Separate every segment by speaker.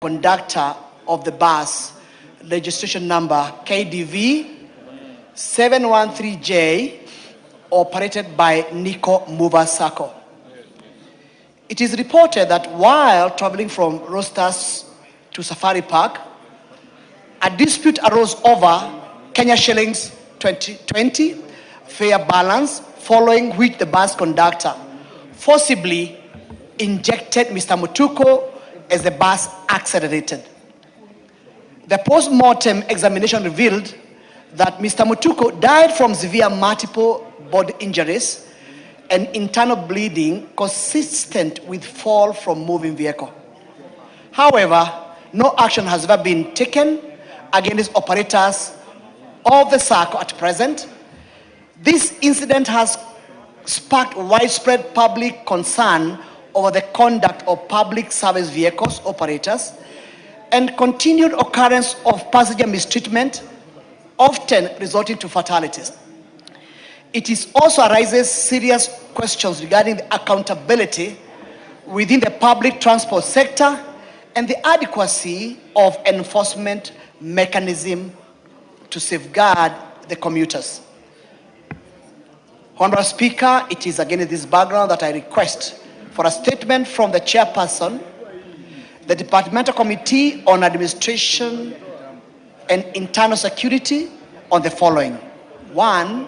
Speaker 1: conductor of the bus, registration number KDV 713J, operated by Nico Mover Sacco. It is reported that while traveling from Rostas to Safari Park, a dispute arose over Kenya shillings 2020 fare balance, following which the bus conductor forcibly injected Mr. Mutuku as the bus accelerated. The post-mortem examination revealed that Mr. Mutuku died from severe multiple body injuries and internal bleeding consistent with fall from moving vehicle. However, no action has ever been taken against operators of the circle at present. This incident has sparked widespread public concern over the conduct of public service vehicles operators and continued occurrence of passenger mistreatment, often resulting to fatalities. It also raises serious questions regarding the accountability within the public transport sector and the adequacy of enforcement mechanism to safeguard the commuters. Honorable Speaker, it is against this background that I request for a statement from the chairperson, the Departmental Committee on Administration and Internal Security, on the following. 1,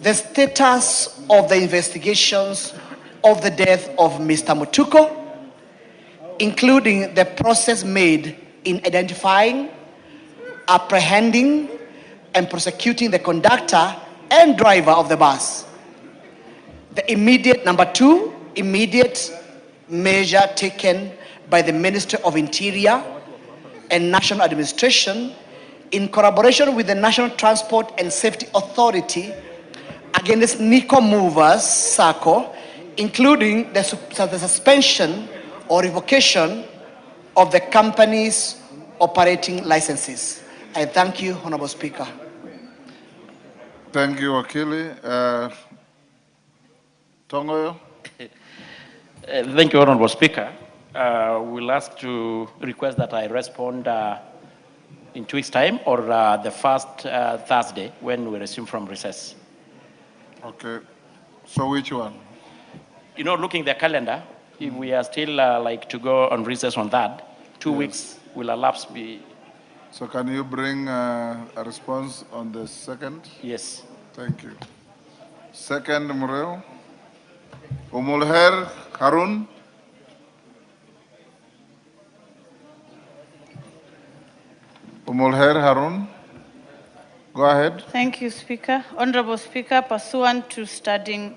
Speaker 1: the status of the investigations of the death of Mr. Mutuku, including the process made in identifying, apprehending, and prosecuting the conductor and driver of the bus. Number 2, immediate measure taken by the Ministry of Interior and National Administration in collaboration with the National Transport and Safety Authority against Nico Movers Sacco, including the suspension or revocation of the company's operating licenses. I thank you, Honorable Speaker.
Speaker 2: Thank you, Wakili. Tongoyo.
Speaker 3: Thank you, Honorable Speaker. We'll ask to request that I respond in 2 weeks' time or the first Thursday when we resume from recess.
Speaker 2: Okay. So which one?
Speaker 3: You know, looking at the calendar, if we are still like to go on recess on that, 2 weeks will elapse.
Speaker 2: So can you bring a response on the 2nd?
Speaker 3: Yes.
Speaker 2: Thank you. 2nd, Mureo. Umulher Harun. Umulher Harun. Go ahead.
Speaker 4: Thank you, Speaker. Honorable Speaker, pursuant to Standing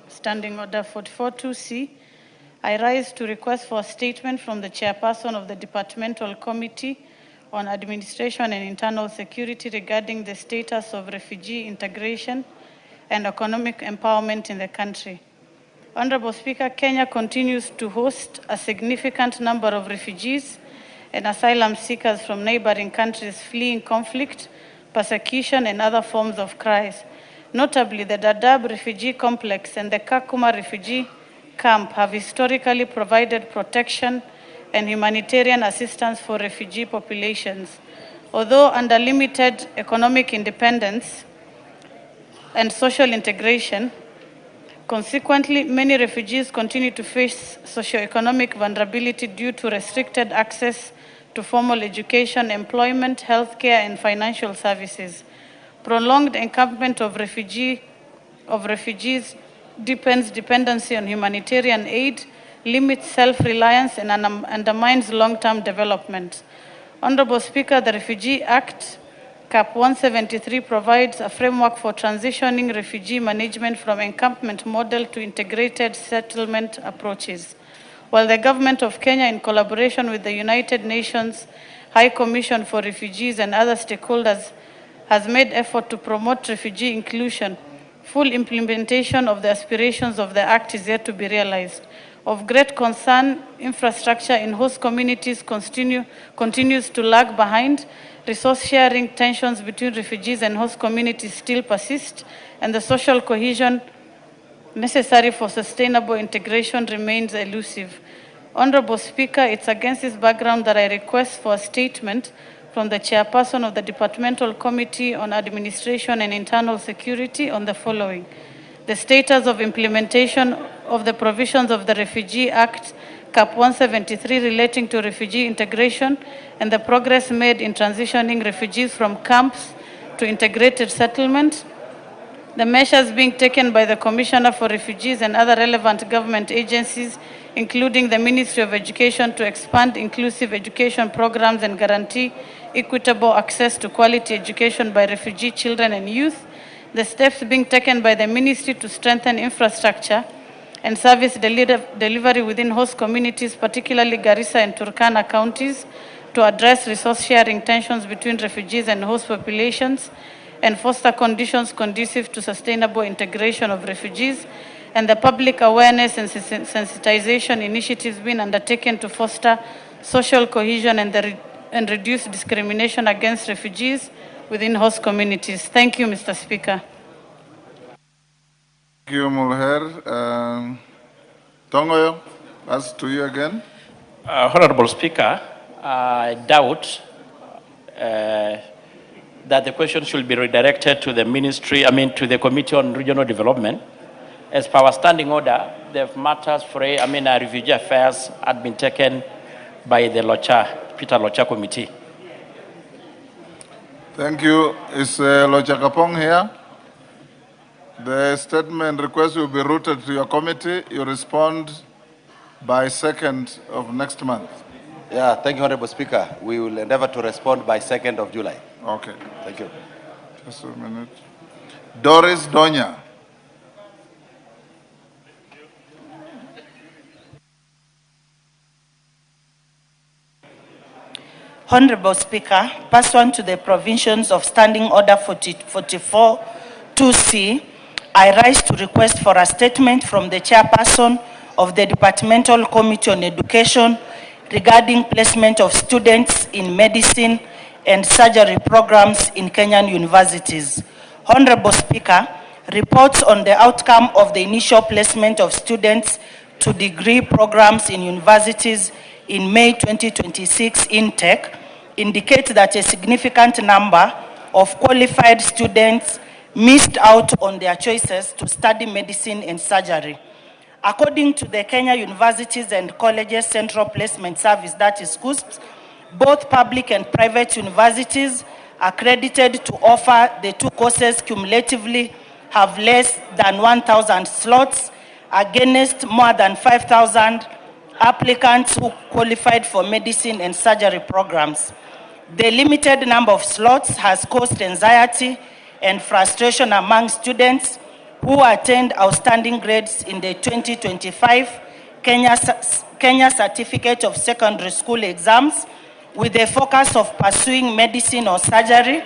Speaker 4: Order 44.2c, I rise to request for a statement from the chairperson of the Departmental Committee on Administration and Internal Security regarding the status of refugee integration and economic empowerment in the country. Honorable Speaker, Kenya continues to host a significant number of refugees and asylum seekers from neighboring countries fleeing conflict, persecution, and other forms of crisis. Notably, the Dadaab refugee complex and the Kakuma refugee camp have historically provided protection and humanitarian assistance for refugee populations. Although under limited economic independence and social integration, consequently, many refugees continue to face socioeconomic vulnerability due to restricted access to formal education, employment, healthcare, and financial services. Prolonged encampment of refugees deepens dependency on humanitarian aid, limits self-reliance, and undermines long-term development. Honorable Speaker, the Refugee Act, Cap 173, provides a framework for transitioning refugee management from encampment model to integrated settlement approaches. While the Government of Kenya, in collaboration with the United Nations High Commission for Refugees and other stakeholders, has made effort to promote refugee inclusion, full implementation of the aspirations of the Act is yet to be realized. Of great concern, infrastructure in host communities continues to lag behind. Resource sharing tensions between refugees and host communities still persist, and the social cohesion necessary for sustainable integration remains elusive. Honorable Speaker, it's against this background that I request for a statement from the chairperson of the Departmental Committee on Administration and Internal Security on the following: the status of implementation of the provisions of the Refugee Act, Cap 173, relating to refugee integration, and the progress made in transitioning refugees from camps to integrated settlement, the measures being taken by the Commissioner for Refugees and other relevant government agencies, including the Ministry of Education, to expand inclusive education programs and guarantee equitable access to quality education by refugee children and youth, the steps being taken by the Ministry to strengthen infrastructure and service delivery within host communities, particularly Garissa and Turkana counties, to address resource sharing tensions between refugees and host populations, and foster conditions conducive to sustainable integration of refugees, and the public awareness and sensitization initiatives being undertaken to foster social cohesion and reduce discrimination against refugees within host communities. Thank you, Mr. Speaker.
Speaker 2: Thank you, Mulher. Tongoyo, that's to you again.
Speaker 3: Honorable Speaker, I doubt that the question should be redirected to the ministry, to the Committee on Regional Development. As per our standing order, the matters for, refugee affairs had been taken by the Peter Locha Committee.
Speaker 2: Thank you. Is Locha Kapong here? The statement request will be routed to your committee. You respond by 2nd of next month.
Speaker 5: Yeah, thank you, Honorable Speaker. We will endeavor to respond by 2nd of July.
Speaker 2: Okay.
Speaker 5: Thank you.
Speaker 2: Just a minute. Doris Donya.
Speaker 6: Honorable Speaker, pursuant to the provisions of Standing Order 44-2C, I rise to request for a statement from the chairperson of the Departmental Committee on Education regarding placement of students in medicine and surgery programs in Kenyan universities. Honorable Speaker, reports on the outcome of the initial placement of students to degree programs in universities in May 2026 intake indicate that a significant number of qualified students missed out on their choices to study medicine and surgery. According to the Kenya Universities and Colleges Central Placement Service, that is KUSPS, both public and private universities accredited to offer the two courses cumulatively have less than 1,000 slots against more than 5,000 applicants who qualified for medicine and surgery programs. The limited number of slots has caused anxiety and frustration among students who attained outstanding grades in the 2025 Kenya Certificate of Secondary School exams, with the focus of pursuing medicine or surgery,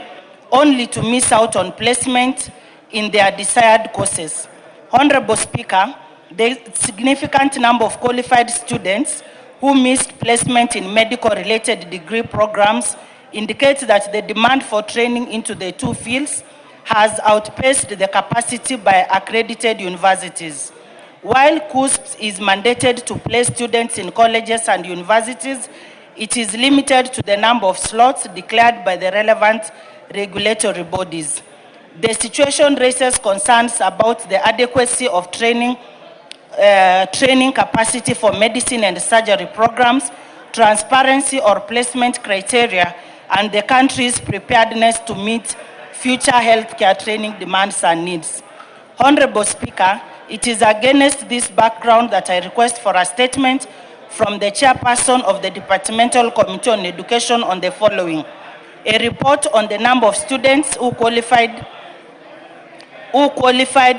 Speaker 6: only to miss out on placement in their desired courses. Honorable Speaker, the significant number of qualified students who missed placement in medical-related degree programs indicates that the demand for training into the two fields has outpaced the capacity by accredited universities. While KUSPS is mandated to place students in colleges and universities, it is limited to the number of slots declared by the relevant regulatory bodies. The situation raises concerns about the adequacy of training capacity for medicine and surgery programs, transparency or placement criteria, and the country's preparedness to meet future healthcare training demands and needs. Honorable Speaker, it is against this background that I request for a statement from the chairperson of the Departmental Committee on Education on the following: a report on the number of students who qualified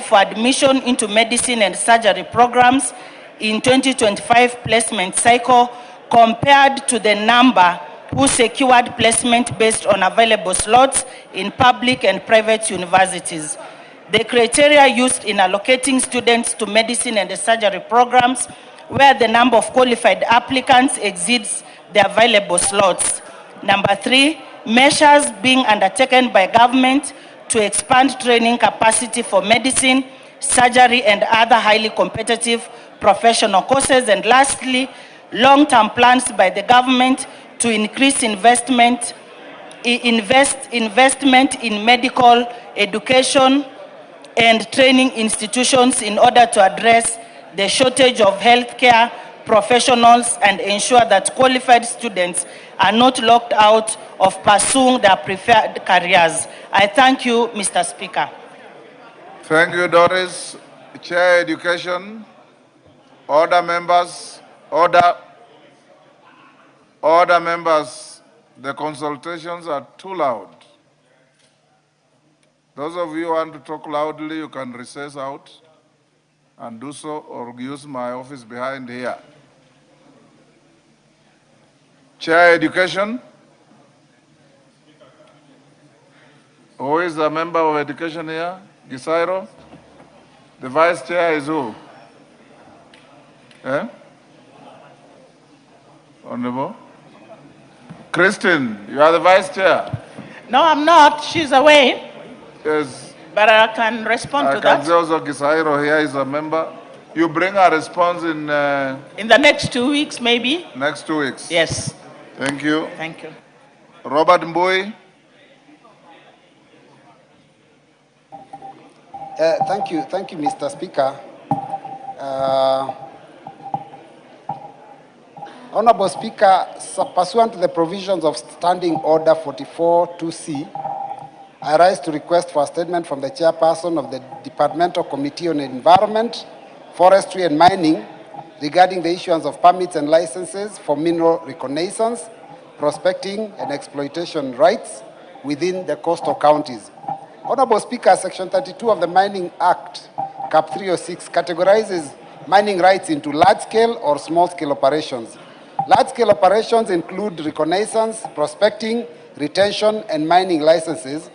Speaker 6: for admission into medicine and surgery programs in 2025 placement cycle compared to the number who secured placement based on available slots in public and private universities. The criteria used in allocating students to medicine and surgery programs where the number of qualified applicants exceeds the available slots. Number 3, measures being undertaken by government to expand training capacity for medicine, surgery, and other highly competitive professional courses. And lastly, long-term plans by the government to increase investment in medical education and training institutions in order to address the shortage of healthcare professionals and ensure that qualified students are not locked out of pursuing their preferred careers. I thank you, Mr. Speaker.
Speaker 2: Thank you, Doris. Chair Education. Order members. Order members. The consultations are too loud. Those of you who want to talk loudly, you can recess out and do so, or use my office behind here. Chair Education. Who is a member of education here? Gisairo? The vice chair is who? Eh? Honorable? Christine, you are the vice chair.
Speaker 7: No, I'm not. She's away.
Speaker 2: Yes.
Speaker 7: But I can respond to that.
Speaker 2: Also Gisairo here is a member. You bring a response in
Speaker 7: the next 2 weeks, maybe?
Speaker 2: Next 2 weeks.
Speaker 7: Yes.
Speaker 2: Thank you.
Speaker 7: Thank you.
Speaker 2: Robert Mbui.
Speaker 8: Thank you, Mr. Speaker. Honorable Speaker, pursuant to the provisions of Standing Order 44-2C, I rise to request for a statement from the chairperson of the Departmental Committee on Environment, Forestry and Mining regarding the issuance of permits and licenses for mineral reconnaissance, prospecting and exploitation rights within the coastal counties. Honorable Speaker, Section 32 of the Mining Act, Cap 306, categorizes mining rights into large-scale or small-scale operations. Large-scale operations include reconnaissance, prospecting, retention, and mining licenses,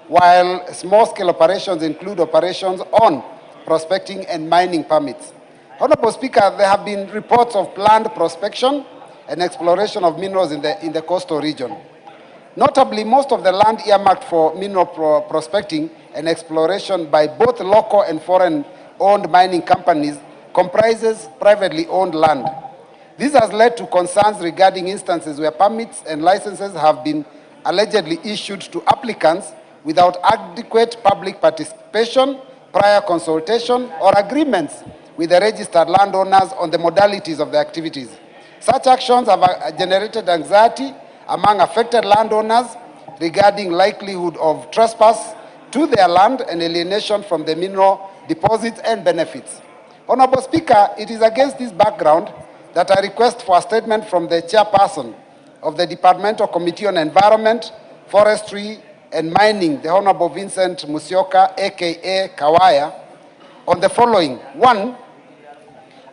Speaker 8: while small-scale operations include operations on prospecting and mining permits. Honorable Speaker, there have been reports of planned prospection and exploration of minerals in the coastal region. Notably, most of the land earmarked for mineral prospecting and exploration by both local and foreign-owned mining companies comprises privately owned land. This has led to concerns regarding instances where permits and licenses have been allegedly issued to applicants without adequate public participation, prior consultation, or agreements with the registered landowners on the modalities of the activities. Such actions have generated anxiety among affected landowners regarding likelihood of trespass to their land and alienation from the mineral deposits and benefits. Honorable Speaker, it is against this background that I request for a statement from the chairperson of the Departmental Committee on Environment, Forestry and Mining, the Honorable Vincent Musyoka, aka Kawaya, on the following. 1,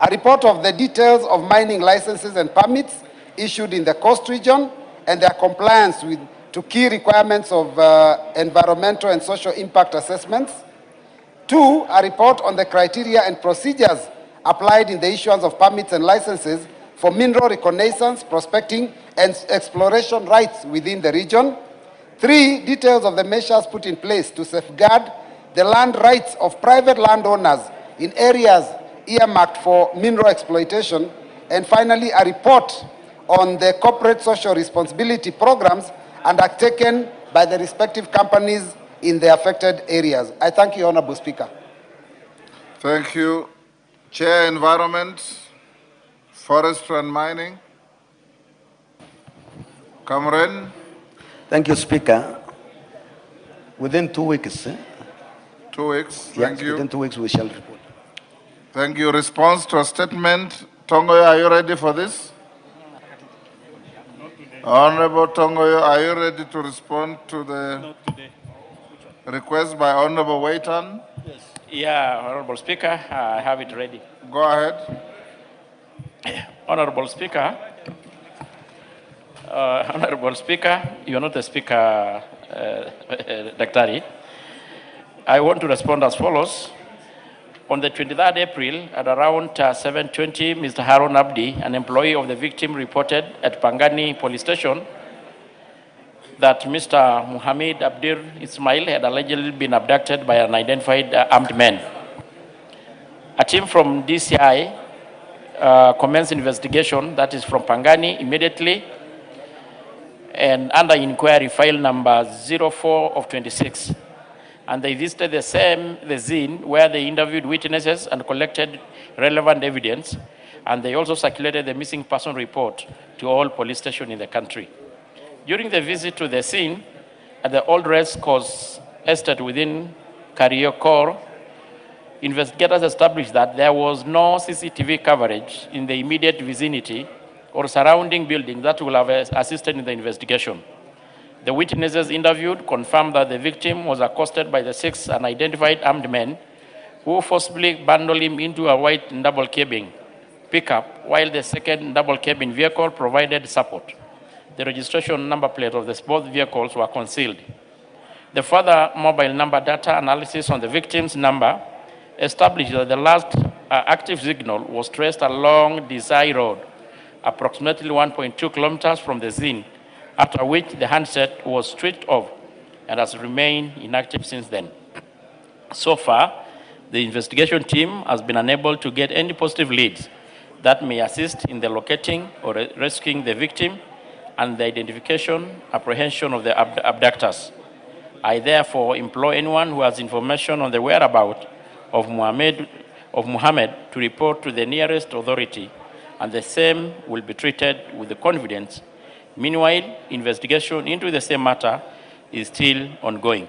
Speaker 8: a report of the details of mining licenses and permits issued in the coast region and their compliance to key requirements of environmental and social impact assessments. 2, a report on the criteria and procedures applied in the issuance of permits and licenses for mineral reconnaissance, prospecting, and exploration rights within the region. 3, details of the measures put in place to safeguard the land rights of private landowners in areas earmarked for mineral exploitation. And finally, a report on the corporate social responsibility programs undertaken by the respective companies in the affected areas. I thank you, Honorable Speaker.
Speaker 2: Thank you. Chair Environment, Forestry and Mining. Cameron.
Speaker 9: Thank you, Speaker. Within 2 weeks.
Speaker 2: 2 weeks. Thank you.
Speaker 9: Within 2 weeks we shall report.
Speaker 2: Thank you. Response to a statement. Tongoyo, are you ready for this? Honorable Tongoyo, are you ready to respond to the request by Honorable Waitan?
Speaker 3: Yes. Yeah, Honorable Speaker, I have it ready.
Speaker 2: Go ahead.
Speaker 3: Honorable Speaker, you're not the Speaker, Daktari. I want to respond as follows. On the 23rd April, at around 7:20, Mr. Harun Abdi, an employee of the victim, reported at Pangani Police Station that Mr. Muhammad Abdir Ismail had allegedly been abducted by unidentified armed men. A team from DCI commence investigation, that is from Pangani, immediately, and under inquiry file number 04 of 26. And they visited the scene where they interviewed witnesses and collected relevant evidence. And they also circulated the missing person report to all police stations in the country. During the visit to the scene at the old race course estate within Kariokor, investigators established that there was no CCTV coverage in the immediate vicinity or surrounding buildings that will have assisted in the investigation. The witnesses interviewed confirmed that the victim was accosted by the 6 unidentified armed men who forcibly bundled him into a white double cabin pickup, while the second double cabin vehicle provided support. The registration number plate of both vehicles were concealed. The further mobile number data analysis on the victim's number established that the last active signal was traced along Desai Road, approximately 1.2 kilometers from the scene, after which the handset was switched off and has remained inactive since then. So far, the investigation team has been unable to get any positive leads that may assist in the locating or rescuing the victim and the identification, apprehension of the abductors. I therefore implore anyone who has information on the whereabouts of Muhammad to report to the nearest authority, and the same will be treated with the confidence. Meanwhile, investigation into the same matter is still ongoing.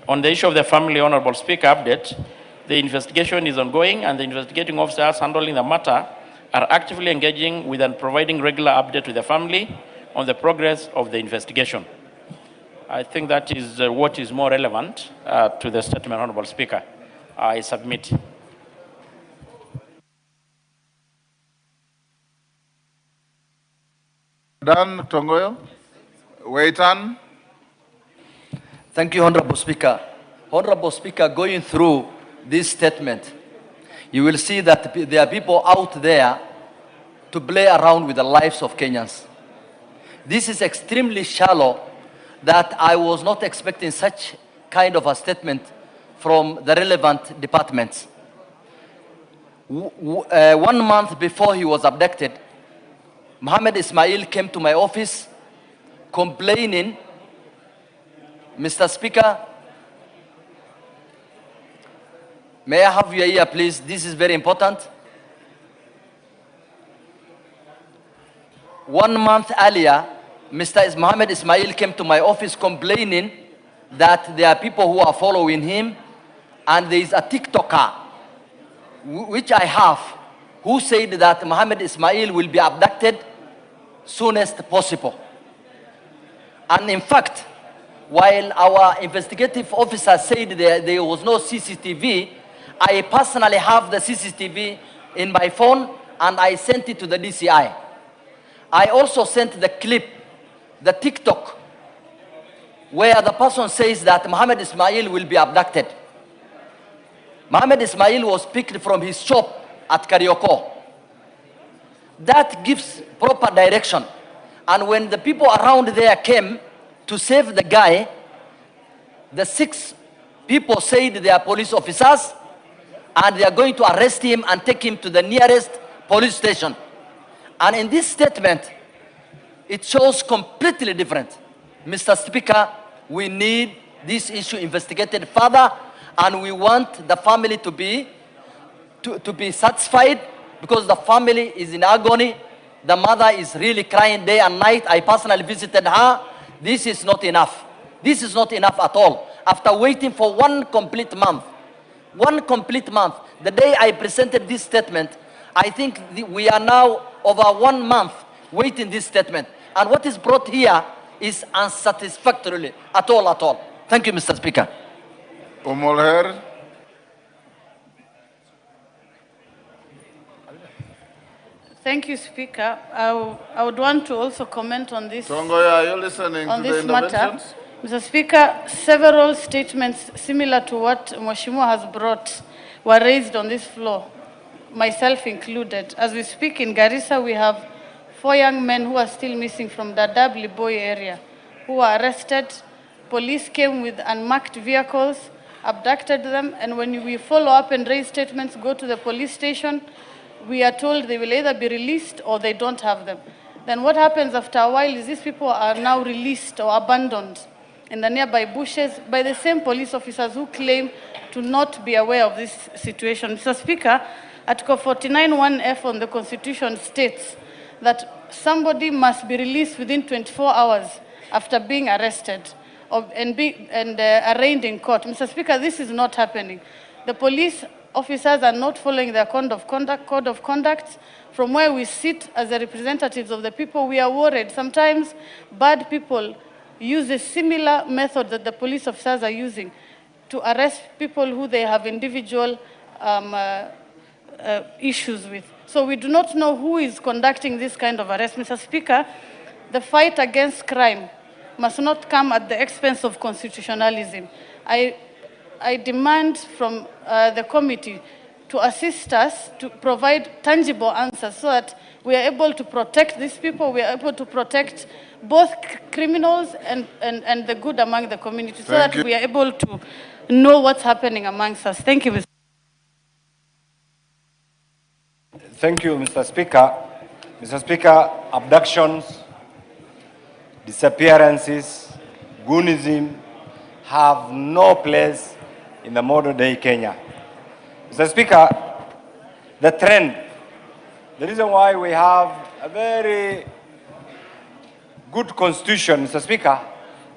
Speaker 3: On the issue of the family, Honorable Speaker, update, the investigation is ongoing and the investigating officers handling the matter are actively engaging with and providing regular update to the family on the progress of the investigation. I think that is what is more relevant to the statement, Honorable Speaker. I submit.
Speaker 2: Dan Tongoyo, Waitan.
Speaker 10: Thank you, Honorable Speaker. Honorable Speaker, going through this statement, you will see that there are people out there to play around with the lives of Kenyans. This is extremely shallow that I was not expecting such kind of a statement from the relevant departments. 1 month before he was abducted, Mohammed Ismail came to my office complaining, Mr. Speaker, may I have your ear, please? This is very important. 1 month earlier, Mr. Mohammed Ismail came to my office complaining that there are people who are following him, and there is a TikToker, which I have, who said that Mohammed Ismail will be abducted soonest possible. And in fact, while our investigative officer said there was no CCTV, I personally have the CCTV in my phone and I sent it to the DCI. I also sent the clip, the TikTok, where the person says that Mohammed Ismail will be abducted. Mohammed Ismail was picked from his shop at Karioko. That gives proper direction. And when the people around there came to save the guy, the 6 people said they are police officers and they are going to arrest him and take him to the nearest police station. And in this statement, it shows completely different. Mr. Speaker, we need this issue investigated further, and we want the family to be satisfied, because the family is in agony. The mother is really crying day and night. I personally visited her. This is not enough. This is not enough at all. After waiting for 1 complete month, the day I presented this statement, I think we are now over 1 month waiting this statement. And what is brought here is unsatisfactory at all. Thank you, Mr. Speaker.
Speaker 2: Umolher.
Speaker 4: Thank you, Speaker. I would want to also comment on this.
Speaker 2: Tongoyo, are you listening to the interventions?
Speaker 4: Matter. Mr. Speaker, several statements similar to what Mheshimiwa has brought were raised on this floor, myself included. As we speak in Garissa, we have 4 young men who are still missing from the Dadaab Liboi area, who were arrested police came with unmarked vehicles, abducted them, and when we follow up and raise statements, go to the police station, we are told they will either be released or they don't have them. Then what happens after a while is these people are now released or abandoned in the nearby bushes by the same police officers who claim to not be aware of this situation. Mr. Speaker, Article 49(1)(f) on the Constitution states that somebody must be released within 24 hours after being arrested and arraigned in court. Mr. Speaker, this is not happening. The police officers are not following their code of conduct. From where we sit as the representatives of the people, we are worried. Sometimes bad people use a similar method that the police officers are using to arrest people who they have individual issues with. So we do not know who is conducting this kind of arrest. Mr. Speaker, the fight against crime must not come at the expense of constitutionalism. I demand from the committee to assist us to provide tangible answers so that we are able to protect these people, we are able to protect both criminals and the good among the community, so that we are able to know what's happening amongst us. Thank you, Mr.
Speaker 11: Thank you, Mr. Speaker. Mr. Speaker, abductions, disappearances, goonism have no place in the modern day Kenya. Mr. Speaker, the trend, the reason why we have a very good constitution, Mr. Speaker,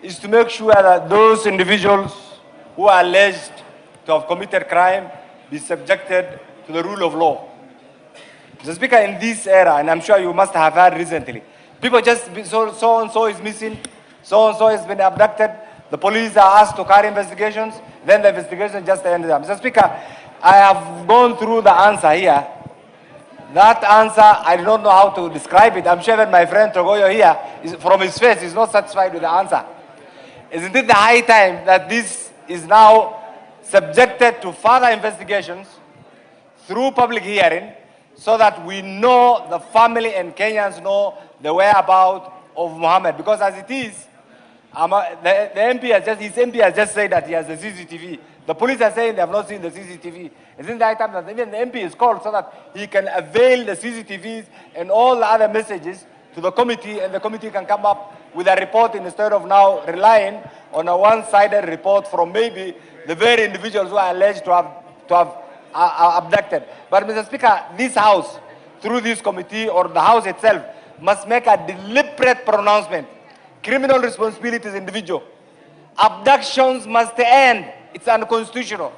Speaker 11: is to make sure that those individuals who are alleged to have committed crime be subjected to the rule of law. Mr. Speaker, in this era, and I'm sure you must have heard recently, people just, so-and-so is missing, so-and-so has been abducted, the police are asked to carry investigations, then the investigation just ends up. Mr. Speaker, I have gone through the answer here. That answer, I don't know how to describe it. I'm sure that my friend Togoyo here, from his face, is not satisfied with the answer. Isn't it the high time that this is now subjected to further investigations through public hearing so that we know, the family and Kenyans know the whereabouts of Mohammed? Because as it is, the MP has just, his MP has just said that he has the CCTV. The police are saying they have not seen the CCTV. Isn't that time that even the MP is called so that he can avail the CCTVs and all the other messages to the committee, and the committee can come up with a report instead of now relying on a one-sided report from maybe the very individuals who are alleged to have abducted. But Mr. Speaker, this House, through this committee or the House itself, must make a deliberate pronouncement. Criminal responsibility is individual. Abductions must end. It's unconstitutional.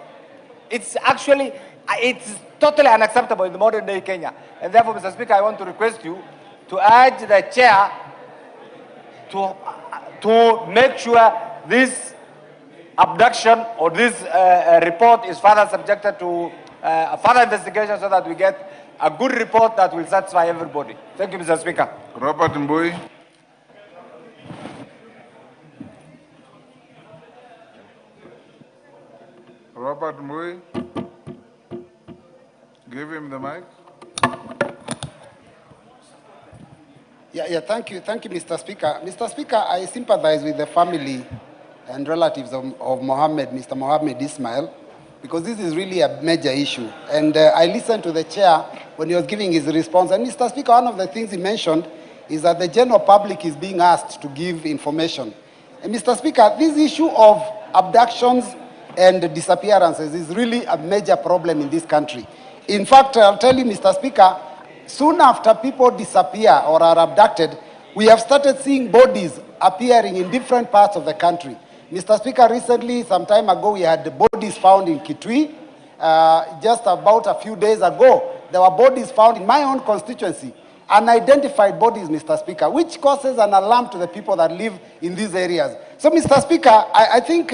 Speaker 11: It's actually, it's totally unacceptable in the modern day Kenya. And therefore, Mr. Speaker, I want to request you to urge the chair to make sure this abduction or this report is further subjected to further investigation so that we get a good report that will satisfy everybody. Thank you, Mr. Speaker.
Speaker 2: Robert Mbui. Robert Mbui. Give him the mic.
Speaker 8: Thank you, Mr. Speaker. Mr. Speaker, I sympathize with the family and relatives of Mohammed, Mr. Mohammed Ismail, because this is really a major issue. And I listened to the chair when he was giving his response. And Mr. Speaker, one of the things he mentioned is that the general public is being asked to give information. And Mr. Speaker, this issue of abductions and disappearances is really a major problem in this country. In fact, I'll tell you, Mr. Speaker, soon after people disappear or are abducted, we have started seeing bodies appearing in different parts of the country. Mr. Speaker, recently, some time ago, we had the bodies found in Kitui. Just about a few days ago, there were bodies found in my own constituency, unidentified bodies, Mr. Speaker, which causes an alarm to the people that live in these areas. So, Mr. Speaker, I think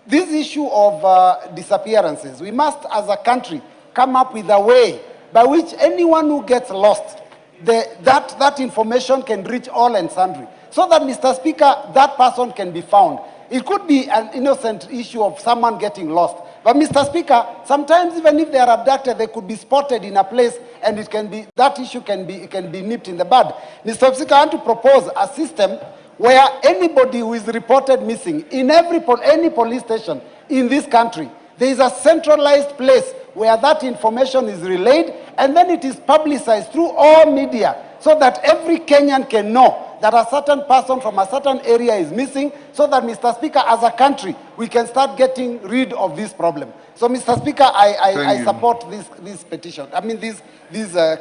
Speaker 8: this issue of disappearances, we must, as a country, come up with a way by which anyone who gets lost, that information can reach all and sundry. So that, Mr. Speaker, that person can be found. It could be an innocent issue of someone getting lost. But, Mr. Speaker, sometimes even if they are abducted, they could be spotted in a place and that issue can be nipped in the bud. Mr. Speaker, I want to propose a system where anybody who is reported missing in any police station in this country, there is a centralized place where that information is relayed, and then it is publicized through all media so that every Kenyan can know that a certain person from a certain area is missing, so that, Mr. Speaker, as a country, we can start getting rid of this problem. So, Mr. Speaker, I support this petition. I mean, this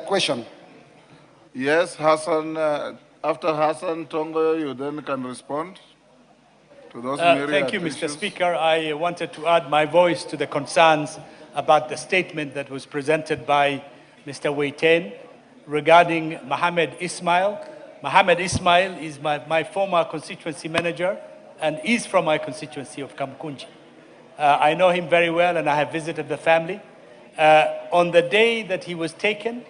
Speaker 8: question.
Speaker 2: Yes, Hassan. After Hassan Tongo, you then can respond to those myriad
Speaker 12: Thank you, Mr.
Speaker 2: issues.
Speaker 12: Speaker. I wanted to add my voice to the concerns about the statement that was presented by Mr. Waiten regarding Mohammed Ismail. Mohammed Ismail is my former constituency manager and is from my constituency of Kamkunji. I know him very well and I have visited the family. On the day that he was taken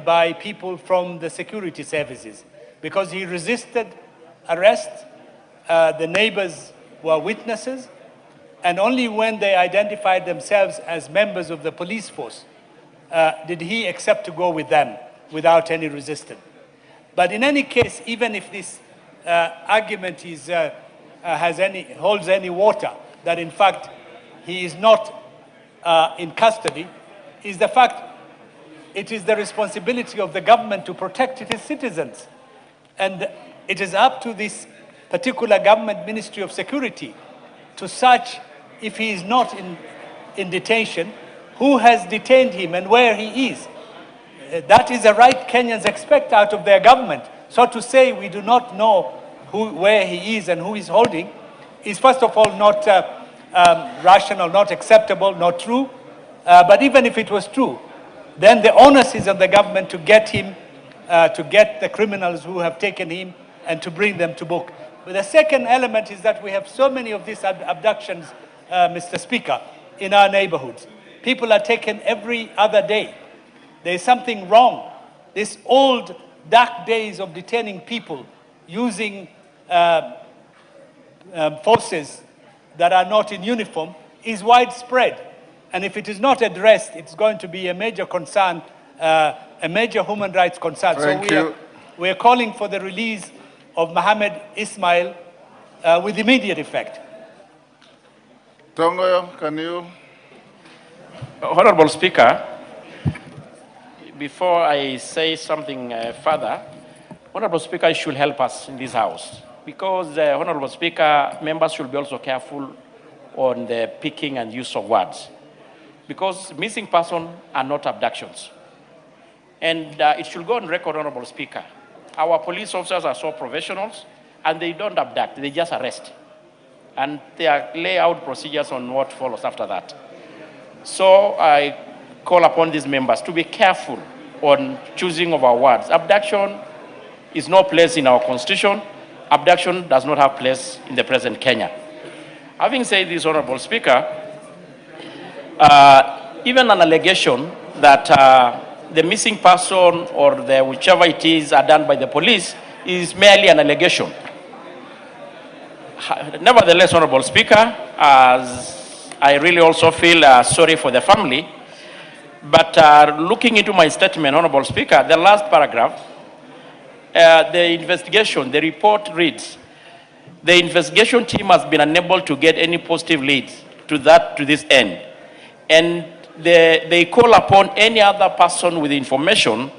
Speaker 12: by people from the security services because he resisted arrest. The neighbors were witnesses, and only when they identified themselves as members of the police force did he accept to go with them without any resistance. But in any case, even if this argument is, holds any water, that in fact he is not in custody, is the fact it is the responsibility of the government to protect its citizens. And it is up to this particular government Ministry of Security to search if he is not in detention, who has detained him and where he is. That is a right Kenyans expect out of their government. So to say we do not know where he is and who is holding is first of all not rational, not acceptable, not true. But even if it was true, then the onus is on the government to get him, to get the criminals who have taken him and to bring them to book. But the second element is that we have so many of these abductions, Mr. Speaker, in our neighborhoods. People are taken every other day. There is something wrong. These old dark days of detaining people using forces that are not in uniform is widespread. And if it is not addressed, it's going to be a major concern, a major human rights concern. So we are calling for the release of Mohammed Ismail with immediate effect.
Speaker 2: Tongo, can you?
Speaker 3: Honorable Speaker, before I say something further, Honorable Speaker should help us in this House. Because, Honorable Speaker, members should be also careful on the picking and use of words. Because missing persons are not abductions. And it should go on record, Honorable Speaker. Our police officers are so professionals, and they don't abduct, they just arrest. And they lay out procedures on what follows after that. So I call upon these members to be careful on choosing of our words. Abduction is no place in our constitution. Abduction does not have place in the present Kenya. Having said this, Honorable Speaker, even an allegation that the missing person or whichever it is are done by the police is merely an allegation. Nevertheless, Honorable Speaker, as I really also feel sorry for the family, but looking into my statement, Honorable Speaker, the last paragraph, the investigation, the report reads, the investigation team has been unable to get any positive leads to this end. And they call upon any other person with information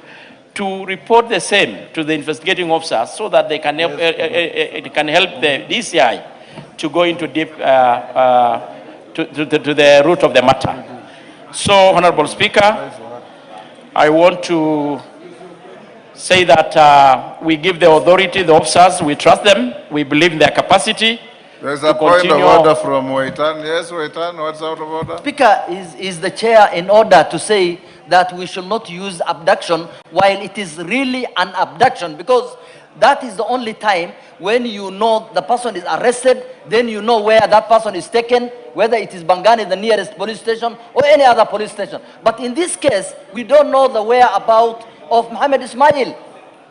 Speaker 3: to report the same to the investigating officers so that they can help, it can help the DCI to go into deep, to the root of the matter. So, Honorable Speaker, I want to say that we give the authority, the officers, we trust them, we believe in their capacity.
Speaker 2: There's a point of order from Waitan. Yes, Waitan, what's out of order?
Speaker 10: Speaker, is the chair in order to say that we should not use abduction while it is really an abduction, because that is the only time when you know the person is arrested, then you know where that person is taken, whether it is Bangani, the nearest police station, or any other police station. But in this case, we don't know the whereabouts of Mohammed Ismail.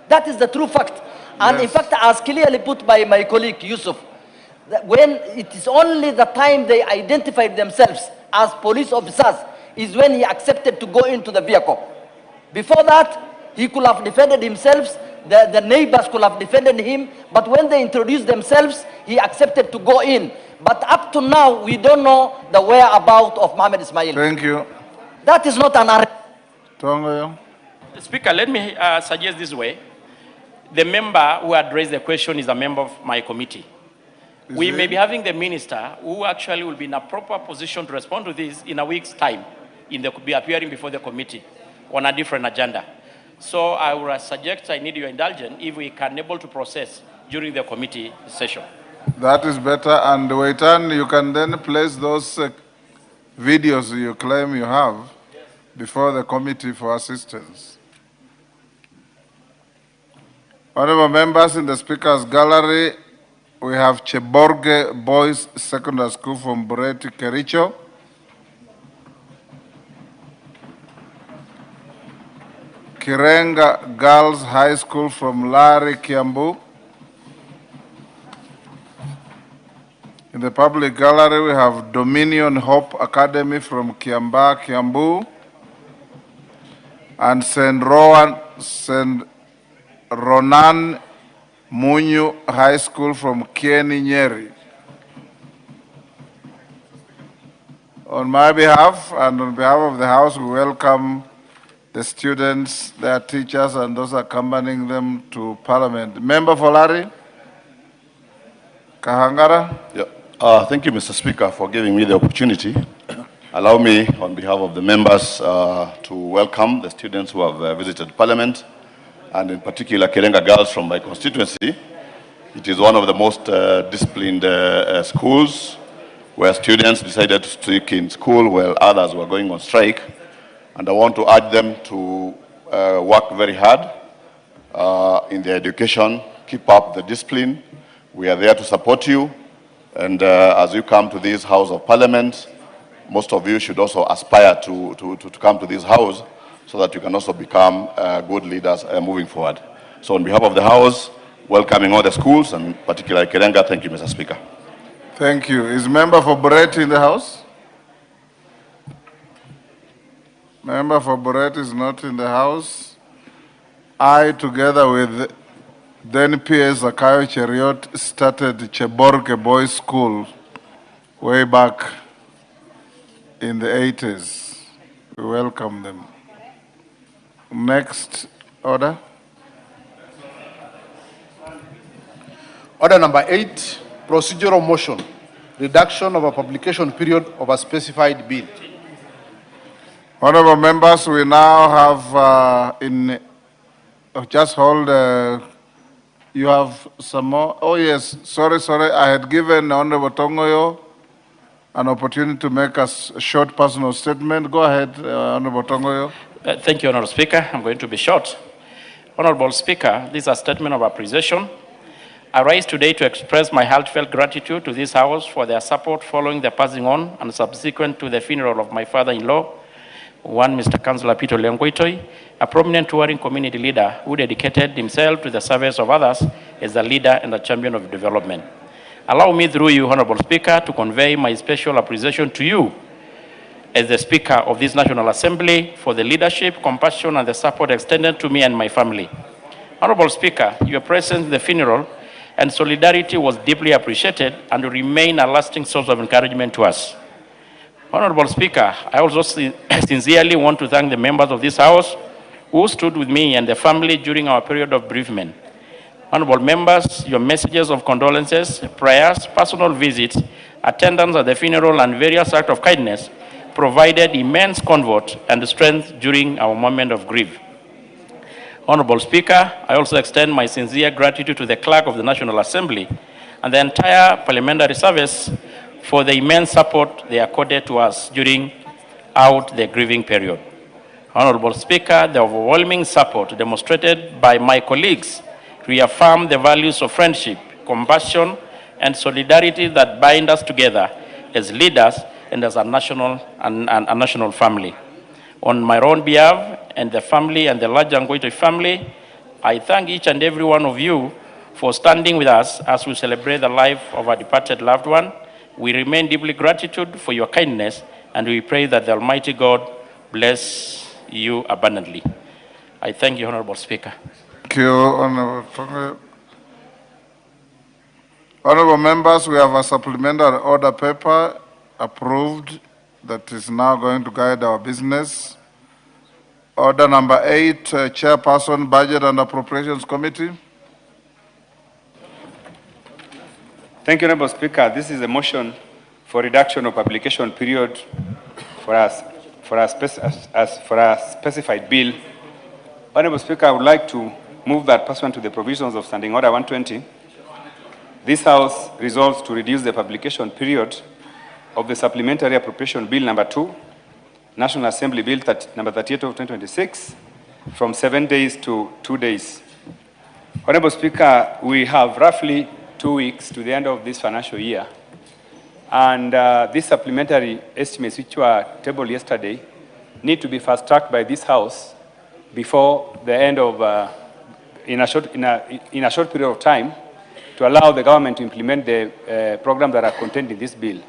Speaker 10: That is the true fact. And in fact, as clearly put by my colleague Yusuf, that when it is only the time they identified themselves as police officers is when he accepted to go into the vehicle. Before that, he could have defended himself the neighbors could have defended him, but when they introduced themselves, he accepted to go in. But up to now, we don't know the whereabouts of Mohammed Ismail.
Speaker 2: Thank you.
Speaker 10: That is not an arrest.
Speaker 2: Tongoyo.
Speaker 3: Speaker, let me suggest this way. The member who had raised the question is a member of my committee. We may be having the minister who actually will be in a proper position to respond to this in a week's time, be appearing before the committee on a different agenda. So I would suggest, I need your indulgence, if we can able to process during the committee session.
Speaker 2: That is better. And Waitan, you can then place those videos you claim you have before the committee for assistance. Honorable members, in the speaker's gallery, we have Cheborge Boys Secondary School from Bureti, Kericho. Kirenga Girls High School from Lari, Kiambu. In the public gallery, we have Dominion Hope Academy from Kiamba, Kiambu. And St. Ronan Munyu High School from Kieni, Nyeri. On my behalf and on behalf of the House, we welcome the students, their teachers, and those accompanying them to Parliament. Member for Lari, Kahangara.
Speaker 13: Yeah. Thank you, Mr. Speaker, for giving me the opportunity. Allow me, on behalf of the members, to welcome the students who have visited Parliament, and in particular, Kirenga Girls from my constituency. It is one of the most disciplined schools where students decided to stick in school while others were going on strike. And I want to urge them to work very hard in their education, keep up the discipline. We are there to support you. And as you come to this House of Parliament, most of you should also aspire to come to this House so that you can also become good leaders moving forward. So on behalf of the House, welcoming all the schools, and particularly Kirenga, thank you, Mr. Speaker.
Speaker 2: Thank you. Is member for Bureti in the House? Member for Bureti is not in the House. I, together with then PS Zakayo Cheriot, started Cheborge Boys School way back in the 80s. We welcome them. Next order.
Speaker 14: Order number 8, procedural motion, reduction of a publication period of a specified bill.
Speaker 2: Honorable members, we now have just hold, you have some more. Oh yes, sorry, I had given Honorable Tongoyo an opportunity to make a short personal statement. Go ahead, Honorable Tongoyo.
Speaker 3: Thank you, Honorable Speaker. I'm going to be short. Honorable Speaker, this is a statement of appreciation. I rise today to express my heartfelt gratitude to this House for their support following the passing on and subsequent to the funeral of my father-in-law, one Mr. Councillor Peter Leongoitoi, a prominent touring community leader who dedicated himself to the service of others as a leader and a champion of development. Allow me through you, Honorable Speaker, to convey my special appreciation to you as the Speaker of this National Assembly for the leadership, compassion, and the support extended to me and my family. Honorable Speaker, your presence in the funeral and solidarity was deeply appreciated and will remain a lasting source of encouragement to us. Honorable Speaker, I also sincerely want to thank the members of this House who stood with me and the family during our period of bereavement. Honorable members, your messages of condolences, prayers, personal visits, attendance at the funeral, and various acts of kindness provided immense comfort and strength during our moment of grief. Honorable Speaker, I also extend my sincere gratitude to the Clerk of the National Assembly and the entire parliamentary service for the immense support they accorded to us during the grieving period. Honorable Speaker, the overwhelming support demonstrated by my colleagues reaffirmed the values of friendship, compassion, and solidarity that bind us together as leaders and as a national family. On my own behalf and the family and the larger Ngoitoi family, I thank each and every one of you for standing with us as we celebrate the life of our departed loved one. We remain deeply gratitude for your kindness, and we pray that the Almighty God bless you abundantly. I thank you, Honorable Speaker.
Speaker 2: Thank you, Honorable Tonge. Honorable members, we have a supplementary order paper approved that is now going to guide our business. Order number 8, Chairperson, Budget and Appropriations Committee.
Speaker 15: Thank you, Honorable Speaker. This is a motion for reduction of application period for a specified bill. Honorable Speaker, I would like to move that pursuant to the provisions of Standing Order 120, this House resolves to reduce the publication period of the Supplementary Appropriation Bill number 2, National Assembly Bill number 38 of 2026, from 7 days to 2 days. Honorable Speaker, we have roughly 2 weeks to the end of this financial year, and these supplementary estimates, which were tabled yesterday, need to be fast-tracked by this House before the end of, in a short period of time, to allow the government to implement the programs that are contained in this bill.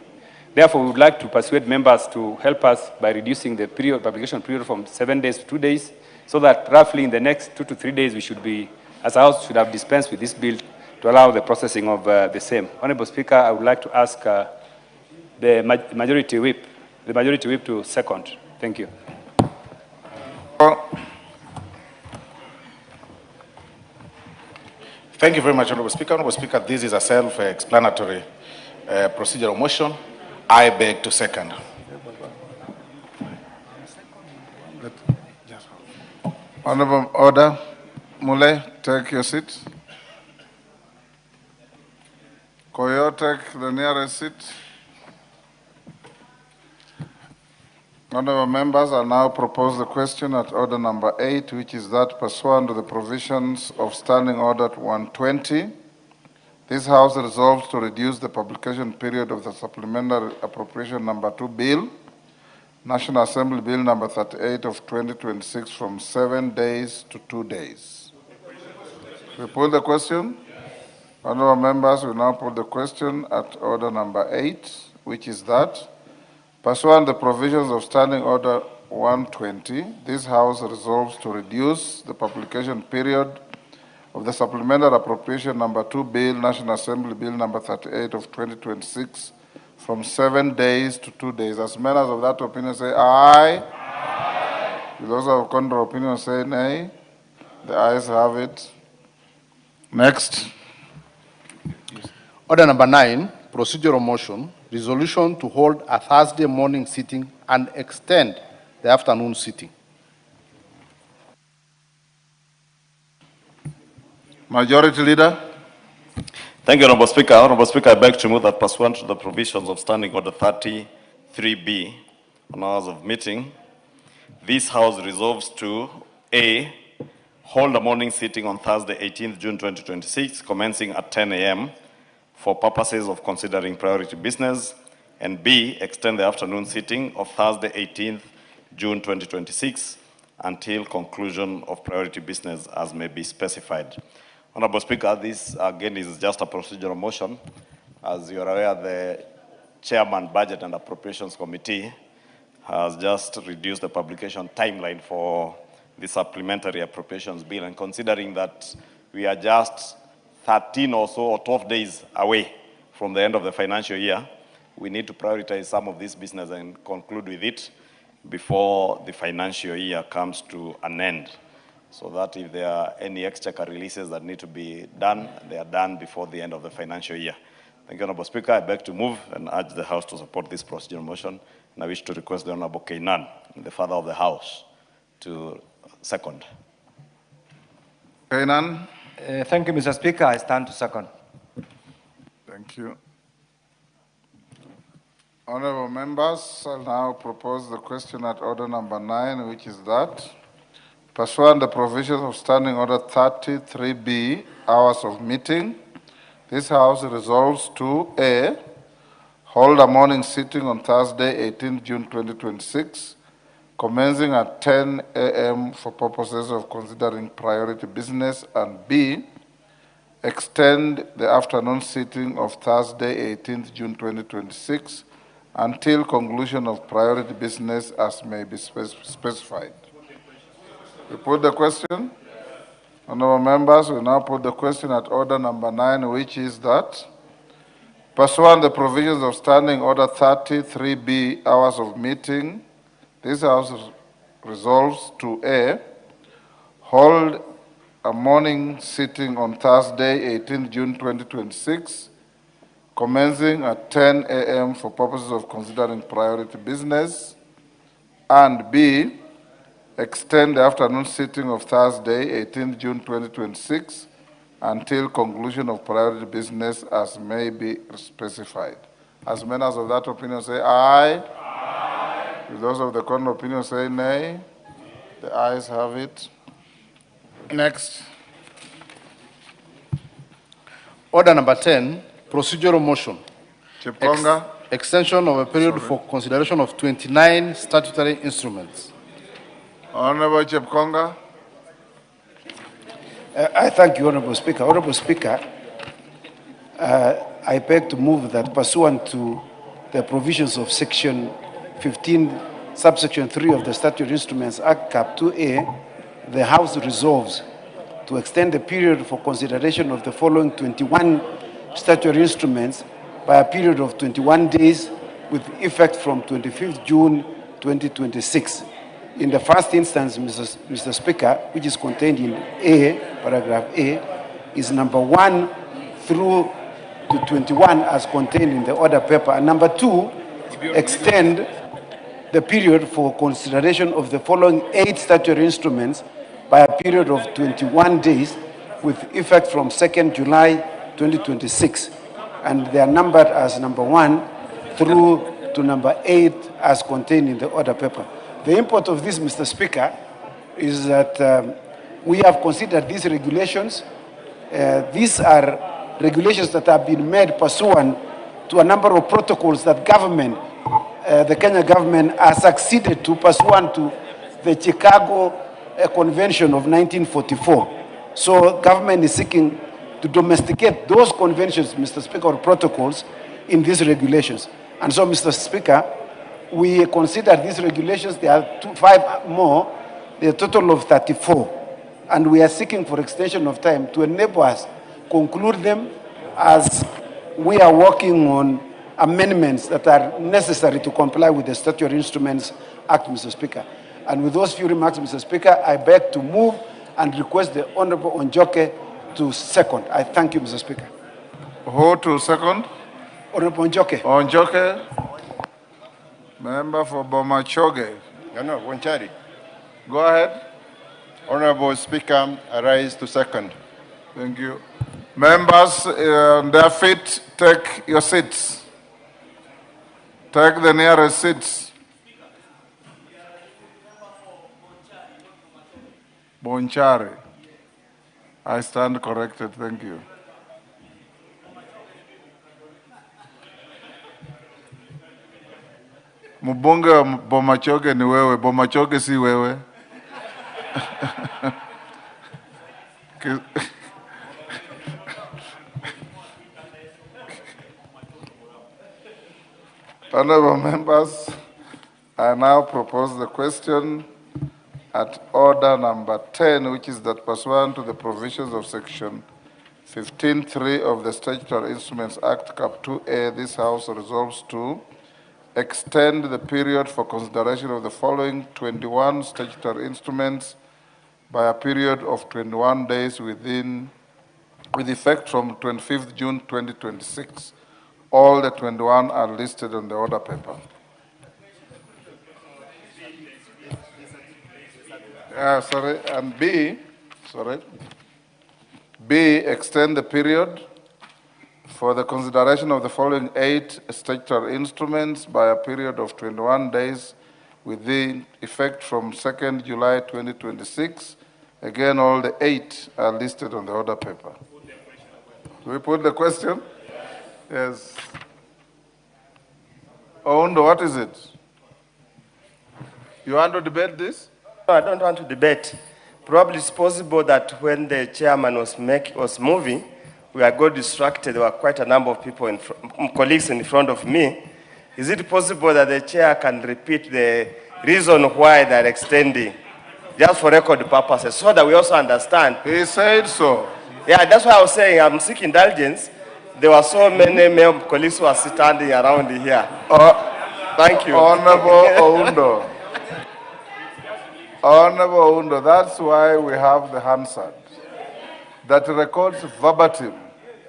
Speaker 15: Therefore, we would like to persuade members to help us by reducing the publication period from 7 days to 2 days, so that roughly in the next 2 to 3 days, we should be, as a House, should have dispensed with this bill to allow the processing of the same. Honorable Speaker, I would like to ask the majority whip to second. Thank you.
Speaker 14: Thank you very much, Honorable Speaker. Honorable Speaker, this is a self-explanatory procedural motion. I beg to second.
Speaker 2: Honorable Order, Mule, take your seat. Koyo, take the nearest seat. Honorable members, I now propose the question at order number 8, which is that pursuant to the provisions of Standing Order 120, this House resolves to reduce the publication period of the Supplementary Appropriation number 2 Bill, National Assembly Bill number 38 of 2026, from 7 days to 2 days. We put the question? Honorable members, we now put the question at order number 8, which is that pursuant to the provisions of Standing Order 120, this House resolves to reduce the publication period of the Supplementary Appropriation number 2 Bill, National Assembly Bill number 38 of 2026, from 7 days to 2 days. As members of that opinion say aye. Aye. Those of contrary opinion say nay. The ayes have it. Next.
Speaker 14: Order number 9, procedural motion, resolution to hold a Thursday morning sitting and extend the afternoon sitting.
Speaker 2: Majority Leader.
Speaker 16: Thank you, Honorable Speaker. Honorable Speaker, I beg to move that pursuant to the provisions of Standing Order 33B on hours of meeting, this House resolves to A, hold a morning sitting on Thursday, 18th June 2026, commencing at 10 a.m. for purposes of considering priority business, and B, extend the afternoon sitting of Thursday, 18th June 2026 until conclusion of priority business as may be specified. Honorable Speaker, this again is just a procedural motion. As you are aware, the Chairman, Budget and Appropriations Committee has just reduced the publication timeline for the Supplementary Appropriations Bill, and considering that we are just 13 or so or 12 days away from the end of the financial year, we need to prioritize some of this business and conclude with it before the financial year comes to an end, so that if there are any exchequer releases that need to be done, they are done before the end of the financial year. Thank you, Honorable Speaker. I beg to move and urge the House to support this procedural motion, and I wish to request the Honorable Kainan, the Father of the House, to second.
Speaker 2: Kainan.
Speaker 11: Thank you, Mr. Speaker. I stand to second.
Speaker 2: Thank you. Honorable members, I'll now propose the question at order number 9, which is that pursuant to the provisions of Standing Order 33B, hours of meeting, this House resolves to A, hold a morning sitting on Thursday, 18th June 2026, commencing at 10 a.m. for purposes of considering priority business, and B, extend the afternoon sitting of Thursday, 18th June 2026, until conclusion of priority business as may be specified. We put the question? Honorable members, we now put the question at order number 9, which is that pursuant the provisions of Standing Order 33B, hours of meeting, this House resolves to A, hold a morning sitting on Thursday, 18th June 2026, commencing at 10 a.m. for purposes of considering priority business, and B, extend the afternoon sitting of Thursday, 18th June 2026, until conclusion of priority business as may be specified. As members of that opinion say aye. Aye. If those of the contrary opinion say nay, the ayes have it. Next.
Speaker 14: Order number 10, procedural motion.
Speaker 2: Chipkonga.
Speaker 14: Extension of a period for consideration of 29 statutory instruments.
Speaker 2: Honorable Chipkonga.
Speaker 17: I thank you, Honorable Speaker. Honorable Speaker, I beg to move that pursuant to the provisions of Section 15, subsection 3 of the Statutory Instruments Act, Cap 2A, the House resolves to extend the period for consideration of the following 21 statutory instruments by a period of 21 days with effect from 25th June 2026. In the first instance, Mr. Speaker, which is contained in A, paragraph A, is number 1 through to 21 as contained in the order paper. And number 2, extend the period for consideration of the following 8 statutory instruments by a period of 21 days with effect from 2nd July 2026. And they are numbered as number 1 through to number 8 as contained in the order paper. The import of this, Mr. Speaker, is that we have considered these regulations. These are regulations that have been made pursuant to a number of protocols that government, the Kenya government, has succeeded to pursuant to the Chicago Convention of 1944. So government is seeking to domesticate those conventions, Mr. Speaker, or protocols in these regulations. And so, Mr. Speaker, we consider these regulations, there are 5 more, there are a total of 34. And we are seeking for extension of time to enable us conclude them as we are working on amendments that are necessary to comply with the Statutory Instruments Act, Mr. Speaker. And with those few remarks, Mr. Speaker, I beg to move and request the Honorable Onjoke to second. I thank you, Mr. Speaker.
Speaker 2: Who to second?
Speaker 17: Honorable Onjoke.
Speaker 2: Onjoke. Member for Bomachoge.
Speaker 18: No, Wanchari.
Speaker 2: Go ahead.
Speaker 18: Honorable Speaker, I rise to second.
Speaker 2: Thank you. Members on their feet, take your seats. Take the nearest seats. Bonchari. I stand corrected. Thank you. Mbunge wa Bomachoge ni wewe. Bomachoge si wewe. Honorable members, I now propose the question at order number 10, which is that pursuant to the provisions of Section 15.3 of the Statutory Instruments Act, Cap 2A, this House resolves to extend the period for consideration of the following 21 statutory instruments by a period of 21 days with effect from 25th June 2026. All the 21 are listed on the order paper. And B, extend the period for the consideration of the following 8 statutory instruments by a period of 21 days with effect from 2nd July 2026. Again, all the 8 are listed on the order paper. Do we put the question? Yes. Oundo, what is it? You want to debate this?
Speaker 11: No, I don't want to debate. Probably it's possible that when the chairman was moving, we got distracted. There were quite a number of people, colleagues in front of me. Is it possible that the chair can repeat the reason why they're extending? just for record purposes, so that we also understand.
Speaker 2: He said so.
Speaker 11: Yeah, that's why I was saying I'm seeking indulgence. There were so many male colleagues who are standing around here. Thank you.
Speaker 2: Honorable Oundo. Honorable Oundo, that's why we have the Hansard that records verbatim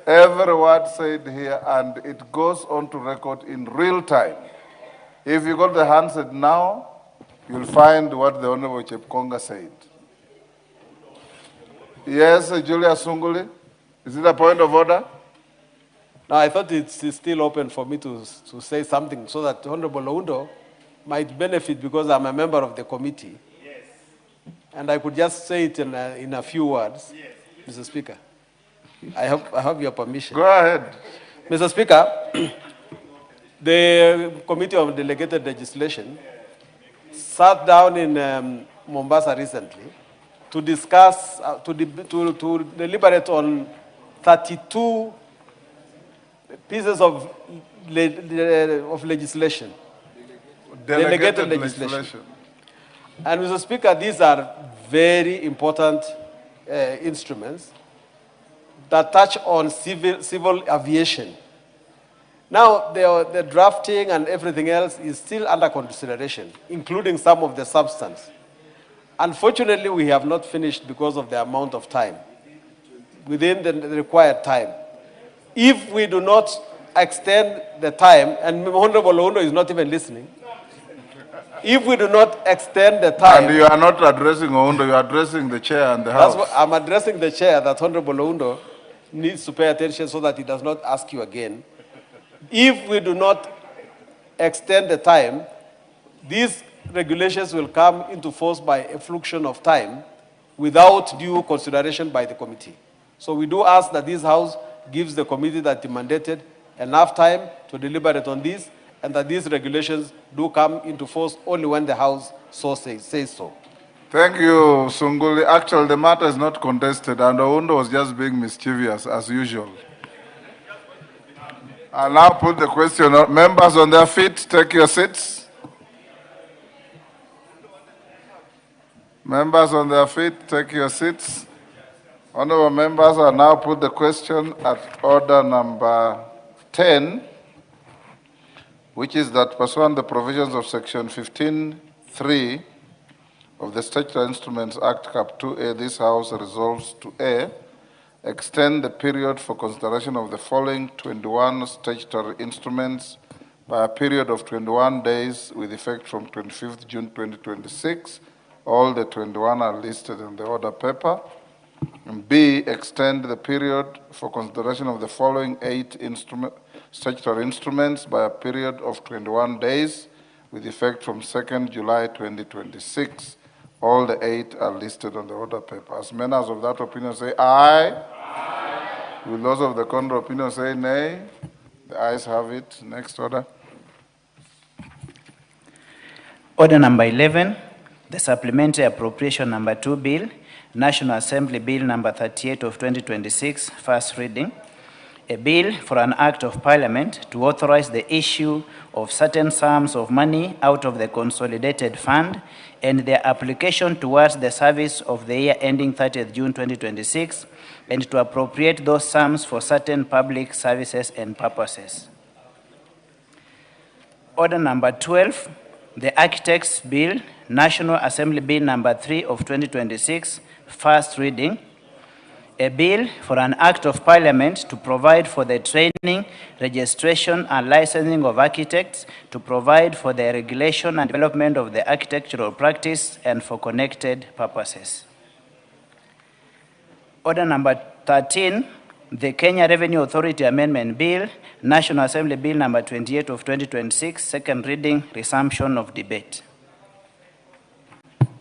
Speaker 2: every word said here, and it goes on to record in real time. If you go to the Hansard now, you'll find what the Honorable Chepkonga said. Yes, Julia Sunguli, is it a point of order?
Speaker 19: No, I thought it's still open for me to say something so that Honorable Oundo might benefit because I'm a member of the committee. Yes. And I could just say it in a few words. Yes. Mr. Speaker, I have your permission.
Speaker 2: Go ahead.
Speaker 19: Mr. Speaker, the Committee on Delegated Legislation sat down in Mombasa recently to discuss, to deliberate on 32 pieces of legislation. Delegated legislation. And Mr. Speaker, these are very important instruments that touch on civil aviation. Now, the drafting and everything else is still under consideration, including some of the substance. Unfortunately, we have not finished because of the amount of time, within the required time. If we do not extend the time, and Honorable Oundo is not even listening, if we do not extend the time...
Speaker 2: And you are not addressing Oundo, you are addressing the chair and the House.
Speaker 19: That's what I'm addressing the chair, that Honorable Oundo needs to pay attention so that he does not ask you again. If we do not extend the time, these regulations will come into force by a fluxion of time without due consideration by the committee. So we do ask that this House gives the committee that it mandated enough time to deliberate on this, and that these regulations do come into force only when the House says so.
Speaker 2: Thank you, Sunguli. Actually, the matter is not contested, and Oundo was just being mischievous, as usual. I'll now put the question. Members on their feet, take your seats. Members on their feet, take your seats. Honorable members, I now put the question at order number 10, which is that pursuant to the provisions of section 15(3) of the Statutory Instruments Act, Cap 2A, this House resolves to A, extend the period for consideration of the following 21 statutory instruments by a period of 21 days with effect from 25th June 2026. All the 21 are listed in the order paper. And B, extend the period for consideration of the following 8 statutory instruments by a period of 21 days with effect from 2nd July 2026. All the 8 are listed on the order paper. As members of that opinion say aye. Aye. Will those of the contrary opinion say nay? The ayes have it. Next order.
Speaker 20: Order number 11, the Supplementary Appropriation number 2 Bill, National Assembly Bill number 38 of 2026, first reading. A bill for an Act of Parliament to authorize the issue of certain sums of money out of the Consolidated Fund and their application towards the service of the year ending 30th June 2026, and to appropriate those sums for certain public services and purposes. Order number 12, the Architects Bill, National Assembly Bill number 3 of 2026, first reading. A bill for an Act of Parliament to provide for the training, registration, and licensing of architects, to provide for the regulation and development of the architectural practice, and for connected purposes. Order number 13, the Kenya Revenue Authority Amendment Bill, National Assembly Bill number 28 of 2026, second reading, resumption of debate.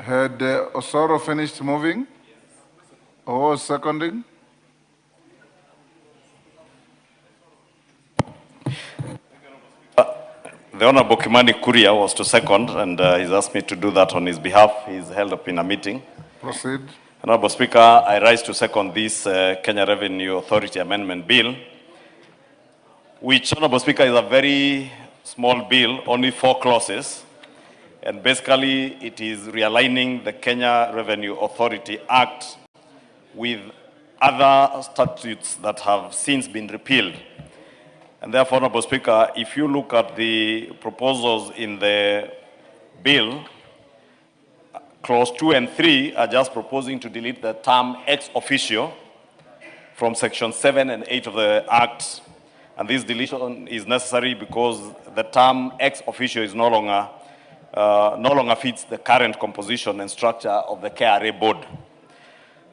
Speaker 2: Had Osoro finished moving? Who was seconding?
Speaker 16: The Honorable Kimani Kuria was to second, and he's asked me to do that on his behalf. He's held up in a meeting.
Speaker 2: Proceed.
Speaker 16: Honorable Speaker, I rise to second this Kenya Revenue Authority Amendment Bill, which, Honorable Speaker, is a very small bill, only 4 clauses, And basically, it is realigning the Kenya Revenue Authority Act with other statutes that have since been repealed. And therefore, Honorable Speaker, if you look at the proposals in the bill, Clause 2 and 3 are just proposing to delete the term ex officio from Section 7 and 8 of the Act. And this deletion is necessary because the term ex officio is no longer fits the current composition and structure of the KRA board.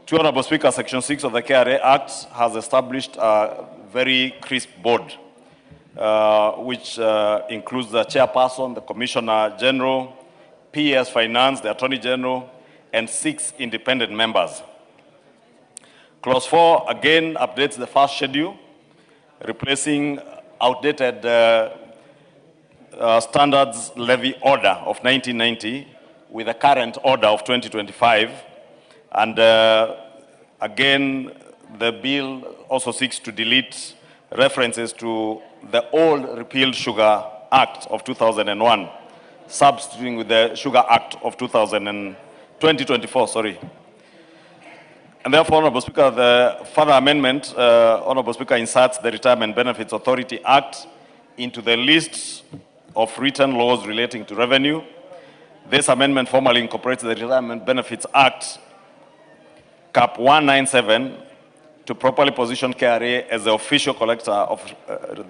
Speaker 16: To Honorable Speaker, Section 6 of the KRA Act has established a very crisp board, which includes the chairperson, the Commissioner General, PS Finance, the Attorney General, and 6 independent members. Clause 4 again updates the first schedule, replacing outdated standards levy order of 1990 with a current order of 2025. And again, the bill also seeks to delete references to the old repealed Sugar Act of 2001, substituting with the Sugar Act of 2024, sorry. And therefore, Honorable Speaker, the further amendment, Honorable Speaker, inserts the Retirement Benefits Authority Act into the list of written laws relating to revenue. This amendment formally incorporates the Retirement Benefits Act, Cap 197, to properly position KRA as the official collector of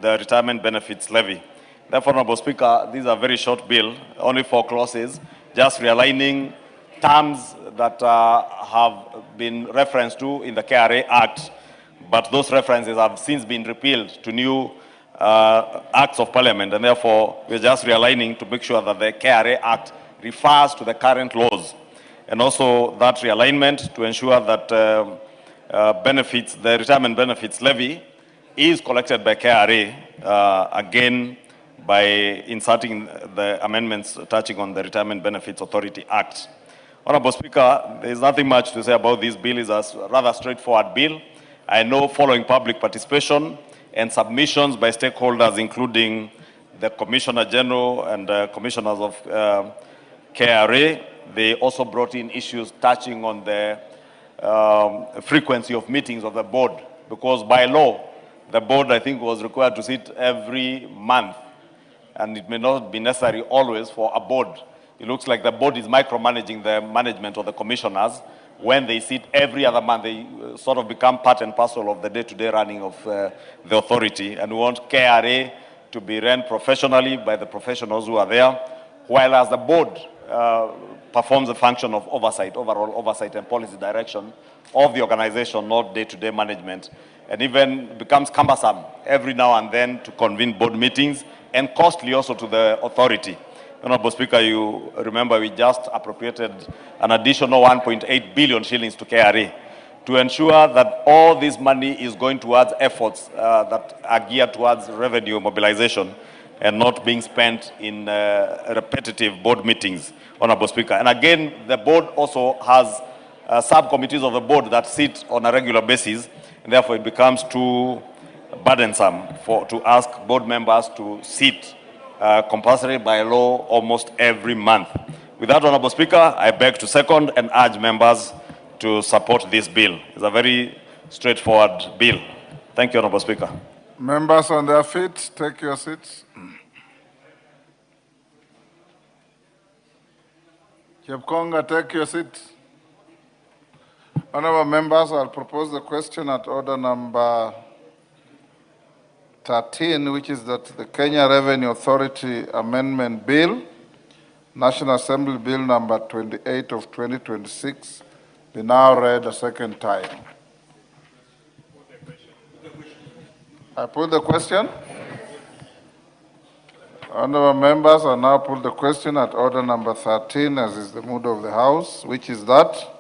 Speaker 16: the retirement benefits levy. Therefore, Honorable Speaker, these are very short bill, only 4 clauses, just realigning terms that have been referenced to in the KRA Act, but those references have since been repealed to new acts of parliament, and therefore we're just realigning to make sure that the KRA Act refers to the current laws. And also that realignment to ensure that the retirement benefits levy is collected by KRA, again, by inserting the amendments touching on the Retirement Benefits Authority Act. Honorable Speaker, there is nothing much to say about this bill. It's a rather straightforward bill. I know following public participation and submissions by stakeholders, including the Commissioner General and commissioners of KRA, they also brought in issues touching on the frequency of meetings of the board, because by law, the board, I think, was required to sit every month, and it may not be necessary always for a board. It looks like the board is micromanaging the management of the commissioners. When they sit every other month, they sort of become part and parcel of the day-to-day running of the authority. And we want KRA to be run professionally by the professionals who are there, while as the board performs the function of oversight, overall oversight and policy direction of the organization, not day-to-day management, and even becomes cumbersome every now and then to convene board meetings and costly also to the authority. Honorable Speaker, you remember we just appropriated an additional 1.8 billion shillings to KRA to ensure that all this money is going towards efforts that are geared towards revenue mobilization and not being spent in repetitive board meetings, Honorable Speaker. And again, the board also has subcommittees of the board that sit on a regular basis, and therefore it becomes too burdensome to ask board members to sit compulsory by law almost every month. With that, Honorable Speaker, I beg to second and urge members to support this bill. It's a very straightforward bill. Thank you, Honorable Speaker.
Speaker 2: Members on their feet, take your seats. Chepkonga, take your seat. Honorable members, I'll propose the question at order number 13, which is that the Kenya Revenue Authority Amendment Bill, National Assembly Bill number 28 of 2026, be now read a second time. I put the question. Honorable members, I now put the question at order number 13, as is the mood of the House, which is that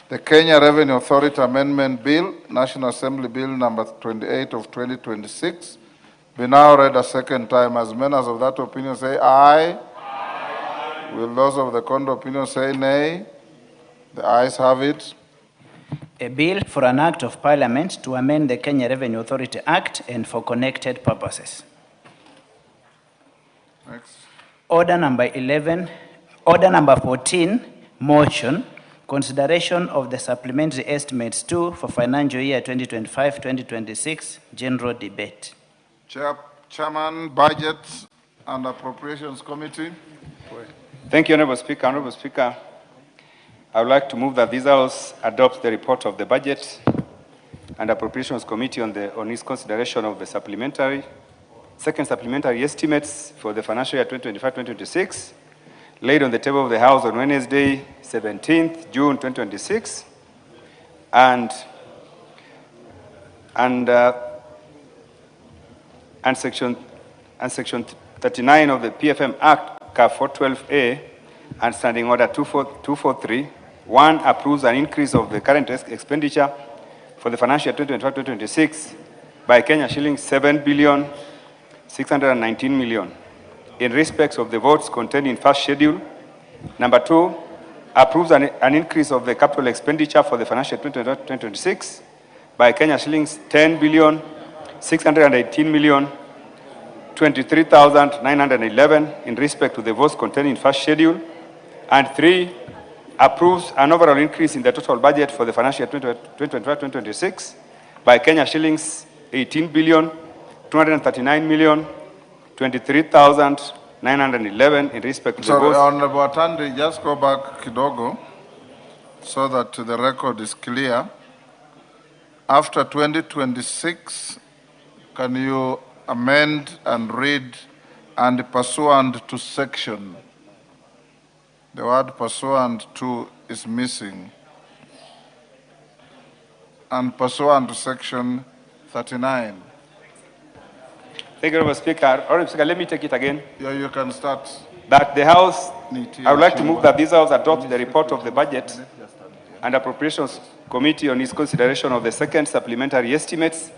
Speaker 2: the Kenya Revenue Authority Amendment Bill, National Assembly Bill number 28 of 2026, be now read a second time. As members of that opinion say aye. Aye. Will those of the contrary opinion say nay? The ayes have it.
Speaker 20: A bill for an act of parliament to amend the Kenya Revenue Authority Act and for connected purposes.
Speaker 2: Next.
Speaker 20: Order number 14, motion, consideration of the supplementary estimates 2 for financial year 2025-2026, general debate.
Speaker 2: Chairman, Budget and Appropriations Committee.
Speaker 15: Thank you, Honorable Speaker. Honorable Speaker, I would like to move that this House adopts the report of the Budget and Appropriations Committee on its consideration of the second supplementary estimates for the financial year 2025-2026, laid on the table of the House on Wednesday, 17th June 2026, and section 39 of the PFM Act, Cap 412A, and Standing Order 243. 1, approves an increase of the current expenditure for the financial year 2025-2026 by Kenya shillings 7,619 million in respect of the votes contained in first schedule. Number 2, approves an increase of the capital expenditure for the financial year 2026 by Kenya shillings 10,618 million 23,911 in respect to the votes contained in first schedule. And 3, approves an overall increase in the total budget for the financial year 2025-2026 by Kenya shillings 18,239 million 23,911 in respect to the votes.
Speaker 2: Honorable Atandi, just go back kidogo so that the record is clear. After 2026, can you amend and read and pursuant to section? The word pursuant to is missing. And pursuant to section 39.
Speaker 15: Thank you, Honorable Speaker. Honorable Speaker, let me take it again.
Speaker 2: Yeah, you can start.
Speaker 15: That the House, I would like to move that this House adopt the report of the Budget and Appropriations Committee on its consideration of the second supplementary estimates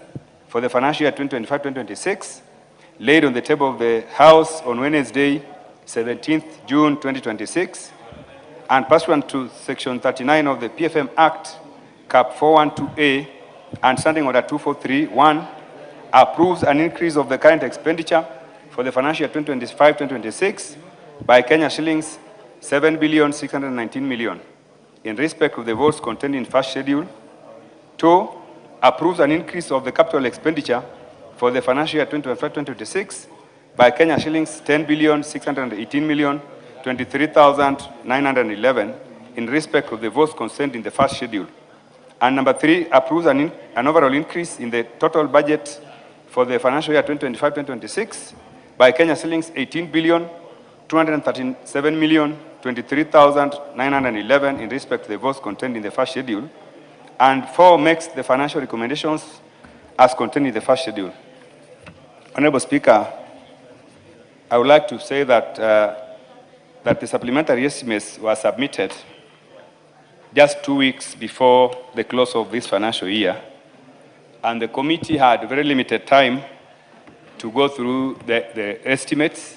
Speaker 15: for the financial year 2025-2026, laid on the table of the House on Wednesday, 17th June 2026, and pursuant to Section 39 of the PFM Act, Cap 412A, and Standing Order 243, 1, approves an increase of the current expenditure for the financial year 2025-2026 by Kenya shillings 7,619 million in respect of the votes contained in first schedule. 2, approves an increase of the capital expenditure for the financial year 2025-2026 by Kenya shillings 10,618 million 23,911 in respect of the votes concerned in the first schedule. And number 3, approves an overall increase in the total budget for the financial year 2025-2026 by Kenya shillings 18,237 million 23,911 in respect to the votes contained in the first schedule. And 4, makes the financial recommendations as contained in the first schedule. Honorable Speaker, I would like to say that that the supplementary estimates were submitted just 2 weeks before the close of this financial year, and the committee had very limited time to go through the estimates,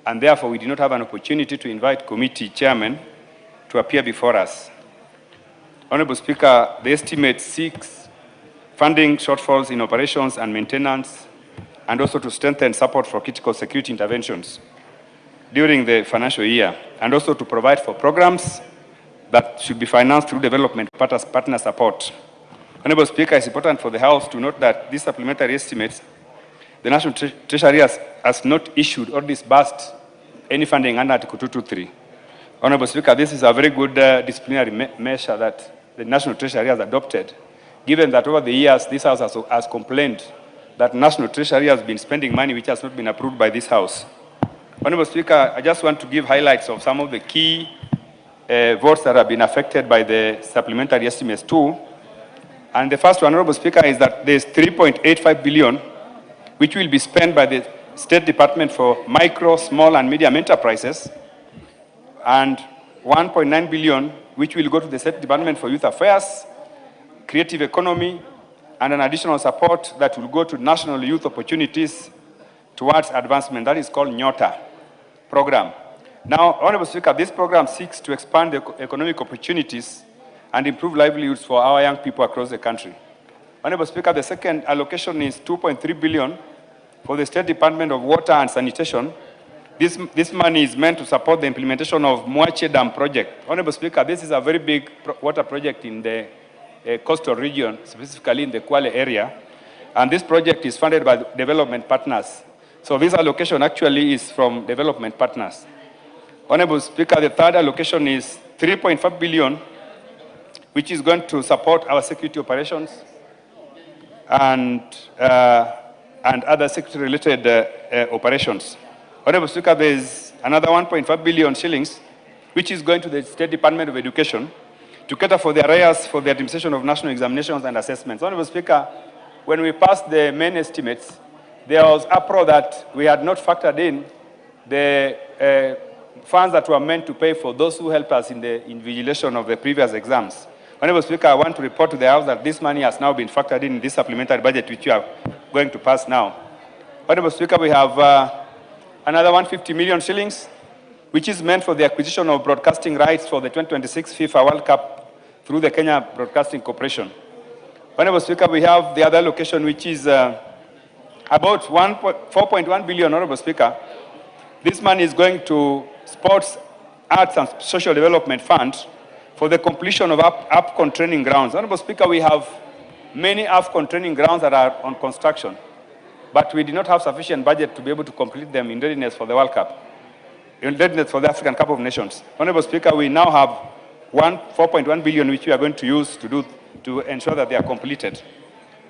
Speaker 15: and therefore we did not have an opportunity to invite committee chairmen to appear before us. Honorable Speaker, the estimate seeks funding shortfalls in operations and maintenance, and also to strengthen support for critical security interventions during the financial year, and also to provide for programs that should be financed through development partner support. Honorable Speaker, it's important for the House to note that these supplementary estimates, the National Treasury has not issued or disbursed any funding under Article 223. Honorable Speaker, this is a very good disciplinary measure that the National Treasury has adopted, given that over the years this House has complained that National Treasury has been spending money which has not been approved by this House. Honorable Speaker, I just want to give highlights of some of the key votes that have been affected by the supplementary estimates too. And the first one, Honorable Speaker, is that there's 3.85 billion which will be spent by the State Department for micro, small and medium enterprises, and 1.9 billion which will go to the State Department for Youth Affairs, Creative Economy, and an additional support that will go to National Youth Opportunities Towards Advancement, that is called NYOTA program. Now, Honorable Speaker, this program seeks to expand the economic opportunities and improve livelihoods for our young people across the country. Honorable Speaker, the second allocation is 2.3 billion for the State Department of Water and Sanitation This money is meant to support the implementation of Mwache Dam project. Honorable Speaker, this is a very big water project in the coastal region, specifically in the Kwale area. And this project is funded by development partners. So this allocation actually is from development partners. Honorable Speaker, the third allocation is 3.5 billion, which is going to support our security operations and other security-related operations. Honorable Speaker, there is another 1.5 billion shillings, which is going to the State Department of Education to cater for the arrears for the administration of national examinations and assessments. Honorable Speaker, when we passed the main estimates, there was uproar that we had not factored in the funds that were meant to pay for those who helped us in the invigilation of the previous exams. Honorable Speaker, I want to report to the House that this money has now been factored in this supplementary budget which you are going to pass now. Honorable Speaker, we have another 150 million shillings, which is meant for the acquisition of broadcasting rights for the 2026 FIFA World Cup through the Kenya Broadcasting Corporation. Honorable Speaker, we have the other allocation, which is about 4.1 billion, Honorable Speaker. This money is going to Sports, Arts and Social Development Fund for the completion of AFCON training grounds. Honorable Speaker, we have many AFCON training grounds that are on construction, but we did not have sufficient budget to be able to complete them in readiness for the World Cup, in readiness for the African Cup of Nations. Honorable Speaker, we now have 4.1 billion which we are going to use to ensure that they are completed.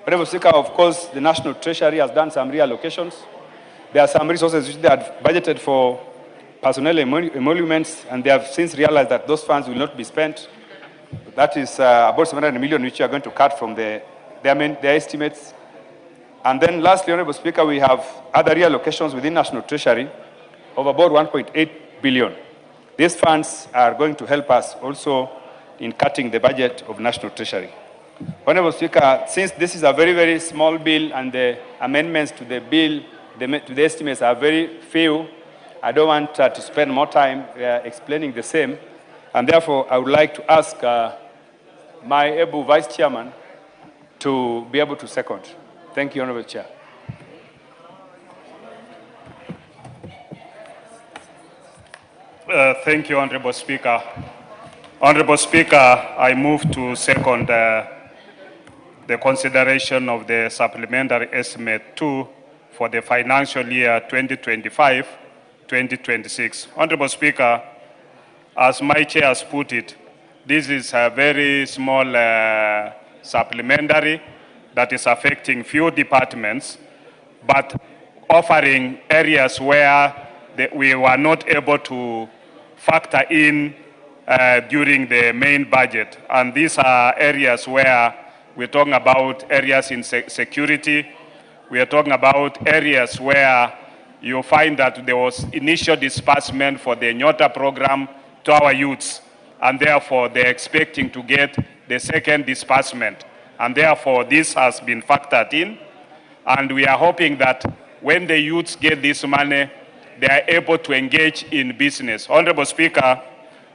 Speaker 15: Honorable Speaker, of course, the National Treasury has done some reallocations. There are some resources which they had budgeted for personnel emoluments, and they have since realized that those funds will not be spent. That is about 700 million which we are going to cut from their estimates. And then lastly, Honorable Speaker, we have other reallocations within National Treasury of about 1.8 billion. These funds are going to help us also in cutting the budget of National Treasury. Honorable Speaker, since this is a very, very small bill and the amendments to the bill, to the estimates are very few, I don't want to spend more time explaining the same. And therefore, I would like to ask my able Vice Chairman to be able to second. Thank you, Honorable Chair.
Speaker 21: Thank you, Honorable Speaker. Honorable Speaker, I move to second the consideration of the supplementary estimate 2 for the financial year 2025-2026. Honorable Speaker, as my chair has put it, this is a very small supplementary that is affecting few departments, but offering areas where we were not able to factor in during the main budget. And these are areas where we're talking about areas in security. We are talking about areas where you find that there was initial disbursement for the Nyota program to our youths, and therefore they're expecting to get the second disbursement. And therefore this has been factored in, and we are hoping that when the youths get this money, they are able to engage in business. Honorable Speaker,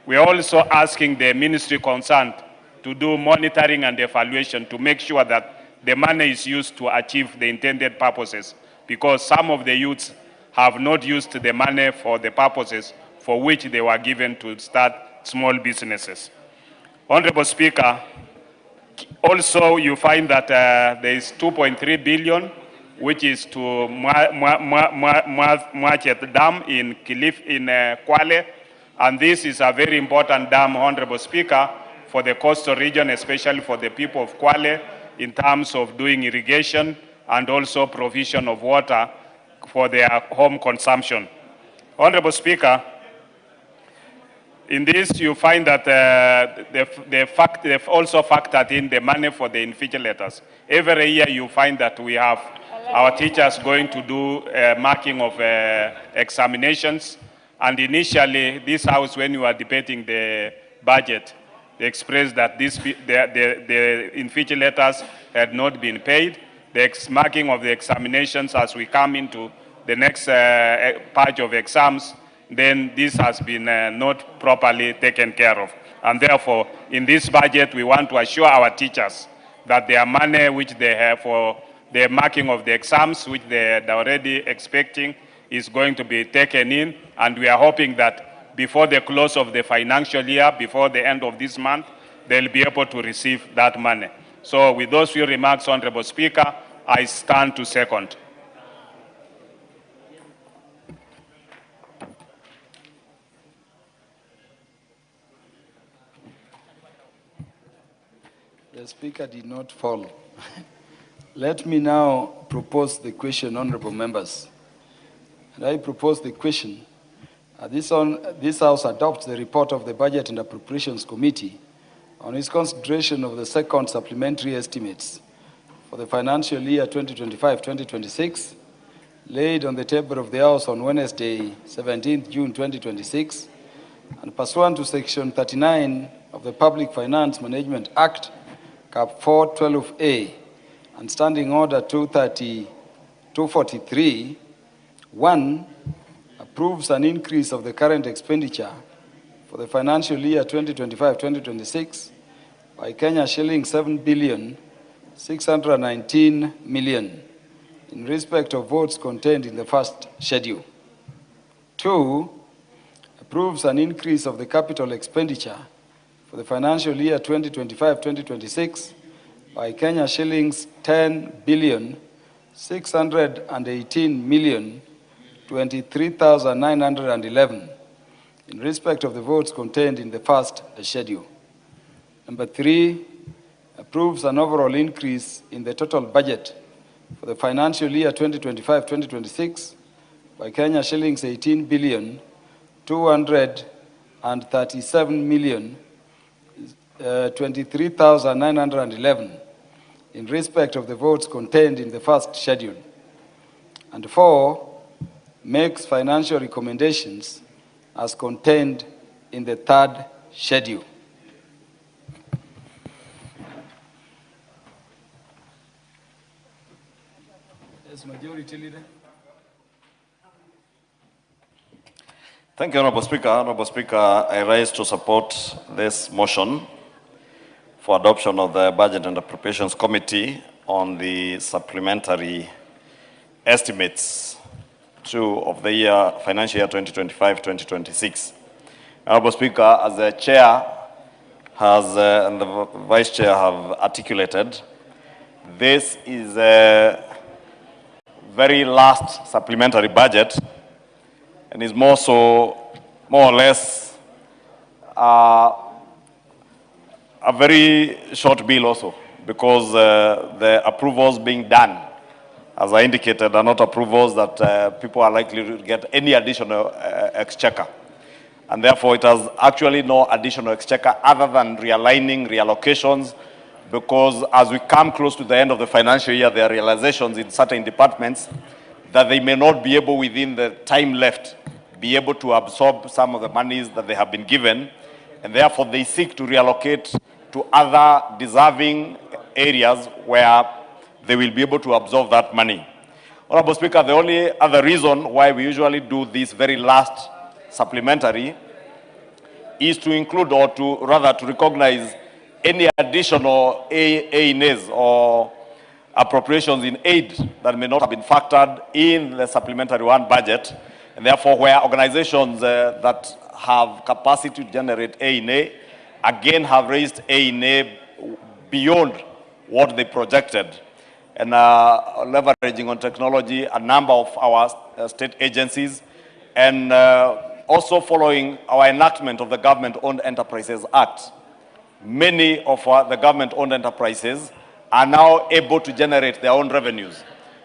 Speaker 21: we are also asking the ministry concerned to do monitoring and evaluation to make sure that the money is used to achieve the intended purposes, because some of the youths have not used the money for the purposes for which they were given to start small businesses. Honorable Speaker, also you find that there is 2.3 billion which is to Mwache Dam in Kwale, and this is a very important dam, Honorable Speaker, for the coastal region, especially for the people of Kwale, in terms of doing irrigation and also provision of water for their home consumption. Honorable Speaker, in this you find that they've also factored in the money for the invigilators. Every year you find that we have our teachers going to do marking of examinations. And initially, this House, when you were debating the budget, they expressed that the invigilators had not been paid. The marking of the examinations as we come into the next batch of exams, then this has been not properly taken care of. And therefore, in this budget, we want to assure our teachers that their money which they have for the marking of the exams, which they're already expecting, is going to be taken in, and we are hoping that before the close of the financial year, before the end of this month, they'll be able to receive that money. So with those few remarks, Honorable Speaker, I stand to second.
Speaker 1: The Speaker did not fall. Let me now propose the question, honorable members. And I propose the question. This House adopts the report of the Budget and Appropriations Committee on its consideration of the second supplementary estimates for the financial year 2025-2026, laid on the table of the House on Wednesday, 17th June 2026, and pursuant to Section 39 of the Public Finance Management Act, Cap 412A, and Standing Order 243, 1, approves an increase of the current expenditure for the financial year 2025-2026 by Kenya shillings 7,619 million in respect of votes contained in the first schedule. 2, approves an increase of the capital expenditure for the financial year 2025-2026 by Kenya shillings 10,618 million 23,911 in respect of the votes contained in the first schedule. Number 3, approves an overall increase in the total budget for the financial year 2025-2026 by Kenya shillings 18,237 million 23,911 in respect of the votes contained in the first schedule. And 4, makes financial recommendations as contained in the third schedule. Yes, Majority Leader.
Speaker 16: Thank you, Honorable Speaker. Honorable Speaker, I rise to support this motion for adoption of the Budget and Appropriations Committee on the supplementary estimates of the year, financial year 2025-2026. Honorable Speaker, as the Chair and the Vice Chair have articulated, this is a very last supplementary budget and is more or less a very short bill also, because the approvals being done, as I indicated, are not approvals that people are likely to get any additional exchequer. And therefore, it has actually no additional exchequer other than realigning, reallocations, because as we come close to the end of the financial year, there are realizations in certain departments that they may not be able, within the time left, be able to absorb some of the monies that they have been given, and therefore they seek to reallocate to other deserving areas where they will be able to absorb that money. Honorable Speaker, the only other reason why we usually do this very last supplementary is to include, or to rather to recognize, any additional A&As or appropriations in aid that may not have been factored in the supplementary one budget, and therefore where organizations that have capacity to generate A&A again have raised A&A beyond what they projected. And leveraging on technology, a number of our state agencies, and also following our enactment of the Government-Owned Enterprises Act, many of the government-owned enterprises are now able to generate their own revenues.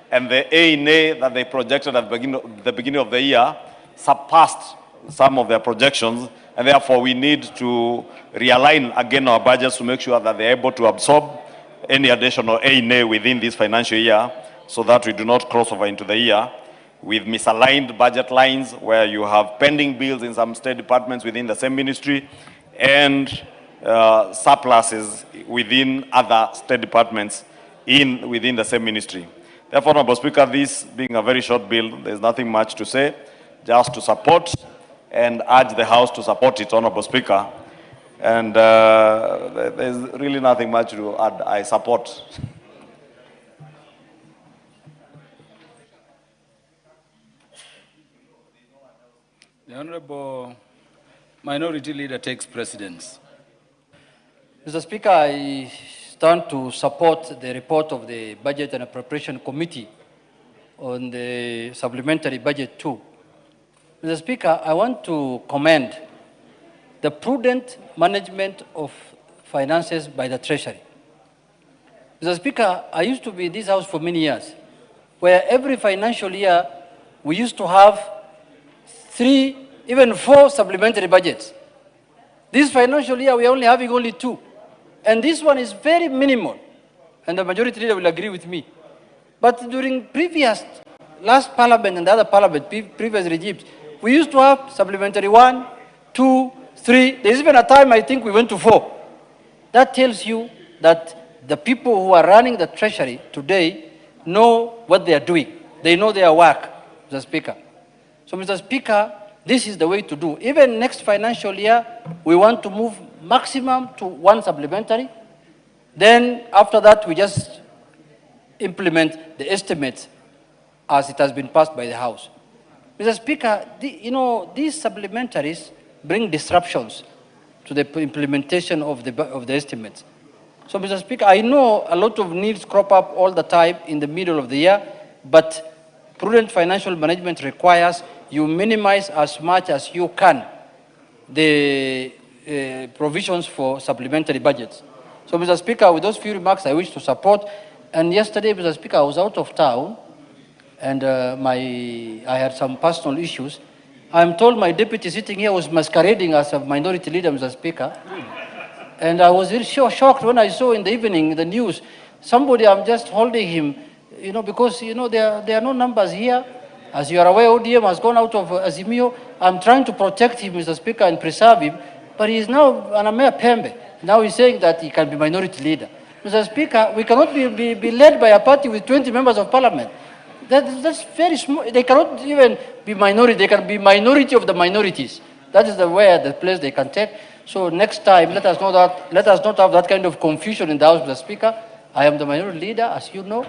Speaker 16: And the A&A that they projected at the beginning of the year surpassed some of their projections, and therefore we need to realign again our budgets to make sure that they're able to absorb any additional A&A within this financial year, so that we do not cross over into the year with misaligned budget lines where you have pending bills in some state departments within the same ministry and surpluses within other state departments within the same ministry. Therefore, Honorable Speaker, this being a very short bill, there's nothing much to say, just to support and urge the House to support it, Honorable Speaker. And there's really nothing much to add. I support.
Speaker 1: The Honorable Minority Leader takes precedence.
Speaker 10: Mr. Speaker, I stand to support the report of the Budget and Appropriation Committee on the Supplementary Budget 2. Mr. Speaker, I want to commend the prudent management of finances by the Treasury. Mr. Speaker, I used to be in this House for many years, where every financial year we used to have 3, even 4 supplementary budgets. This financial year we are only having 2. And this one is very minimal. And the majority leader will agree with me. But during last parliament and the other parliament, previous regimes, we used to have supplementary 1, 2, 3. There's even a time I think we went to 4. That tells you that the people who are running the Treasury today know what they are doing. They know their work, Mr. Speaker. So, Mr. Speaker, this is the way to do. Even next financial year, we want to move maximum to 1 supplementary. Then, after that, we just implement the estimates as it has been passed by the House. Mr. Speaker, these supplementaries bring disruptions to the implementation of the estimates. So, Mr. Speaker, I know a lot of needs crop up all the time in the middle of the year, but prudent financial management requires you minimize as much as you can the provisions for supplementary budgets. So, Mr. Speaker, with those few remarks, I wish to support. And yesterday, Mr. Speaker, I was out of town, and I had some personal issues. I'm told my deputy sitting here was masquerading as a minority leader, Mr. Speaker. And I was really shocked when I saw in the evening the news, somebody, I'm just holding him, because, there are no numbers here. As you are aware, ODM has gone out of Azimio. I'm trying to protect him, Mr. Speaker, and preserve him. But he is now an Amea Pembe. Now he's saying that he can be minority leader. Mr. Speaker, we cannot be led by a party with 20 members of parliament. That's very small. They cannot even be minority. They can be minority of the minorities. That is the place they can take. So next time, let us not have that kind of confusion in the House, Mr. Speaker. I am the minority leader, as you know,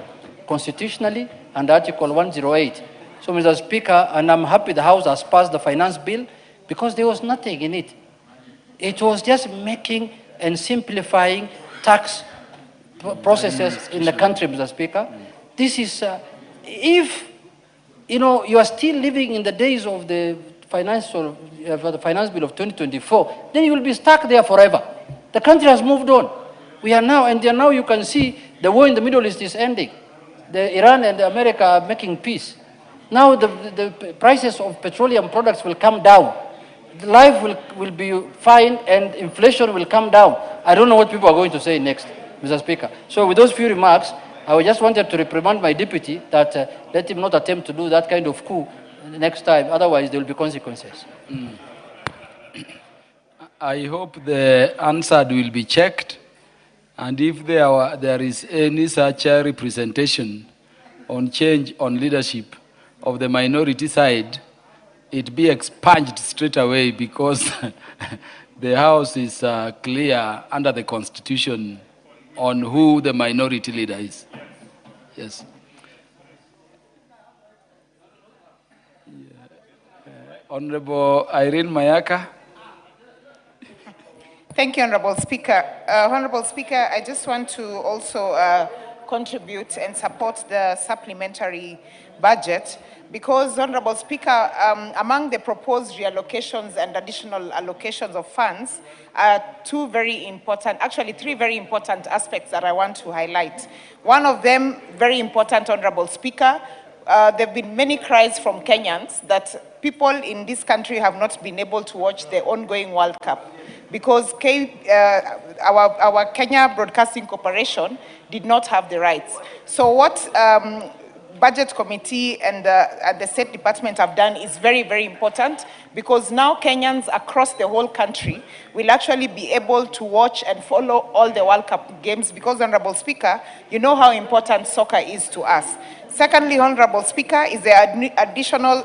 Speaker 10: constitutionally, under Article 108. So, Mr. Speaker, and I'm happy the House has passed the finance bill because there was nothing in it. It was just making and simplifying tax processes in the country, Mr. Speaker. This is, if you are still living in the days of the finance bill of 2024, then you will be stuck there forever. The country has moved on. We are now, and now you can see the war in the Middle East is ending. Iran and America are making peace. Now the prices of petroleum products will come down. Life will be fine and inflation will come down. I don't know what people are going to say next, Mr. Speaker. So with those few remarks, I just wanted to reprimand my deputy that let him not attempt to do that kind of coup next time. Otherwise, there will be consequences.
Speaker 1: I hope the answer will be checked. And if there is any such representation on change on leadership of the minority side, it be expunged straight away because the House is clear under the Constitution on who the minority leader is. Yes. Honorable Irene Mayaka.
Speaker 5: Thank you, Honorable Speaker. Honorable Speaker, I just want to also contribute and support the supplementary budget because, Honorable Speaker, among the proposed reallocations and additional allocations of funds are three very important aspects that I want to highlight. One of them, very important, Honorable Speaker, there have been many cries from Kenyans that people in this country have not been able to watch the ongoing World Cup because our Kenya Broadcasting Corporation did not have the rights. So what Budget Committee and the State Department have done is very, very important because now Kenyans across the whole country will actually be able to watch and follow all the World Cup games because, Honorable Speaker, you know how important soccer is to us. Secondly, Honorable Speaker, is the additional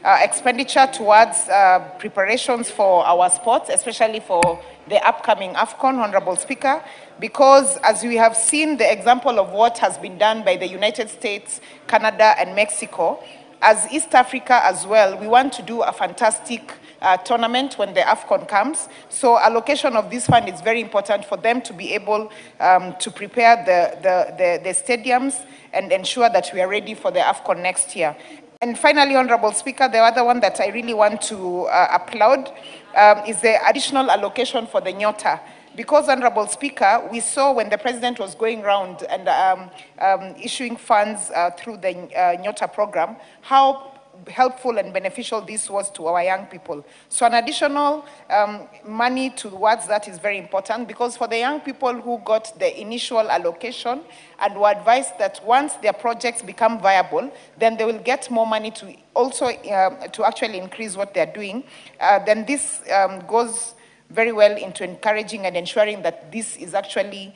Speaker 5: expenditure towards preparations for our sports, especially for the upcoming AFCON, Honorable Speaker, because as we have seen the example of what has been done by the United States, Canada, and Mexico, as East Africa as well, we want to do a fantastic tournament when the AFCON comes. So allocation of this fund is very important for them to be able to prepare the stadiums and ensure that we are ready for the AFCON next year. And finally, Honorable Speaker, the other one that I really want to applaud is the additional allocation for the Nyota. Because, Honorable Speaker, we saw when the President was going around and issuing funds through the Nyota program, how helpful and beneficial this was to our young people. So an additional money towards that is very important, because for the young people who got the initial allocation and were advised that once their projects become viable, then they will get more money to also to actually increase what they're doing, then this goes very well into encouraging and ensuring that this is actually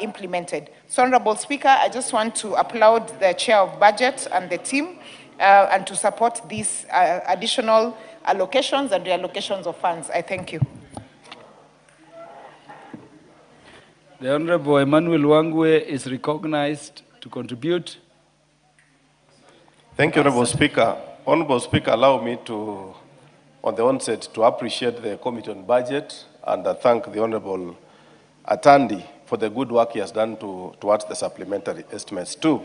Speaker 5: implemented. So, Honorable Speaker, I just want to applaud the Chair of Budget and the team and to support these additional allocations and reallocations of funds. I thank you.
Speaker 1: The Honorable Emmanuel Wangwe is recognized to contribute.
Speaker 6: Thank you, Honorable Speaker. Honorable Speaker, allow me to, on the onset, to appreciate the Committee on Budget and thank the Honorable Atandi for the good work he has done towards the supplementary estimates too.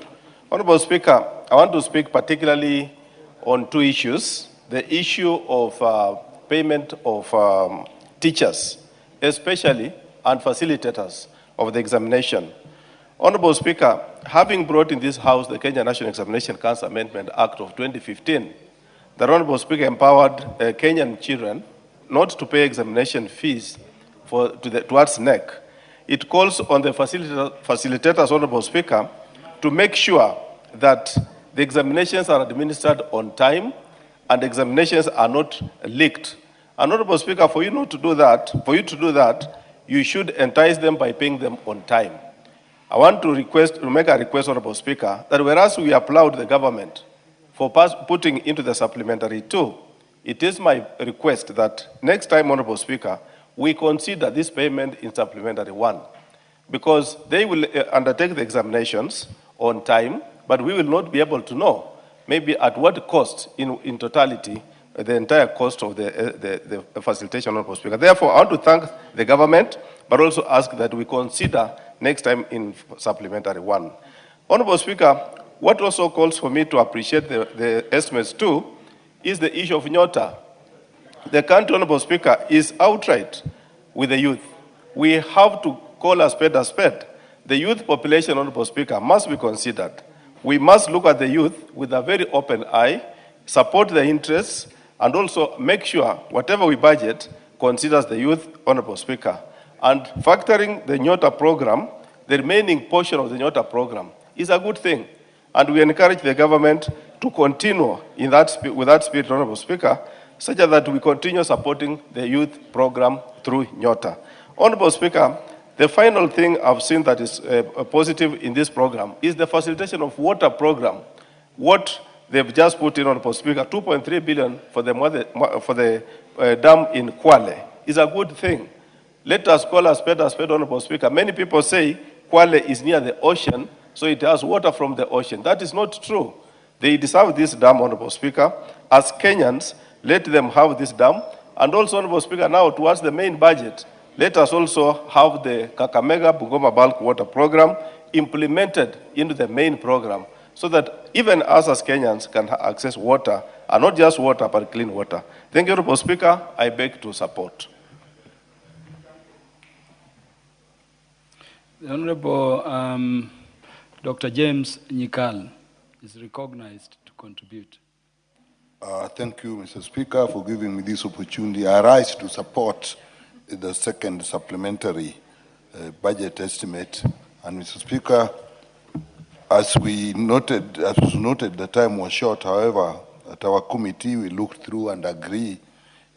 Speaker 6: Honorable Speaker, I want to speak particularly on two issues. The issue of payment of teachers, especially, and facilitators of the examination. Honorable Speaker, having brought in this House the Kenya National Examination Council Amendment Act of 2015, the Honorable Speaker empowered Kenyan children not to pay examination fees towards NEC. It calls on the facilitators, Honorable Speaker, to make sure that the examinations are administered on time and examinations are not leaked. And Honorable Speaker, for you to do that, you should entice them by paying them on time. I want to make a request, Honorable Speaker, that whereas we applaud the government for putting into the supplementary too, it is my request that next time, Honorable Speaker, we consider this payment in supplementary one, because they will undertake the examinations on time, but we will not be able to know maybe at what cost in totality the entire cost of the facilitation, Honorable Speaker. Therefore, I want to thank the government, but also ask that we consider next time in supplementary one. Honorable Speaker, what also calls for me to appreciate the estimates too is the issue of Nyota. The country, Honorable Speaker, is outright with the youth. We have to call a spade a spade. The youth population, Honorable Speaker, must be considered. We must look at the youth with a very open eye, support their interests, and also make sure whatever we budget considers the youth, Honorable Speaker. And factoring the Nyota program, the remaining portion of the Nyota program, is a good thing. And we encourage the government to continue with that spirit, Honorable Speaker, such that we continue supporting the youth program through Nyota. Honorable Speaker, the final thing I've seen that is positive in this program is the facilitation of water program. What they've just put in, Honorable Speaker, 2.3 billion for the dam in Kwale is a good thing. Let us call a spade, Honorable Speaker. Many people say Kwale is near the ocean, so it has water from the ocean. That is not true. They deserve this dam, Honorable Speaker. As Kenyans, let them have this dam. And also, Honorable Speaker, now towards the main budget, let us also have the Kakamega Bungoma Bulk Water Program implemented into the main program, so that even us as Kenyans can access water, and not just water, but clean water. Thank you, Honorable Speaker. I beg to support.
Speaker 1: The Honorable Dr. James Nyikal is recognized to contribute.
Speaker 18: Thank you, Mr. Speaker, for giving me this opportunity. I rise to support the second supplementary budget estimate. And Mr. Speaker, as was noted, the time was short. However, at our committee, we looked through and agree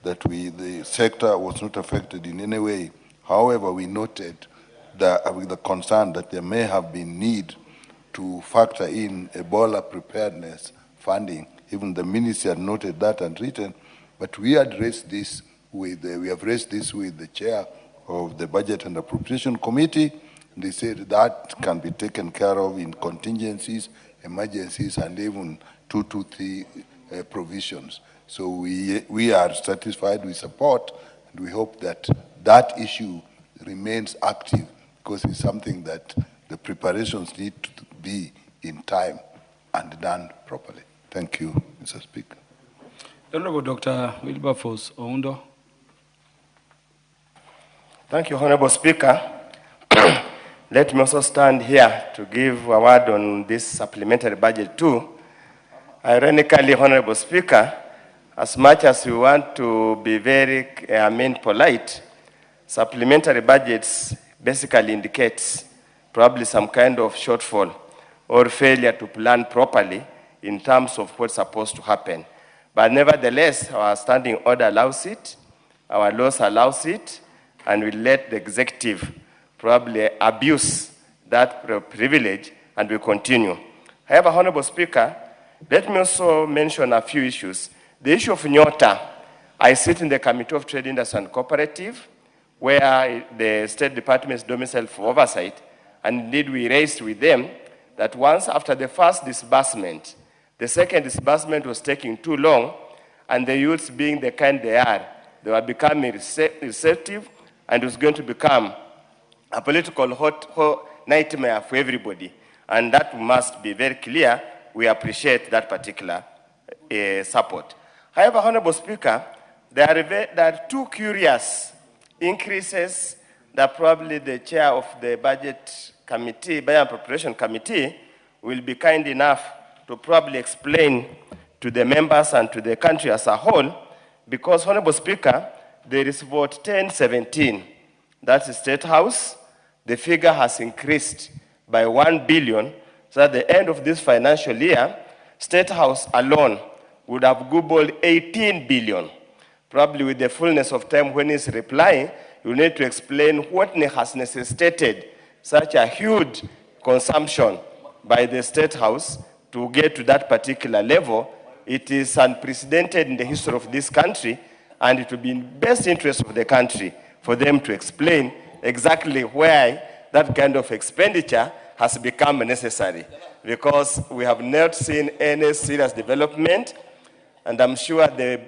Speaker 18: that the sector was not affected in any way. However, we noted with the concern that there may have been need to factor in Ebola preparedness funding. Even the ministry had noted that and written, but we had raised this with the chair of the Budget and Appropriation Committee. They said that can be taken care of in contingencies, emergencies, and even 223 provisions. So we are satisfied, we support, and we hope that that issue remains active, because it's something that the preparations need to be in time and done properly. Thank you, Mr. Speaker.
Speaker 1: Honorable Dr. Wilberforce Oundo.
Speaker 11: Thank you, Honorable Speaker. Let me also stand here to give a word on this supplementary budget too. Ironically, Honorable Speaker, as much as we want to be very, polite, supplementary budgets basically indicates probably some kind of shortfall or failure to plan properly in terms of what's supposed to happen. But nevertheless, our standing order allows it, our laws allows it, and we let the executive probably abuse that privilege, and we continue. However, Honorable Speaker, let me also mention a few issues. The issue of Nyota, I sit in the Committee of Trade, Industry and Cooperative, where the State Department is domiciled for oversight, and indeed we raised with them that once after the first disbursement, the second disbursement was taking too long, and the youths being the kind they were becoming receptive, and it was going to become a political hot nightmare for everybody. And that must be very clear. We appreciate that particular support. However, Honorable Speaker, there are two curious increases that probably the chair of the Budget Committee, Budget Appropriation Committee, will be kind enough to probably explain to the members and to the country as a whole, because, Honorable Speaker, there is vote 1017. That's the State House. The figure has increased by 1 billion, so at the end of this financial year, State House alone would have gobbled 18 billion. Probably with the fullness of time when he's replying, you need to explain what has necessitated such a huge consumption by the State House to get to that particular level. It is unprecedented in the history of this country, and it will be in the best interest of the country for them to explain exactly why that kind of expenditure has become necessary, because we have not seen any serious development, and I'm sure the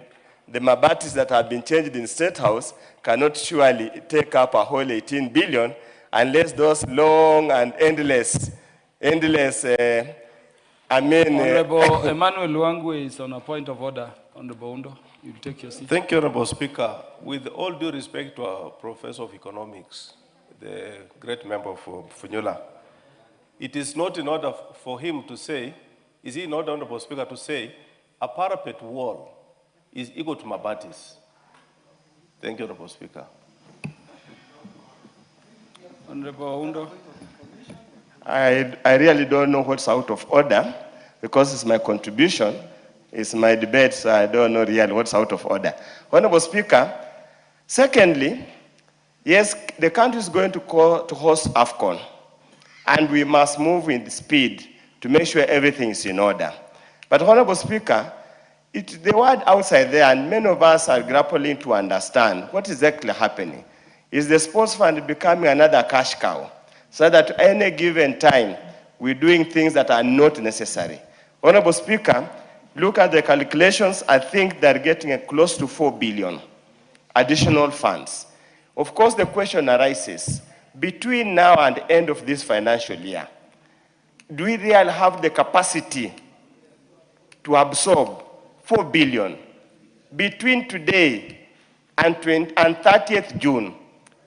Speaker 11: Mabatis that have been changed in State House cannot surely take up a whole 18 billion unless those long and endless,
Speaker 1: Honorable Emmanuel Luangwe is on a point of order. Honorable Oundo, you take your seat.
Speaker 6: Thank you, Honorable Speaker. With all due respect to our Professor of Economics, the great member of Funyula, it is not in order for him to say, is it in order, Honorable Speaker, to say a parapet wall is equal to Mabatis? Thank you, Honorable Speaker.
Speaker 1: Honorable Oundo.
Speaker 11: I really don't know what's out of order, because it's my contribution, it's my debate, so I don't know really what's out of order. Honorable Speaker, secondly, yes, the country is going to host AFCON, and we must move with speed to make sure everything is in order. But Honorable Speaker, the word outside there, and many of us are grappling to understand what is exactly happening. Is the sports fund becoming another cash cow, so that at any given time, we're doing things that are not necessary? Honorable Speaker, look at the calculations. I think they're getting close to 4 billion additional funds. Of course, the question arises, between now and the end of this financial year, do we really have the capacity to absorb 4 billion? Between today and 30th June,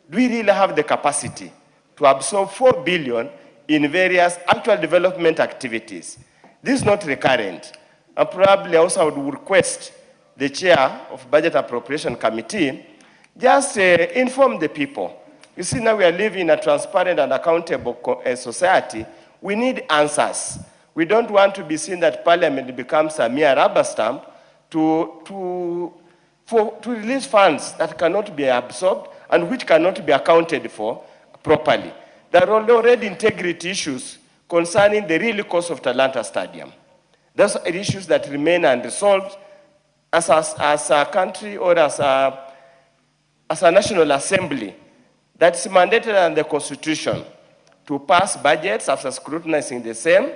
Speaker 11: do we really have the capacity to absorb 4 billion in various actual development activities? This is not recurrent. And probably also I would request the chair of Budget Appropriation Committee just inform the people. You see, now we are living in a transparent and accountable society. We need answers. We don't want to be seen that Parliament becomes a mere rubber stamp to release funds that cannot be absorbed and which cannot be accounted for properly. There are already integrity issues concerning the real cost of Talanta Stadium. Those are issues that remain unresolved. As a country or as a National Assembly, that's mandated under the Constitution to pass budgets after scrutinizing the same,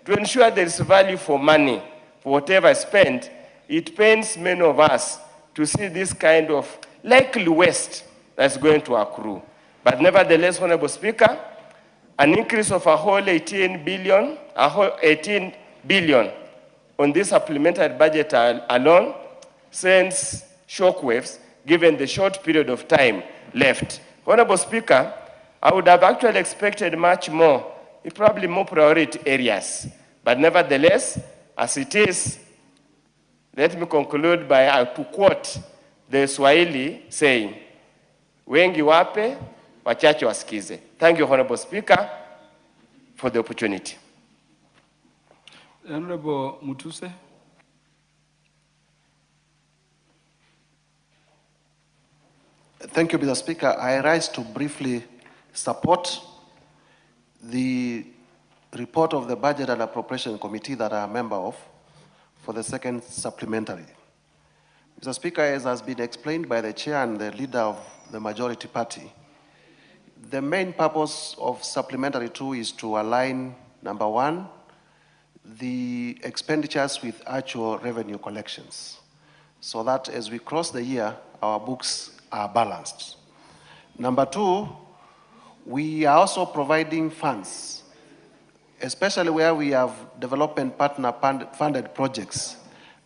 Speaker 11: to ensure there is value for money
Speaker 7: for whatever spent, it pains many of us to see this kind of likely waste that's going to accrue. But nevertheless, Honorable Speaker, an increase of a whole 18 billion on this supplementary budget alone sends shockwaves given the short period of time left. Honorable Speaker, I would have actually expected much more, probably more priority areas. But nevertheless, as it is, let me conclude by to quote the Swahili saying, wengi wape, wachache wasikize. Thank you, Honorable Speaker, for the opportunity.
Speaker 1: Honorable Mutuse.
Speaker 22: Thank you, Mr. Speaker. I rise to briefly support the report of the Budget and Appropriation Committee that I am a member of for the second supplementary. Mr. Speaker, as has been explained by the chair and the leader of the majority party, the main purpose of supplementary 2 is to align, number 1, the expenditures with actual revenue collections, so that as we cross the year, our books are balanced. Number 2, we are also providing funds, especially where we have development partner funded projects,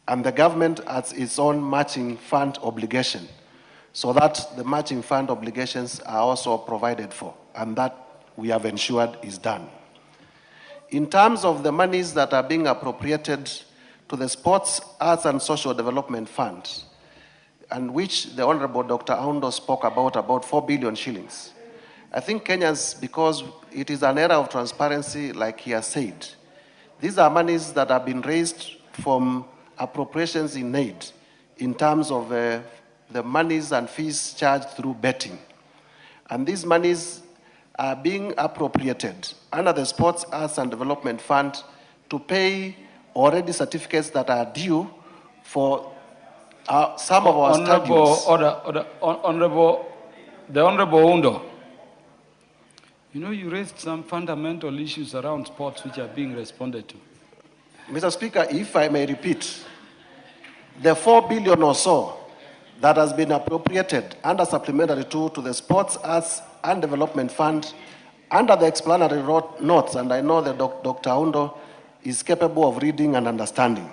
Speaker 22: and the government has its own matching fund obligation, so that the matching fund obligations are also provided for, and that we have ensured is done. In terms of the monies that are being appropriated to the Sports, Arts and Social Development Fund, and which the Honorable Dr. Aundo spoke about 4 billion shillings. I think Kenyans, because it is an era of transparency, like he has said, these are monies that have been raised from appropriations in aid in terms of the monies and fees charged through betting. And these monies are being appropriated under the Sports, Arts and Development Fund to pay already certificates that are due for some of our stadiums.
Speaker 1: The Honorable Undo. You know, you raised some fundamental issues around sports which are being responded to.
Speaker 22: Mr. Speaker, if I may repeat, the 4 billion or so that has been appropriated under Supplementary 2 to the Sports, Arts and Development Fund under the explanatory notes, and I know that Dr. Undo is capable of reading and understanding,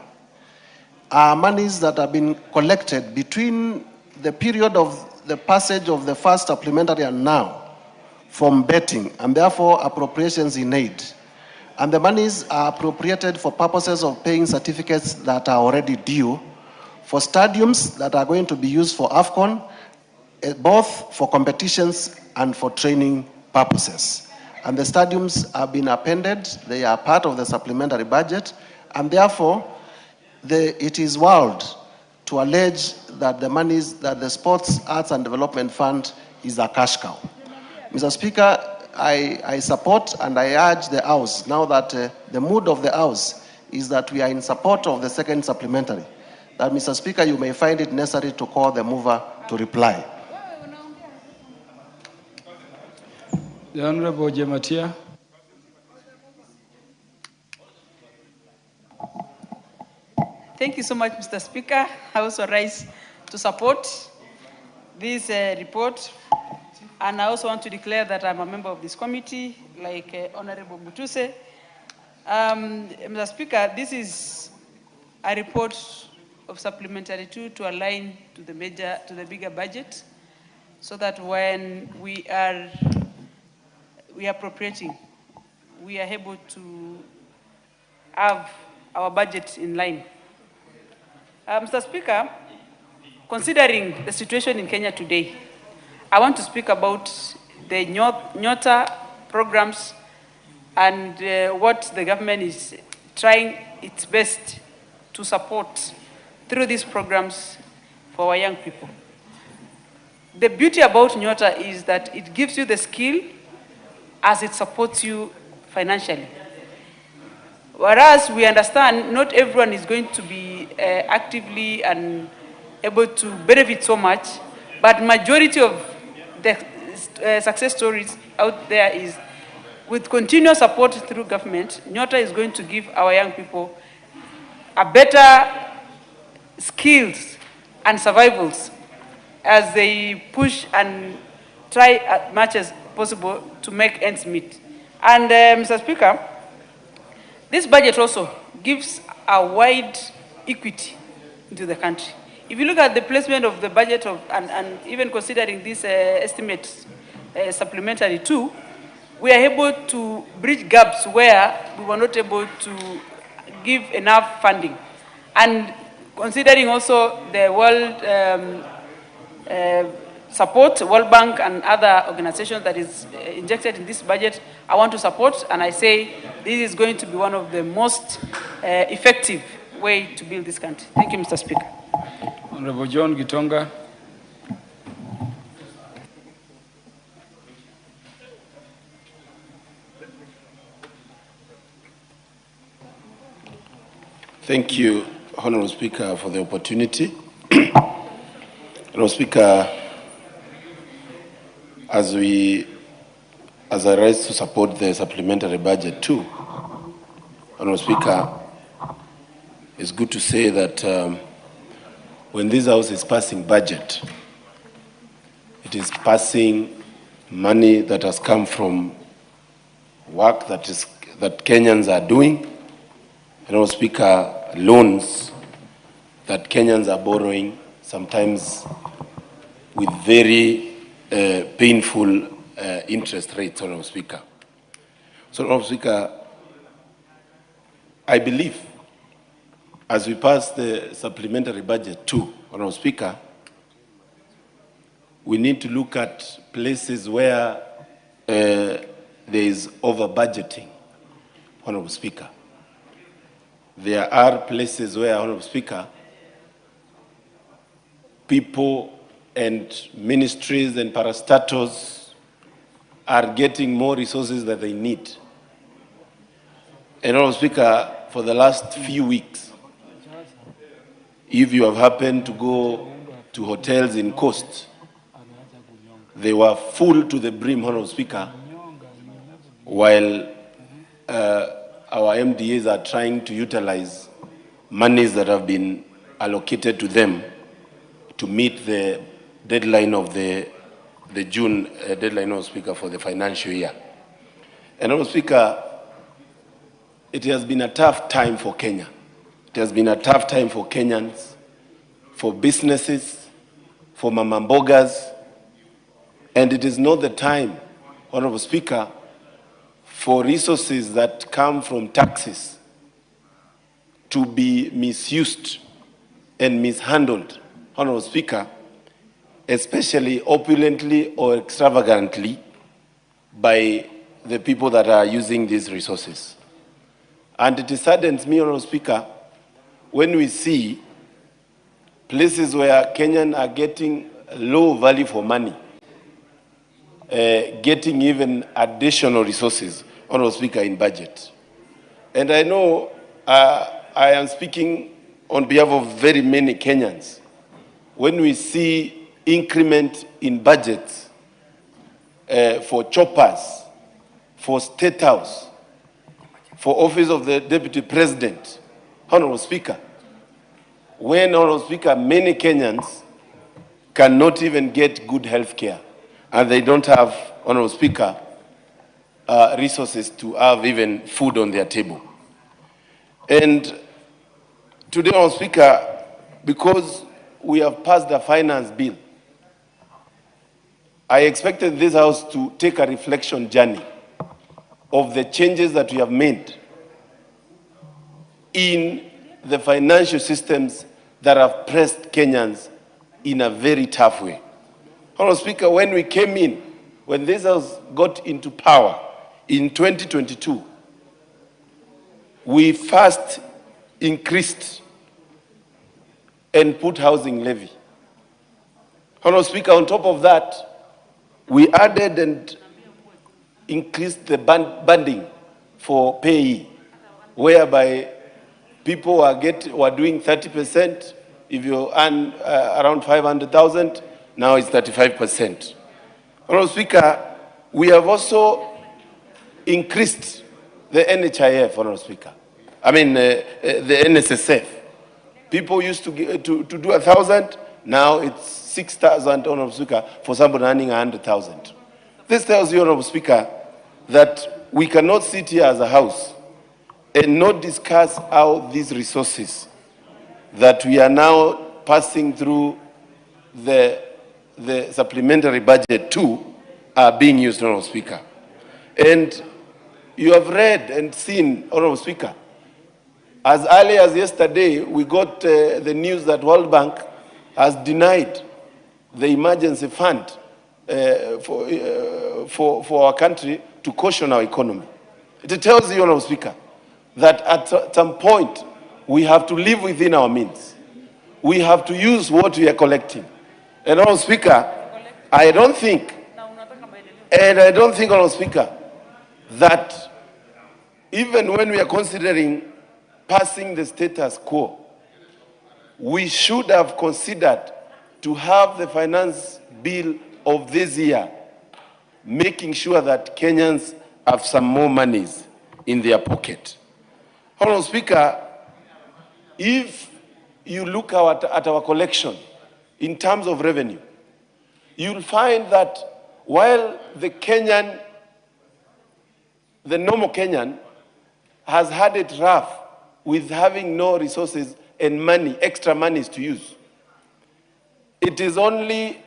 Speaker 22: are monies that have been collected between the period of the passage of the first supplementary and now from betting, and therefore appropriations in aid. And the monies are appropriated for purposes of paying certificates that are already due, for stadiums that are going to be used for AFCON, both for competitions and for training purposes. And the stadiums have been appended, they are part of the supplementary budget, and therefore it is wild to allege that the monies that the Sports, Arts and Development Fund is a cash cow. Mr. Speaker, I support and I urge the House, now that the mood of the House is that we are in support of the second supplementary, that, Mr. Speaker, you may find it necessary to call the mover to reply.
Speaker 1: The Honorable Jematia.
Speaker 23: Thank you so much, Mr. Speaker. I also rise to support this report, and I also want to declare that I'm a member of this committee, like Honorable Mutuse. Mr. Speaker, this is a report of supplementary 2 to align to the bigger budget, so that when we are appropriating, we are able to have our budget in line. Mr. Speaker, considering the situation in Kenya today, I want to speak about the Nyota programs and what the government is trying its best to support through these programs for our young people. The beauty about Nyota is that it gives you the skill as it supports you financially. Whereas we understand not everyone is going to be actively and able to benefit so much, but majority of the success stories out there is with continuous support through government, Nyota is going to give our young people a better skills and survivals as they push and try as much as possible to make ends meet. And Mr. Speaker, this budget also gives a wide equity into the country. If you look at the placement of the budget and even considering these estimates supplementary too, we are able to bridge gaps where we were not able to give enough funding. And considering also the world support, World Bank and other organizations that is injected in this budget, I want to support, and I say this is going to be one of the most effective way to build this country. Thank you, Mr. Speaker.
Speaker 1: Honorable John Gitonga.
Speaker 4: Thank you, Honorable Speaker, for the opportunity. Honorable Speaker, as I rise to support the supplementary budget too, Honorable Speaker, it's good to say that when this House is passing budget, it is passing money that has come from work that Kenyans are doing, Honorable Speaker, loans that Kenyans are borrowing, sometimes with very painful interest rates, Honorable Speaker. So, Honorable Speaker, I believe as we pass the supplementary budget too, Honorable Speaker, we need to look at places where there is over-budgeting, Honorable Speaker. There are places where, Honorable Speaker, people and ministries and parastatals are getting more resources than they need. And, Honorable Speaker, for the last few weeks, if you have happened to go to hotels in Coast, they were full to the brim, Honorable Speaker, while our MDAs are trying to utilize monies that have been allocated to them to meet the deadline of the June deadline, Honorable Speaker, for the financial year. And, Honorable Speaker, it has been a tough time for Kenya. It has been a tough time for Kenyans, for businesses, for mama mbogas, and it is not the time, Honorable Speaker, for resources that come from taxes to be misused and mishandled, Honorable Speaker, especially opulently or extravagantly by the people that are using these resources. And it saddens me, Honorable Speaker, when we see places where Kenyans are getting low value for money, getting even additional resources, Honorable Speaker, in budget. And I know I am speaking on behalf of very many Kenyans. When we see increment in budgets for choppers, for State House, for office of the Deputy President, Honorable Speaker, when, Honorable Speaker, many Kenyans cannot even get good health care, and they don't have, Honorable Speaker, resources to have even food on their table. And today, Honorable Speaker, because we have passed the finance bill, I expected this House to take a reflection journey of the changes that we have made in the financial systems that have pressed Kenyans in a very tough way. Honorable Speaker, when we came in, when this House got into power in 2022, we first increased and put housing levy. Honorable Speaker, on top of that, we added and increased the banding for payee, whereby people were doing 30%. If you earn around 500,000, now it's 35%. Honorable Speaker, we have also increased the NHIF, Honorable Speaker. the NSSF. People used to do 1,000, now it's 6,000, Honorable Speaker, for somebody earning 100,000. This tells you, Honorable Speaker, that we cannot sit here as a house and not discuss how these resources that we are now passing through the supplementary budget to are being used, Honorable Speaker. And you have read and seen, Honorable Speaker, as early as yesterday, we got the news that World Bank has denied the emergency fund for our country to caution our economy. It tells you, Honorable Speaker, that at some point we have to live within our means. We have to use what we are collecting. And Honorable Speaker, I don't think, Honorable Speaker, that even when we are considering passing the status quo, we should have considered to have the finance bill of this year, making sure that Kenyans have some more monies in their pocket. Honorable Speaker, if you look at our collection in terms of revenue, you'll find that while the normal Kenyan has had it rough with having no resources and money, extra monies to use, it is only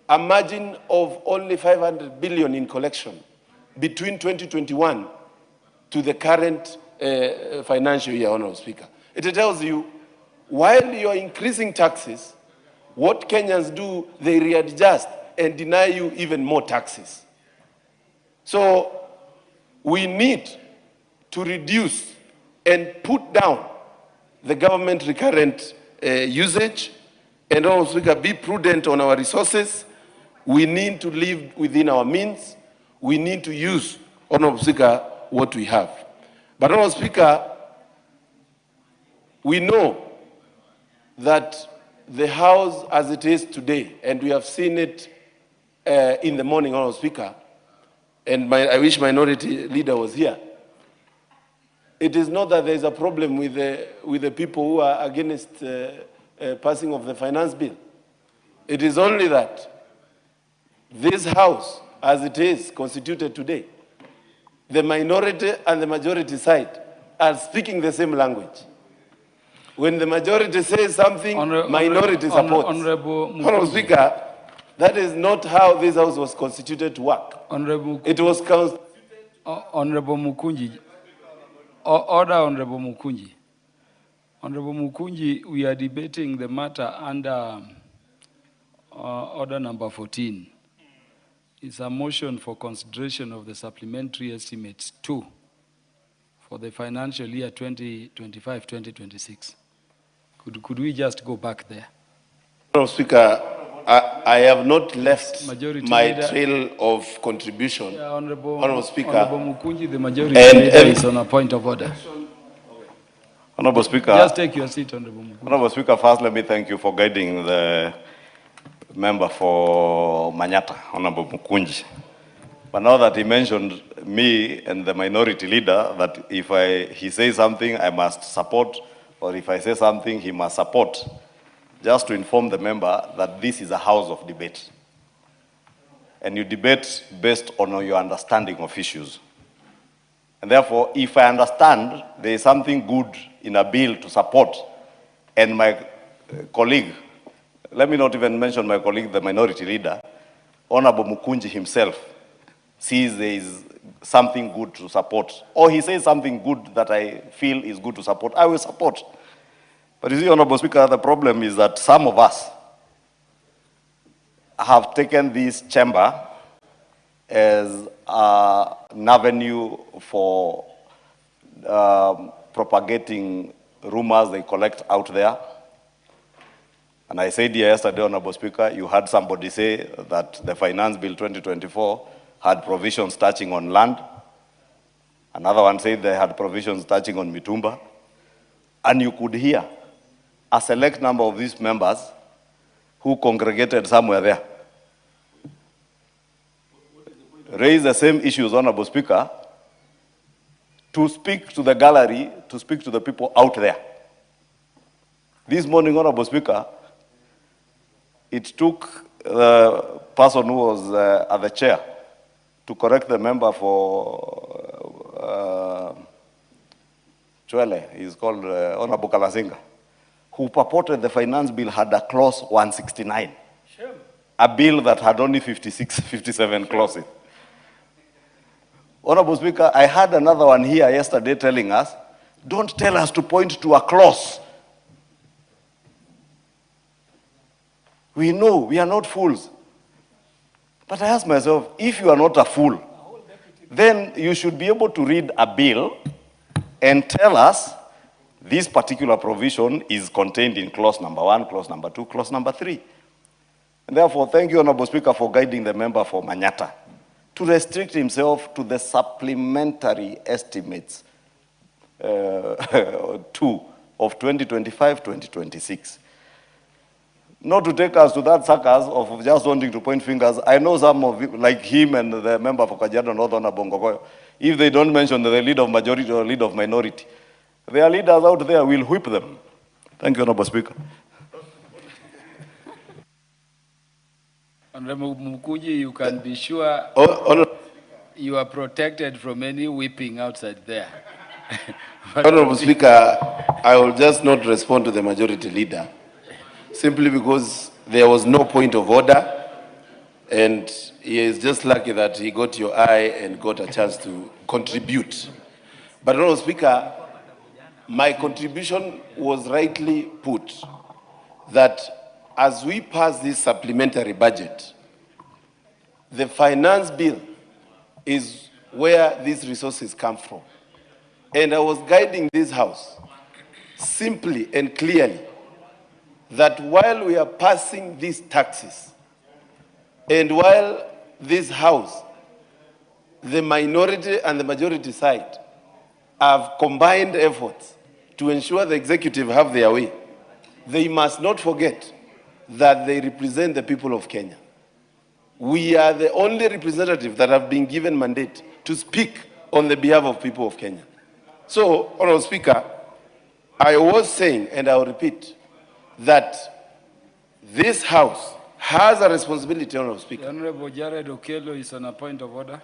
Speaker 4: a margin of only 500 billion in collection between 2021 to the current financial year, Honorable Speaker. It tells you, while you are increasing taxes, what Kenyans do, they readjust and deny you even more taxes. So we need to reduce and put down the government recurrent usage, and also be prudent on our resources. We need to live within our means. We need to use, Honorable Speaker, what we have. But Honorable Speaker, we know that the House as it is today, and we have seen it in the morning, Honorable Speaker, and I wish Minority Leader was here. It is not that there is a problem with the people who are against passing of the finance bill. It is only that this House, as it is constituted today, the minority and the majority side are speaking the same language. When the majority says something, minority supports. Honorable Speaker, that is not how this House was constituted to work. It was
Speaker 1: Honorable Mukunji. Order, Honorable Mukunji. Honorable Mukunji, we are debating the matter under order number 14. It's a motion for consideration of the supplementary estimates 2 for the financial year 2025-2026. Could we just go back there?
Speaker 4: Honorable Speaker, I have not left my trail of contribution.
Speaker 1: Yeah,
Speaker 4: Honorable Speaker.
Speaker 1: Honorable Mukunji, the majority leader is on a point of order.
Speaker 16: Honorable Speaker.
Speaker 1: Just take your seat, Honorable Mukunji.
Speaker 16: Honorable Speaker, first let me thank you for guiding the member for Manyata, Honorable Mukunji. But now that he mentioned me and the minority leader, that if he says something, I must support, or if I say something, he must support. Just to inform the member that this is a house of debate. And you debate based on your understanding of issues. And therefore, if I understand there is something good in a bill to support, and my colleague, let me not even mention my colleague, the minority leader, Honorable Mukunji himself, sees there is something good to support, or he says something good that I feel is good to support, I will support. But you see, Honorable Speaker, the problem is that some of us have taken this chamber as an avenue for propagating rumors they collect out there. And I said here yesterday, Honorable Speaker, you had somebody say that the Finance Bill 2024 had provisions touching on land. Another one said they had provisions touching on Mitumba. And you could hear a select number of these members who congregated somewhere there raise the same issues, Honorable Speaker, to speak to the gallery, to speak to the people out there. This morning, Honorable Speaker, it took the person who was at the chair to correct the member for Chwele, he's called Honorable Kalasinga, who purported the finance bill had a clause 169. Sure. A bill that had only 56, 57 clauses. Honorable Speaker, I had another one here yesterday telling us, don't tell us to point to a clause. We know, we are not fools. But I ask myself, if you are not a fool, then you should be able to read a bill and tell us this particular provision is contained in clause number 1, clause number 2, clause number 3. And therefore, thank you, Honorable Speaker, for guiding the member for Manyata to restrict himself to the supplementary estimates 2 of 2025-2026. Not to take us to that circus of just wanting to point fingers. I know some of you, like him and the member for Kajiado North, Honorable Ngogoyo, if they don't mention the lead of majority or lead of minority, their leaders out there will whip them. Thank you, Honorable Speaker.
Speaker 1: Honorable Mukuji, you can be sure you are protected from any whipping outside there.
Speaker 4: Honorable Speaker, I will just not respond to the majority leader, simply because there was no point of order, and he is just lucky that he got your eye and got a chance to contribute. But, Honorable Speaker, my contribution was rightly put, that as we pass this supplementary budget, the finance bill is where these resources come from. And I was guiding this House simply and clearly that while we are passing these taxes, and while this House, the minority and the majority side, have combined efforts to ensure the executive have their way, they must not forget that they represent the people of Kenya. We are the only representative that have been given mandate to speak on the behalf of people of Kenya. So, Honorable Speaker, I was saying, and I will repeat, that this House has a responsibility, Honorable Speaker.
Speaker 1: The Honorable Jared Okello is on a point of order.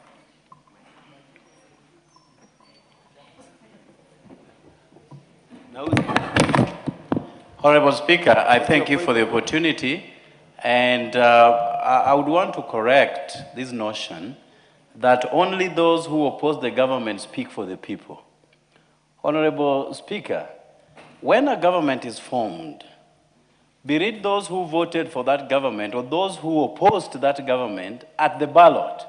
Speaker 3: Honorable Speaker, I thank you for the opportunity, and I would want to correct this notion that only those who oppose the government speak for the people. Honorable Speaker, when a government is formed, be it those who voted for that government or those who opposed that government at the ballot,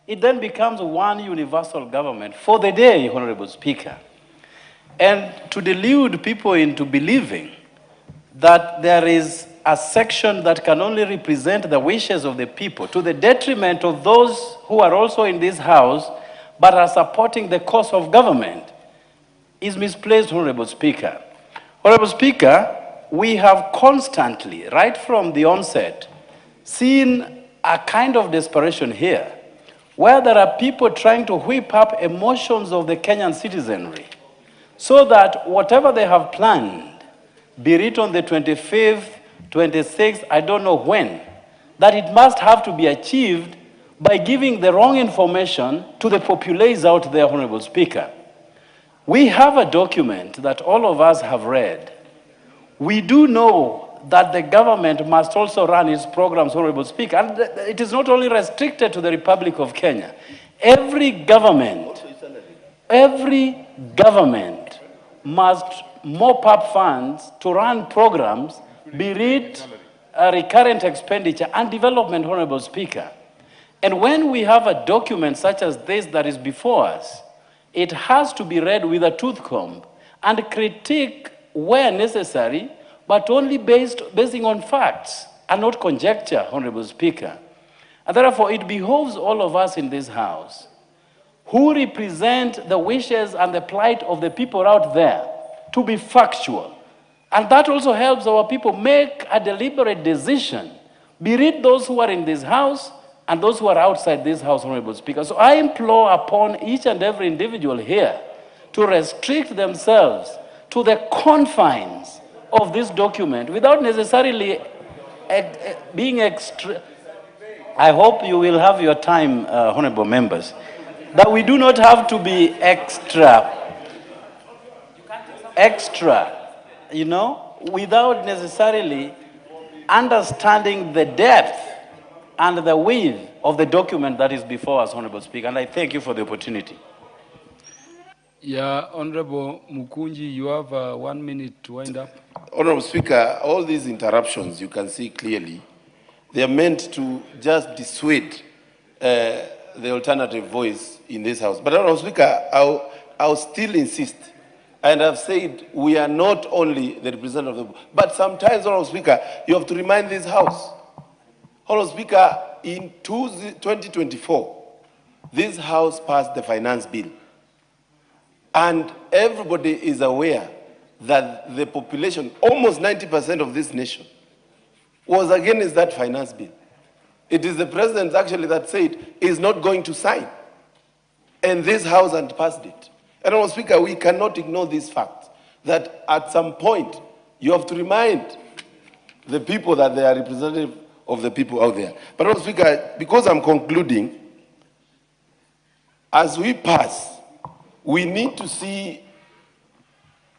Speaker 3: it then becomes one universal government for the day, Honorable Speaker. And to delude people into believing that there is a section that can only represent the wishes of the people to the detriment of those who are also in this House but are supporting the cause of government is misplaced, Honorable Speaker. Honorable Speaker, we have constantly, right from the onset, seen a kind of desperation here, where there are people trying to whip up emotions of the Kenyan citizenry, so that whatever they have planned, be it on the 25th, 26th, I don't know when, that it must have to be achieved by giving the wrong information to the populace out there, Honorable Speaker. We have a document that all of us have read. We do know that the government must also run its programs, Honorable Speaker, and it is not only restricted to the Republic of Kenya. Every government must mop up funds to run programs, be it recurrent expenditure and development, Honorable Speaker. And when we have a document such as this that is before us, it has to be read with a tooth comb and critique where necessary, but only basing on facts and not conjecture, Honorable Speaker. And therefore, it behoves all of us in this House who represent the wishes and the plight of the people out there to be factual. And that also helps our people make a deliberate decision, be it those who are in this House and those who are outside this House, Honorable Speaker. So I implore upon each and every individual here
Speaker 8: to restrict themselves to the confines of this document without necessarily being extra. I hope you will have your time, honorable members, that we do not have to be extra, you know, without necessarily understanding the depth and the width of the document that is before us, Honorable Speaker, and I thank you for the opportunity.
Speaker 1: Yeah, Honorable Mukunji, you have 1 minute to wind up.
Speaker 4: Honorable Speaker, all these interruptions, you can see clearly, they are meant to just dissuade the alternative voice in this House. But Honorable Speaker, I'll still insist, and I've said we are not only the representative of the, but sometimes, Honorable Speaker, you have to remind this House. Honorable Speaker, in 2024, this House passed the finance bill. And everybody is aware that the population, almost 90% of this nation, was against that finance bill. It is the president actually that said he's not going to sign. And this House had passed it. And Honorable Speaker, we cannot ignore this fact that at some point you have to remind the people that they are representative of the people out there. But Honorable Speaker, because I'm concluding, as we pass, we need to see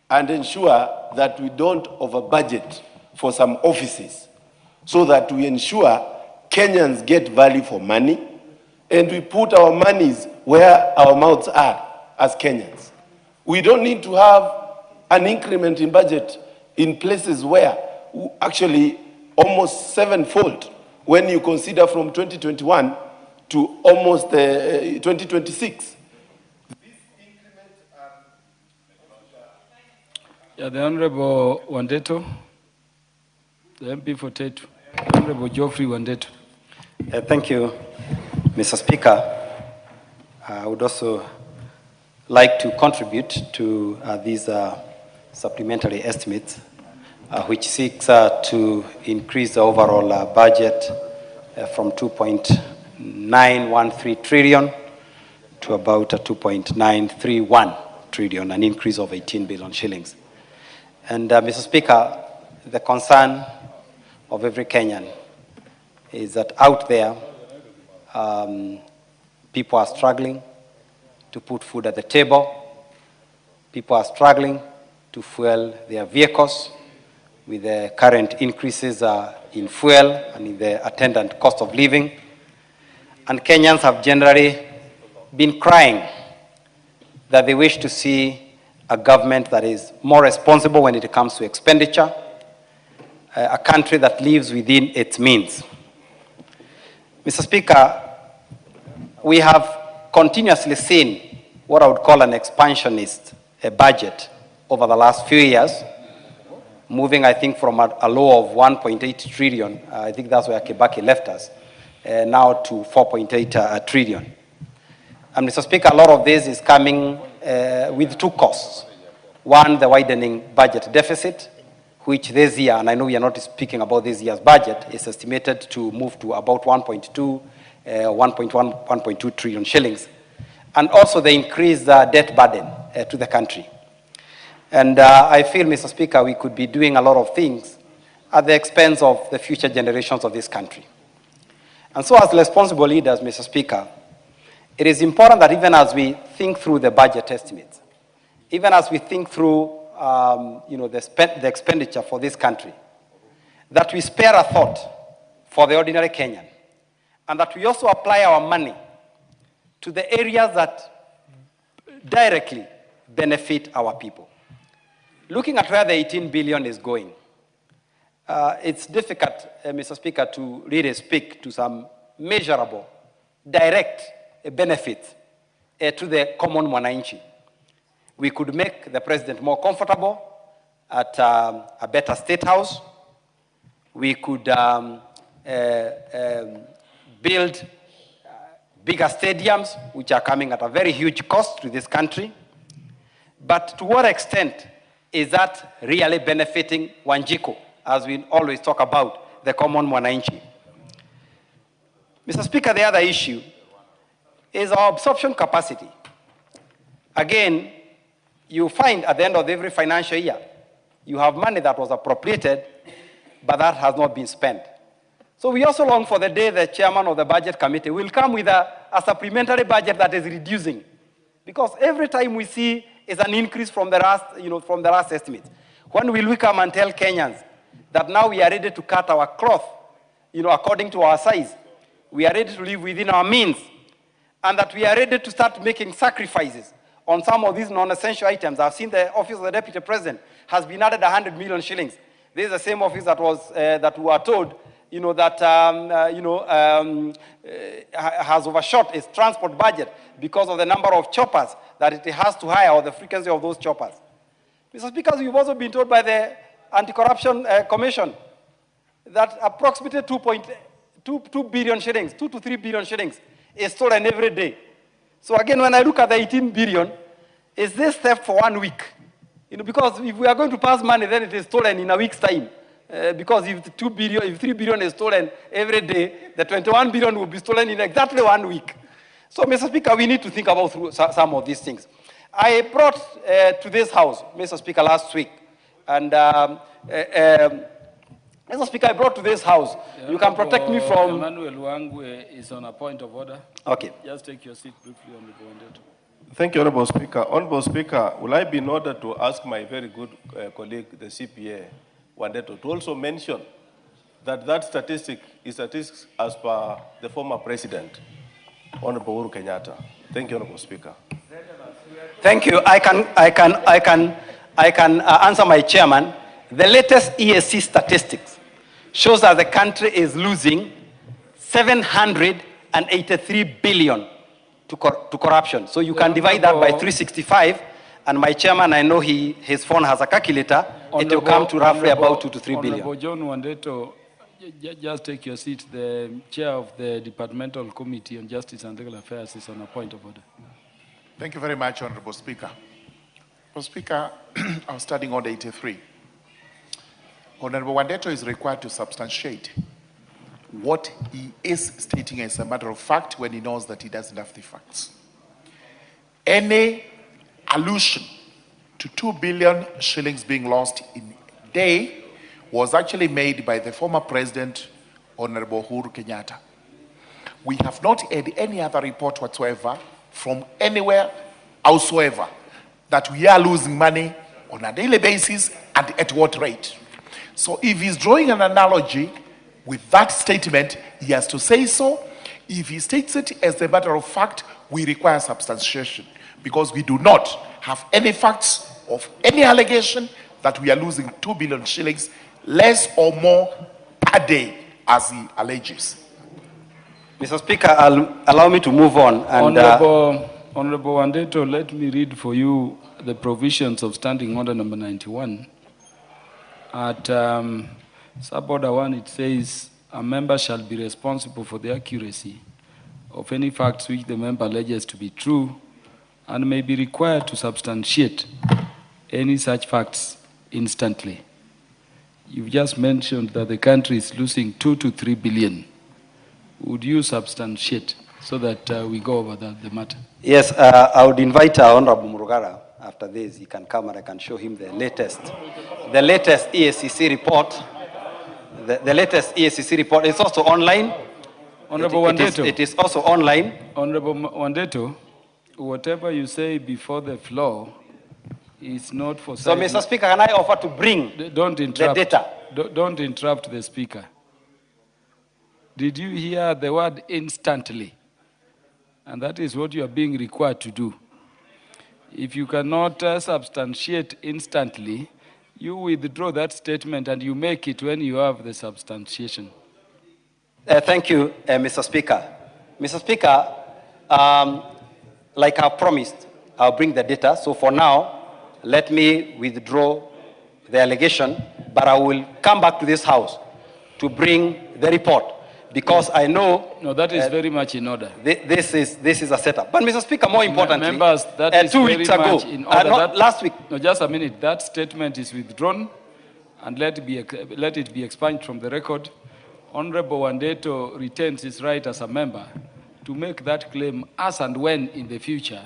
Speaker 4: and ensure that we don't over-budget for some offices so that we ensure Kenyans get value for money and we put our monies where our mouths are as Kenyans. We don't need to have an increment in budget in places where actually almost sevenfold when you consider from 2021 to almost 2026.
Speaker 1: Yeah, the Honorable Wandeto, the MP for Tetu, Honorable Geoffrey Wandeto.
Speaker 9: Thank you, Mr. Speaker. I would also like to contribute to these supplementary estimates, which seeks to increase the overall budget from 2.913 trillion to about 2.931 trillion, an increase of 18 billion shillings. And Mr. Speaker, the concern of every Kenyan is that out there, people are struggling to put food at the table. People are struggling to fuel their vehicles with the current increases in fuel and in the attendant cost of living. And Kenyans have generally been crying that they wish to see a government that is more responsible when it comes to expenditure, a country that lives within its means. Mr. Speaker, we have continuously seen what I would call an expansionist budget over the last few years, moving, I think, from a low of 1.8 trillion, I think that's where Kibaki left us, now to 4.8 trillion. And Mr. Speaker, a lot of this is coming with two costs. One, the widening budget deficit, which this year, and I know we are not speaking about this year's budget, is estimated to move to about 1.2 trillion shillings. And also the increased debt burden to the country. And I feel, Mr. Speaker, we could be doing a lot of things at the expense of the future generations of this country. And so as responsible leaders, Mr. Speaker, it is important that even as we think through the budget estimates, even as we think through the expenditure for this country, that we spare a thought for the ordinary Kenyan, and that we also apply our money to the areas that directly benefit our people. Looking at where the 18 billion is going, it's difficult, Mr. Speaker, to really speak to some measurable, direct benefits to the common mwananchi. We could make the president more comfortable at a better state house. We could build bigger stadiums, which are coming at a very huge cost to this country. But to what extent is that really benefiting Wanjiku, as we always talk about, the common mwananchi? Mr. Speaker, the other issue is our absorption capacity. Again, you find at the end of every financial year, you have money that was appropriated, but that has not been spent. So we also long for the day the chairman of the budget committee will come with a supplementary budget that is reducing. Because every time we see is an increase from the last estimate. When will we come and tell Kenyans that now we are ready to cut our cloth, according to our size? We are ready to live within our means, and that we are ready to start making sacrifices on some of these non-essential items. I've seen the office of the deputy president has been added 100 million shillings. This is the same office that was that we were told, has overshot its transport budget because of the number of choppers that it has to hire or the frequency of those choppers. Mr. Speaker, we've also been told by the Anti-Corruption Commission that approximately 2 billion shillings, 2 to 3 billion shillings is stolen every day. So again, when I look at the 18 billion, is this theft for 1 week? Because if we are going to pass money, then it is stolen in a week's time. Because if 3 billion is stolen every day, the 21 billion will be stolen in exactly 1 week. So, Mr. Speaker, we need to think about some of these things. I brought to this House, Mr. Speaker, last week, and Mr. Speaker, I brought to this House, you can protect me from...
Speaker 1: Emmanuel Wangwe is on a point of order.
Speaker 9: Okay.
Speaker 1: Just take your seat briefly on the board.
Speaker 6: Thank you, Honorable Speaker. Honorable Speaker, will I be in order to ask my very good colleague, the CPA, Wandeto, to also mention that statistic is statistics as per the former president, Honorable Uhuru Kenyatta. Thank you, Honorable Speaker.
Speaker 9: Thank you. I can answer my chairman. The latest ESC statistics shows that the country is losing 783 billion to corruption. So you can divide that by 365, and my chairman, I know his phone has a calculator, it will come to roughly about 2 to 3 billion.
Speaker 1: Honorable John Wandeto, just take your seat. The chair of the Departmental Committee on Justice and Legal Affairs is on a point of order.
Speaker 12: Thank you very much, Honorable Speaker. Honorable Speaker, I was studying Order 83. Honorable Wandeto is required to substantiate what he is stating as a matter of fact when he knows that he doesn't have the facts. Any allusion to 2 billion shillings being lost in a day was actually made by the former president, Honorable Uhuru Kenyatta. We have not had any other report whatsoever from anywhere howsoever that we are losing money on a daily basis and at what rate. So if he's drawing an analogy with that statement, he has to say so. If he states it as a matter of fact, we require substantiation because we do not have any facts of any allegation that we are losing 2 billion shillings, less or more per day, as he alleges.
Speaker 9: Mr. Speaker, allow me to move on. And,
Speaker 1: Honorable Wandeto, let me read for you the provisions of Standing Order number 91. At Sub-Order 1, it says, a member shall be responsible for the accuracy of any facts which the member alleges to be true and may be required to substantiate any such facts instantly. You've just mentioned that the country is losing 2 to 3 billion. Would you substantiate so that we go over the matter?
Speaker 9: Yes, I would invite Honorable Murugara after this. He can come and I can show him the latest ESCC report. The latest ESCC report is also online.
Speaker 1: Honorable Wandeto.
Speaker 9: It is also online.
Speaker 1: Honorable Wandeto, whatever you say before the floor is not for...
Speaker 9: So, Mr. Speaker, can I offer to bring the data?
Speaker 1: Don't interrupt the speaker. Did you hear the word instantly? And that is what you are being required to do. If you cannot substantiate instantly, you withdraw that statement and you make it when you have the substantiation.
Speaker 9: Thank you, Mr. Speaker. Mr. Speaker, like I promised, I'll bring the data. So for now, let me withdraw the allegation, but I will come back to this House to bring the report. Because I know...
Speaker 1: No, that is very much in order.
Speaker 9: This is a setup. But, Mr. Speaker, more importantly,
Speaker 1: members, that is
Speaker 9: 2
Speaker 1: very
Speaker 9: weeks ago,
Speaker 1: much in order.
Speaker 9: last week...
Speaker 1: No, just a minute. That statement is withdrawn and let it be expunged from the record. Honorable Wandeto retains his right as a member to make that claim as and when in the future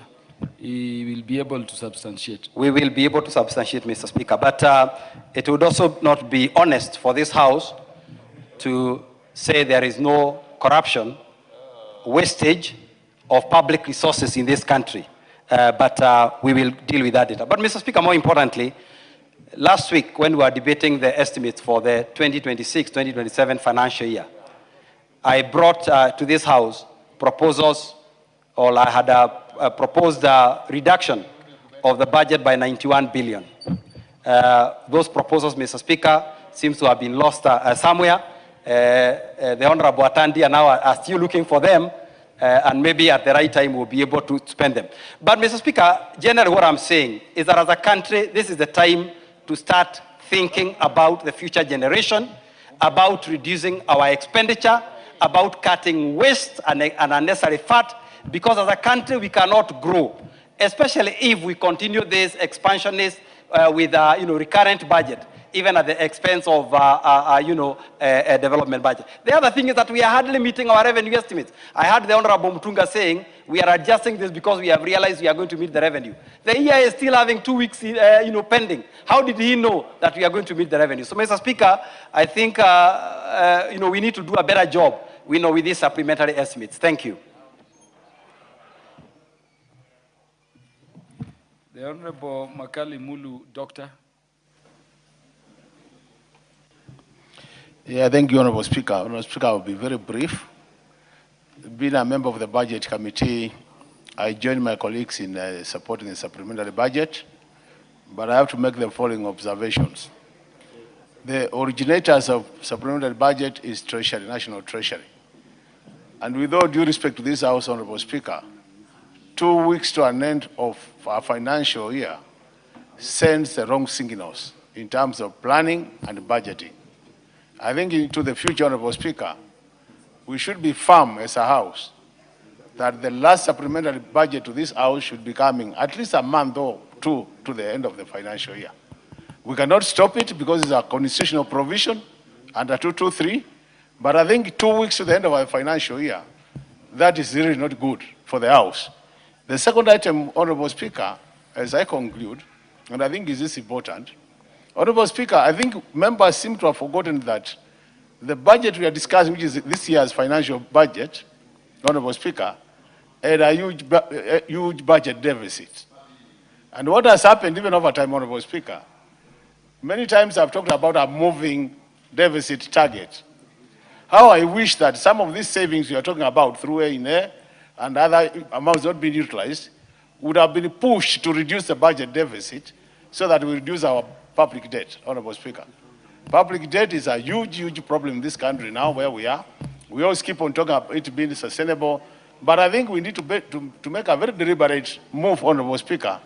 Speaker 1: he will be able to substantiate.
Speaker 9: We will be able to substantiate, Mr. Speaker, but it would also not be honest for this House to say there is no corruption, wastage of public resources in this country. But we will deal with that data. But Mr. Speaker, more importantly, last week when we were debating the estimates for the 2026-2027 financial year, I brought to this House proposals, or I had proposed a reduction of the budget by 91 billion. Those proposals, Mr. Speaker, seems to have been lost somewhere. The Honorable Atandi now are still looking for them, and maybe at the right time we'll be able to spend them. But Mr. Speaker, generally what I'm saying is that as a country, this is the time to start thinking about the future generation, about reducing our expenditure, about cutting waste and unnecessary fat, because as a country we cannot grow, especially if we continue this expansionist with recurrent budget, even at the expense of a development budget. The other thing is that we are hardly meeting our revenue estimates. I heard the Honorable Mutunga saying we are adjusting this because we have realized we are going to meet the revenue. The EIA is still having 2 weeks pending. How did he know that we are going to meet the revenue? So, Mr. Speaker, I think we need to do a better job with these supplementary estimates. Thank you.
Speaker 1: The Honorable Makali Mulu, Doctor.
Speaker 6: Yeah, thank you, Honorable Speaker. Honorable Speaker, I will be very brief. Being a member of the Budget Committee, I join my colleagues in supporting the supplementary budget, but I have to make the following observations. The originators of supplementary budget is Treasury, National Treasury. And with all due respect to this House, Honorable Speaker, 2 weeks to an end of our financial year sends the wrong signals in terms of planning and budgeting. I think into the future, Honorable Speaker, we should be firm as a House that the last supplementary budget to this House should be coming at least a month or two to the end of the financial year. We cannot stop it because it's a constitutional provision under 223, but I think 2 weeks to the end of our financial year, that is really not good for the House. The second item, Honorable Speaker, as I conclude, and I think is this important, Honorable Speaker, I think members seem to have forgotten that the budget we are discussing, which is this year's financial budget, Honorable Speaker, had a huge budget deficit. And what has happened even over time, Honorable Speaker, many times I've talked about a moving deficit target. How I wish that some of these savings we are talking about through A&A and other amounts not being utilized would have been pushed to reduce the budget deficit so that we reduce our public debt, Honorable Speaker. Public debt is a huge, huge problem in this country now where we are. We always keep on talking about it being sustainable, but I think we need to make a very deliberate move, Honorable Speaker,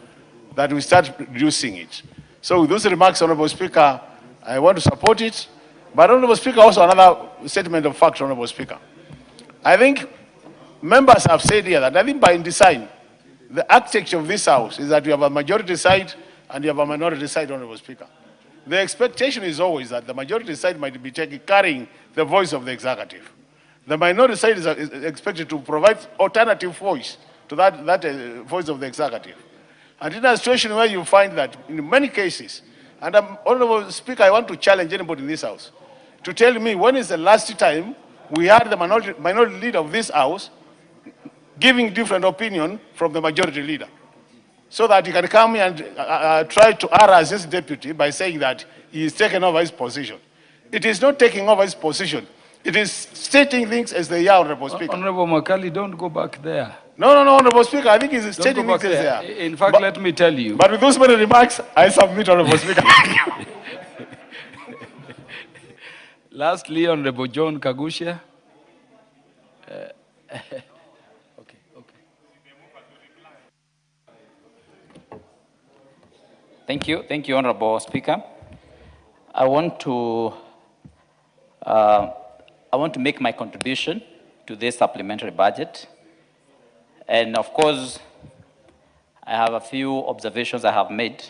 Speaker 6: that we start reducing it. So with those remarks, Honorable Speaker, I want to support it. But Honorable Speaker, also another statement of fact, Honorable Speaker. I think members have said here that I think by design, the architecture of this House is that you have a majority side and you have a minority side, Honorable Speaker. The expectation is always that the majority side might be carrying the voice of the executive. The minority side is expected to provide alternative voice to that voice of the executive. And in a situation where you find that in many cases, and Honorable Speaker, I want to challenge anybody in this House to tell me when is the last time we had the minority leader of this House giving different opinion from the majority leader, so that he can come and try to harass his deputy by saying that he is taking over his position. It is not taking over his position. It is stating things as they are, Honorable Speaker.
Speaker 1: Honorable Makali, don't go back there.
Speaker 6: No, Honorable Speaker, I think he's stating things as they are.
Speaker 1: In fact, let me tell you.
Speaker 6: But with those many remarks, I submit, Honorable Speaker.
Speaker 1: Lastly, Honorable John Kagusha.
Speaker 13: Thank you, Honorable Speaker. I want to make my contribution to this supplementary budget. And of course, I have a few observations I have made.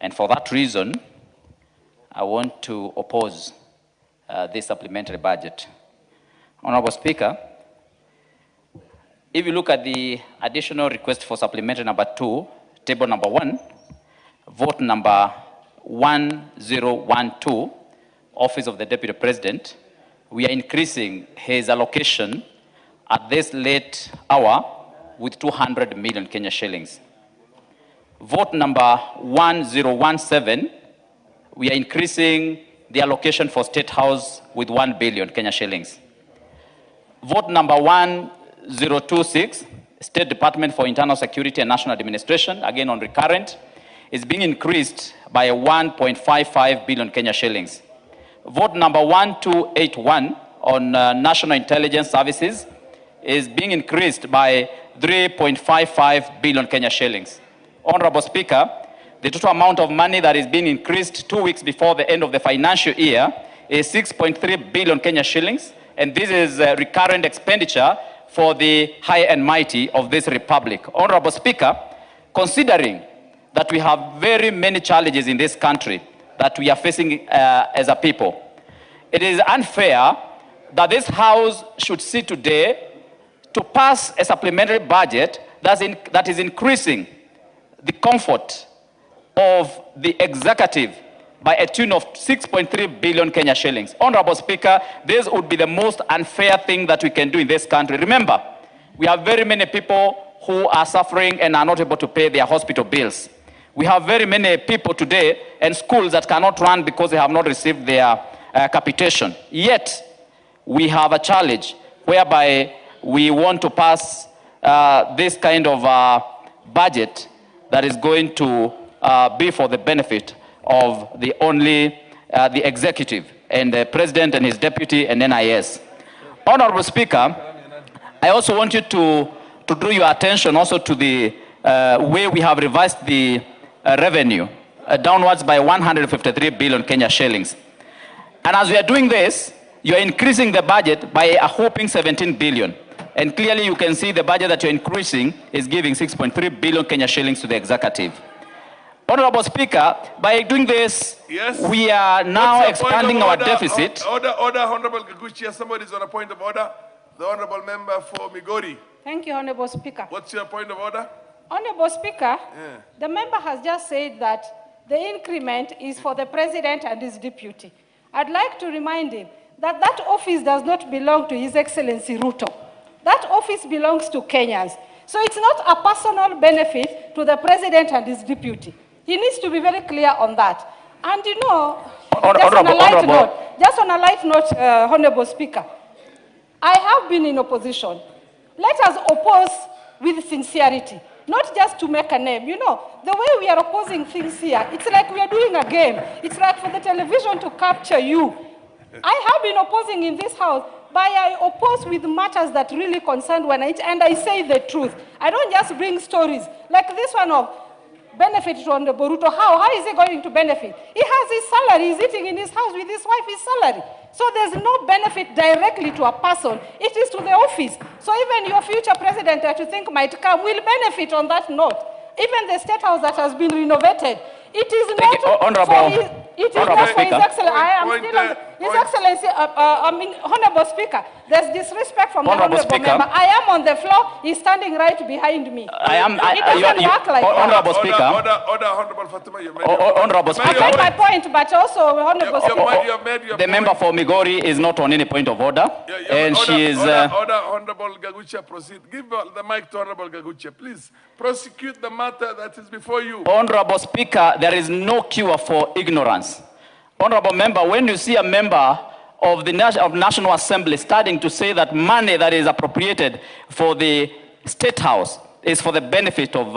Speaker 13: And for that reason, I want to oppose this supplementary budget. Honorable Speaker, If you look at the additional request for supplementary number 2, table number 1, vote number 1012, Office of the Deputy President, we are increasing his allocation at this late hour with 200 million Kenya shillings. Vote number 1017, we are increasing the allocation for State House with 1 billion Kenya shillings. Vote number 1026, State Department for Internal Security and National Administration, again on recurrent, is being increased by 1.55 billion Kenya shillings. Vote number 1281 on National Intelligence Services is being increased by 3.55 billion Kenya shillings. Honorable Speaker, the total amount of money that is being increased 2 weeks before the end of the financial year is 6.3 billion Kenya shillings, and this is recurrent expenditure for the high and mighty of this republic. Honorable Speaker, considering that we have very many challenges in this country that we are facing as a people, it is unfair that this House should sit today to pass a supplementary budget that is increasing the comfort of the executive by a tune of 6.3 billion Kenya shillings. Honorable Speaker, this would be the most unfair thing that we can do in this country. Remember, we have very many people who are suffering and are not able to pay their hospital bills. We have very many people today and schools that cannot run because they have not received their capitation. Yet, we have a challenge whereby we want to pass this kind of budget that is going to be for the benefit of the executive and the president and his deputy and NIS. Honorable Speaker, I also want you to draw your attention also to the way we have revised the revenue downwards by 153 billion Kenya shillings. And as we are doing this, you are increasing the budget by a whopping 17 billion. And clearly you can see the budget that you're increasing is giving 6.3 billion Kenya shillings to the executive. Honorable Speaker, by doing this,
Speaker 14: yes,
Speaker 13: we are now expanding our deficit.
Speaker 14: Order, Honorable Gaguchia. Somebody is on a point of order. The Honorable Member for Migori.
Speaker 17: Thank you, Honorable Speaker.
Speaker 14: What's your point of order?
Speaker 17: Honorable Speaker, the member has just said that the increment is for the President and his deputy. I'd like to remind him that that office does not belong to His Excellency Ruto. That office belongs to Kenyans. So it's not a personal benefit to the President and his deputy. He needs to be very clear on that. And you know, just on a light note, Honorable Speaker, I have been in opposition. Let us oppose with sincerity, not just to make a name. You know, the way we are opposing things here, it's like we are doing a game. It's like for the television to capture you. I have been opposing in this House, but I oppose with matters that really concern one, and I say the truth. I don't just bring stories like this one of benefit to Honorable Ruto. How is he going to benefit? He has his salary. He's eating in his house with his wife, his salary. So there's no benefit directly to a person. It is to the office. So even your future president that you think might come will benefit on that note. Even the State House that has been renovated, it is not for His Excellency. I am still on His Excellency. Honorable Speaker, there's disrespect from the Honorable Member. I am on the floor. He's standing right behind me. It doesn't work like that.
Speaker 13: Honorable Speaker.
Speaker 14: Order, Honorable Fatima.
Speaker 13: Honorable Speaker.
Speaker 17: I made my point, but also Honorable Speaker.
Speaker 13: The member for Migori is not on any point of order, and she is.
Speaker 14: Order, Honorable Gaguchia, proceed. Give the mic to Honorable Gaguchia, please. Prosecute the matter that is before you.
Speaker 13: Honorable Speaker, there is no cure for ignorance. Honorable Member, when you see a member of the National Assembly starting to say that money that is appropriated for the State House is for the benefit of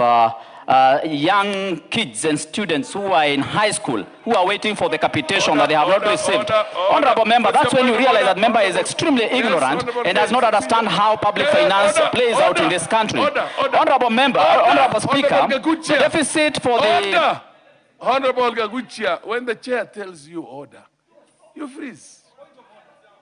Speaker 13: young kids and students who are in high school, who are waiting for the capitation that they have not received. Honorable Member, that's when you realize that member is extremely ignorant and does not understand how public finance plays out in this country. Honorable Member, Honorable Speaker, the deficit for the...
Speaker 14: Honorable Gaguchia, when the chair tells you order, you freeze.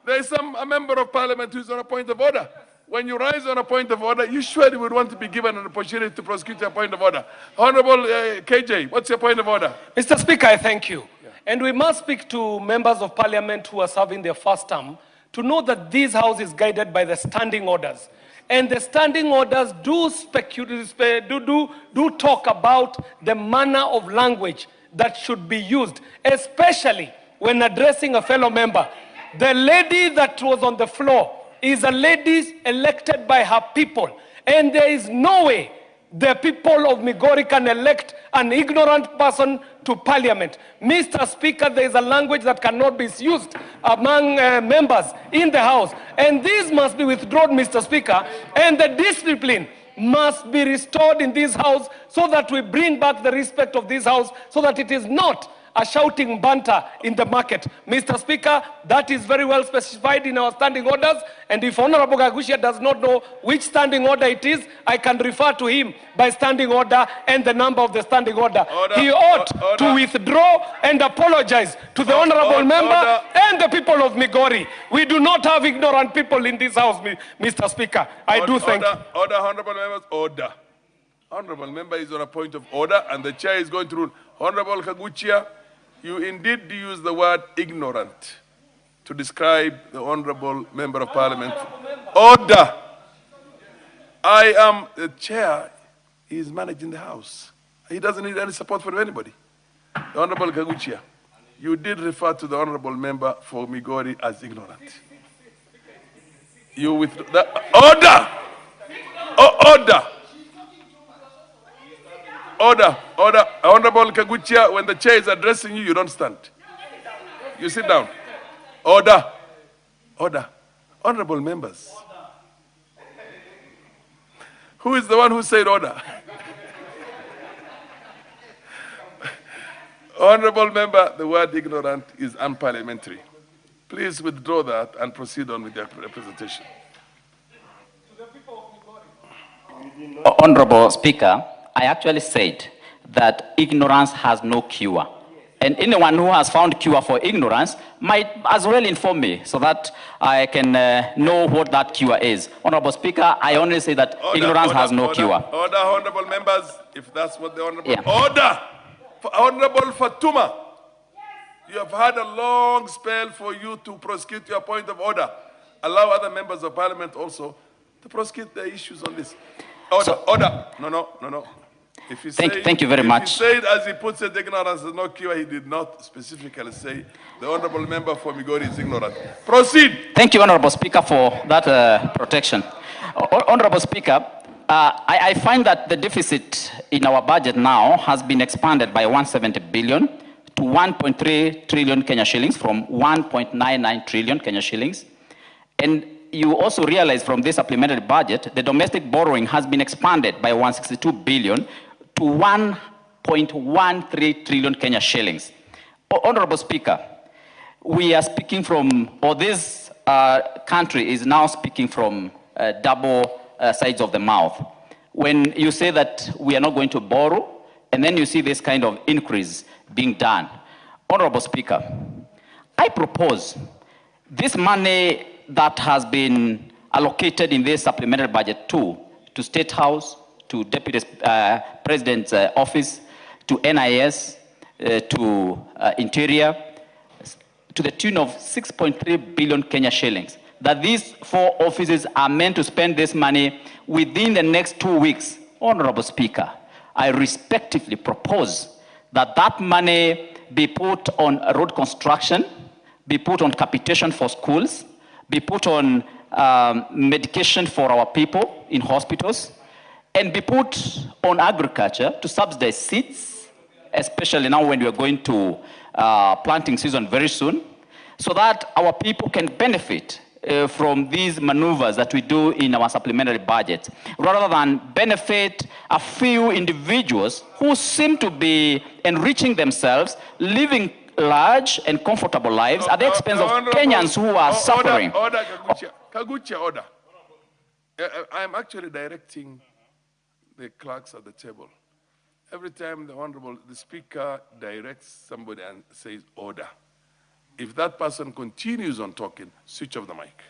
Speaker 14: There is a member of parliament who is on a point of order. When you rise on a point of order, you surely would want to be given an opportunity to prosecute your point of order. Honorable KJ, what's your point of order?
Speaker 19: Mr. Speaker, I thank you. And we must speak to members of parliament who are serving their first term to know that this House is guided by the standing orders. And the standing orders do talk about the manner of language that should be used, especially when addressing a fellow member. The lady that was on the floor is a lady elected by her people, and there is no way the people of Migori can elect an ignorant person to parliament. Mr. Speaker, there is a language that cannot be used among members in the House, and this must be withdrawn, Mr. Speaker, and the discipline must be restored in this House so that we bring back the respect of this House, so that it is not a shouting banter in the market. Mr. Speaker, that is very well specified in our standing orders, and if Honorable Kagushia does not know which standing order it is, I can refer to him by standing order and the number of the standing order. He ought to withdraw and apologize to the Honorable member and the people of Migori. We do not have ignorant people in this House, Mr. Speaker. I do thank you.
Speaker 14: Order, honorable members, order. Honorable member is on a point of order, and the chair is going to rule. Honorable Kaguchia, you indeed use the word ignorant to describe the honorable member of parliament. Order. I am the chair. He is managing the house. He doesn't need any support from anybody. The Honorable Kaguchia, you did refer to the honorable member for Migori as ignorant. You withdraw the order. Order. Order, order. Honorable Kaguchia, when the chair is addressing you, you don't stand. You sit down. Order. Order. Honorable members. Who is the one who said order? Honorable member, the word ignorant is unparliamentary. Please withdraw that and proceed on with your representation.
Speaker 13: Honorable Speaker, I actually said that ignorance has no cure. And anyone who has found cure for ignorance might as well inform me so that I can know what that cure is. Honorable Speaker, I only say that ignorance has no cure.
Speaker 14: Order, honorable members, if that's what the honorable... Order! Honorable Fatuma, you have had a long spell for you to prosecute your point of order. Allow other members of parliament also to prosecute their issues on this. Order, order. No. If you
Speaker 13: thank you very much.
Speaker 14: He said, as he puts it, ignorance is no cure. He did not specifically say the honorable member for Migori is ignorant. Proceed.
Speaker 13: Thank you, Honorable Speaker, for that protection. Honorable Speaker, I find that the deficit in our budget now has been expanded by 170 billion to 1.3 trillion Kenya shillings from 1.99 trillion Kenya shillings. And you also realize from this supplementary budget, the domestic borrowing has been expanded by 162 billion to 1.13 trillion Kenya shillings. Honorable Speaker, we are speaking from, or this country is now speaking from double sides of the mouth. When you say that we are not going to borrow, and then you see this kind of increase being done. Honorable Speaker, I propose this money that has been allocated in this supplementary budget to State House, to Deputy President's office, to NIS, to Interior, to the tune of 6.3 billion Kenya shillings. That these four offices are meant to spend this money within the next 2 weeks. Honorable Speaker, I respectively propose that that money be put on road construction, be put on capitation for schools, be put on medication for our people in hospitals, and be put on agriculture to subsidize seeds, especially now when we are going to planting season very soon, so that our people can benefit from these maneuvers that we do in our supplementary budget, rather than benefit a few individuals who seem to be enriching themselves, living large and comfortable lives at the expense of Kenyans who are suffering.
Speaker 14: Order, Kaguchia, order. I'm actually directing the clerks at the table. Every time the Speaker directs somebody and says order, if that person continues on talking, switch off the mic.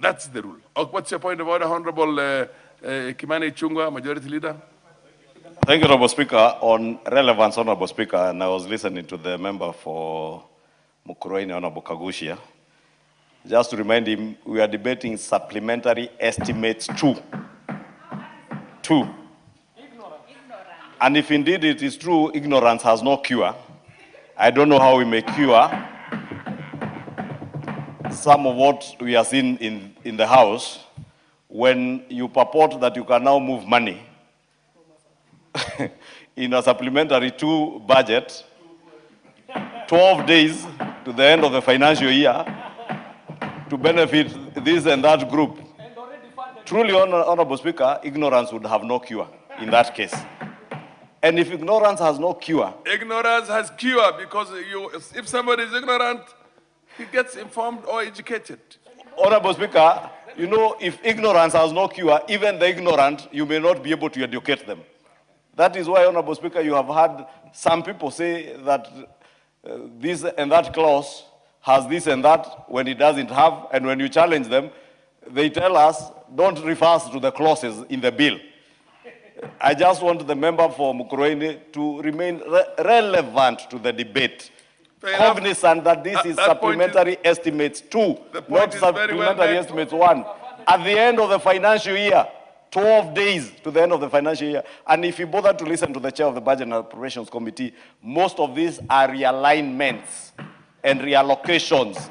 Speaker 14: That's the rule. What's your point of order, Honorable Kimani Chungwa, Majority Leader?
Speaker 16: Thank you, Honorable Speaker. On relevance, Honorable Speaker, and I was listening to the member for Mukurweini, Honorable Kagushia. Just to remind him, we are debating supplementary estimates 2. And if indeed it is true, ignorance has no cure, I don't know how we may cure some of what we are seeing in the House when you purport that you can now move money in a supplementary 2 budget, 12 days to the end of the financial year to benefit this and that group. Truly, Honorable Speaker, ignorance would have no cure in that case. And if ignorance has no cure...
Speaker 14: Ignorance has cure because if somebody is ignorant, he gets informed or educated.
Speaker 16: Honorable Speaker, you know, if ignorance has no cure, even the ignorant, you may not be able to educate them. That is why, Honorable Speaker, you have had some people say that this and that clause has this and that when it doesn't have, and when you challenge them, they tell us, don't refer us to the clauses in the bill. I just want the member for Mukurweini to remain relevant to the debate. Cognizant that this is supplementary estimates 2, not supplementary estimates 1. At the end of the financial year, 12 days to the end of the financial year. And if you bother to listen to the chair of the Budget and Appropriations Committee, most of these are realignments and reallocations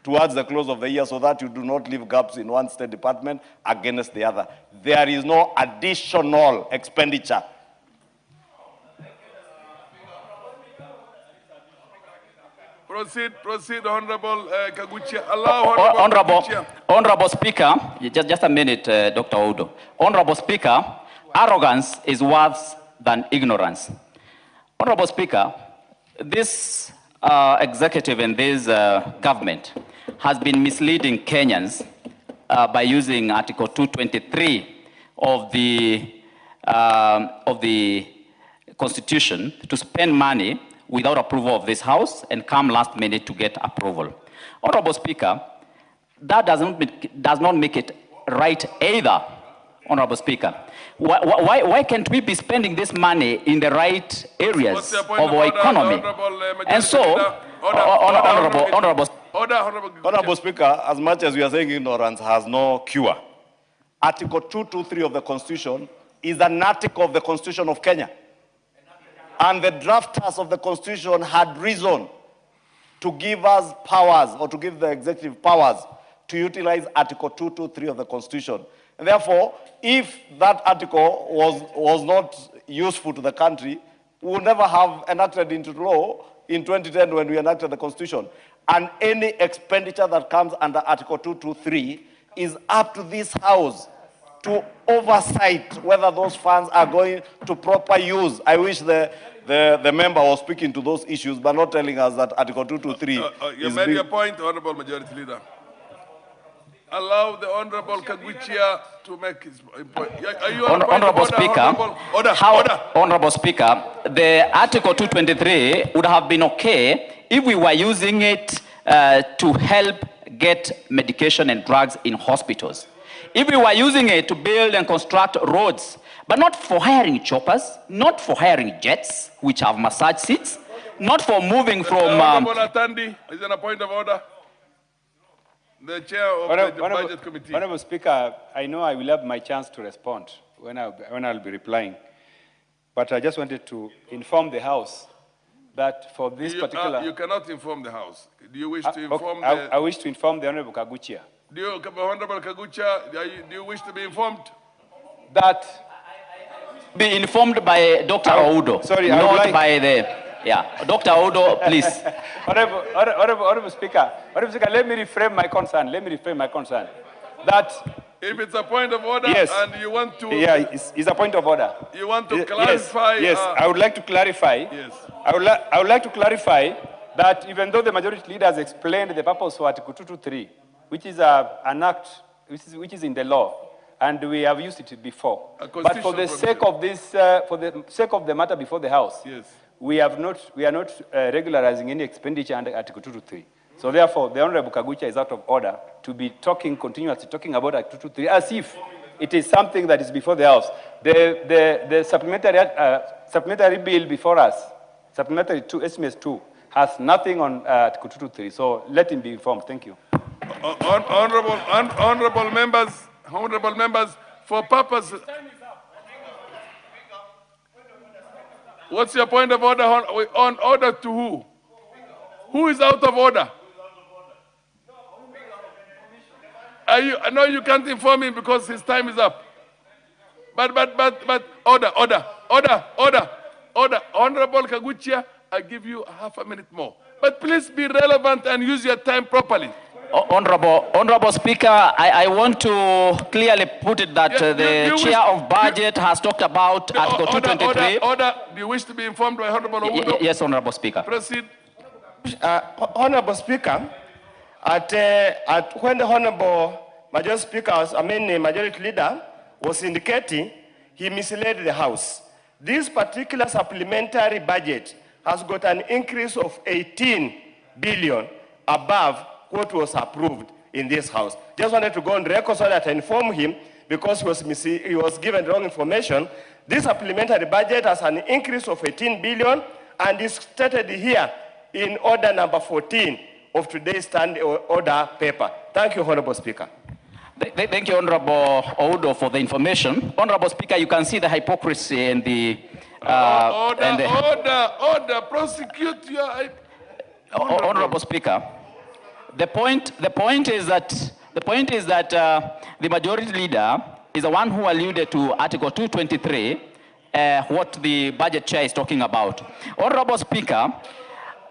Speaker 16: towards the close of the year so that you do not leave gaps in one state department against the other. There is no additional expenditure.
Speaker 14: Proceed, Honorable Kaguchia. Allow
Speaker 13: Honorable Speaker, just a minute, Dr. Oudo. Honorable Speaker, arrogance is worse than ignorance. Honorable Speaker, this executive and this government has been misleading Kenyans by using Article 223 of the Constitution to spend money without approval of this House and come last minute to get approval. Honorable Speaker, that does not make it right either, Honorable Speaker. Why can't we be spending this money in the right areas of our economy? And so,
Speaker 16: Honorable Speaker, as much as we are saying ignorance has no cure, Article 223 of the Constitution is an article of the Constitution of Kenya. And the drafters of the Constitution had reason to give us powers, or to give the executive powers, to utilize Article 223 of the Constitution. And therefore, if that article was not useful to the country, we would never have enacted into law in 2010 when we enacted the Constitution. And any expenditure that comes under Article 223 is up to this House to oversight whether those funds are going to proper use. I wish the member was speaking to those issues, but not telling us that Article 223
Speaker 14: you made your point, Honorable Majority Leader. Allow the Honorable Kaguchia to make his point. Are you on
Speaker 13: Honorable
Speaker 14: point?
Speaker 13: Speaker, Honorable Speaker, the Article 223 would have been okay if we were using it to help get medication and drugs in hospitals. If we were using it to build and construct roads, but not for hiring choppers, not for hiring jets, which have massage seats, not for moving from...
Speaker 14: Honorable Atandi, is there a point of order? The chair of the Budget Committee.
Speaker 11: Honorable Speaker, I know I will have my chance to respond when I'll be replying. But I just wanted to inform the House that for this particular...
Speaker 14: you cannot inform the House. Do you wish to inform
Speaker 11: I wish to inform the Honorable Kaguchia.
Speaker 14: Honorable Kaguchia, do you wish to be informed?
Speaker 11: That...
Speaker 13: Be informed by Dr. Oudo, not by the... Yeah, Dr. Oudo, please.
Speaker 11: Honorable Speaker, let me reframe my concern. That
Speaker 14: if it's a point of order,
Speaker 11: yes,
Speaker 14: and you want to...
Speaker 11: Yeah, it's a point of order.
Speaker 14: You want to clarify...
Speaker 11: Yes, I would like to clarify. Yes. I would like to clarify that even though the majority leader has explained the purpose for Article 223, which is an act which is in the law, and we have used it before. But for the sake of this, for the sake of the matter before the House, yes, we are not regularizing any expenditure under Article 223. So therefore, the Honorable Kaguchia is out of order to be continuously talking about Article 223 as if it is something that is before the House. The supplementary bill before us, supplementary 2, SMS 2, has nothing on Article 223. So let him be informed. Thank you.
Speaker 14: Honorable members, for purpose. What's your point of order? On order to who? Who is out of order? No, you can't inform him because his time is up. But order. Honorable Kaguchia, I give you half a minute more. But please be relevant and use your time properly.
Speaker 13: Honorable Speaker, I want to clearly put it that the chair of budget has talked about Article 223.
Speaker 14: Order. Do you wish to be informed by Honorable Oudo?
Speaker 13: Yes, Honorable Speaker.
Speaker 14: Proceed.
Speaker 7: Honorable Speaker, when the Honorable Majority Speaker, Majority Leader was indicating, he misled the House. This particular supplementary budget has got an increase of 18 billion above what was approved in this House. Just wanted to go on record so that I inform him, because he was given wrong information. This supplementary budget has an increase of 18 billion and is stated here in order number 14 of today's stand order paper. Thank you, Honorable Speaker.
Speaker 13: Thank you, Honorable Oudo, for the information. Honorable Speaker, you can see the hypocrisy and the...
Speaker 14: Order, prosecute your...
Speaker 13: Honorable Speaker, the point is that the Majority Leader is the one who alluded to Article 223, what the budget chair is talking about. Honorable Speaker,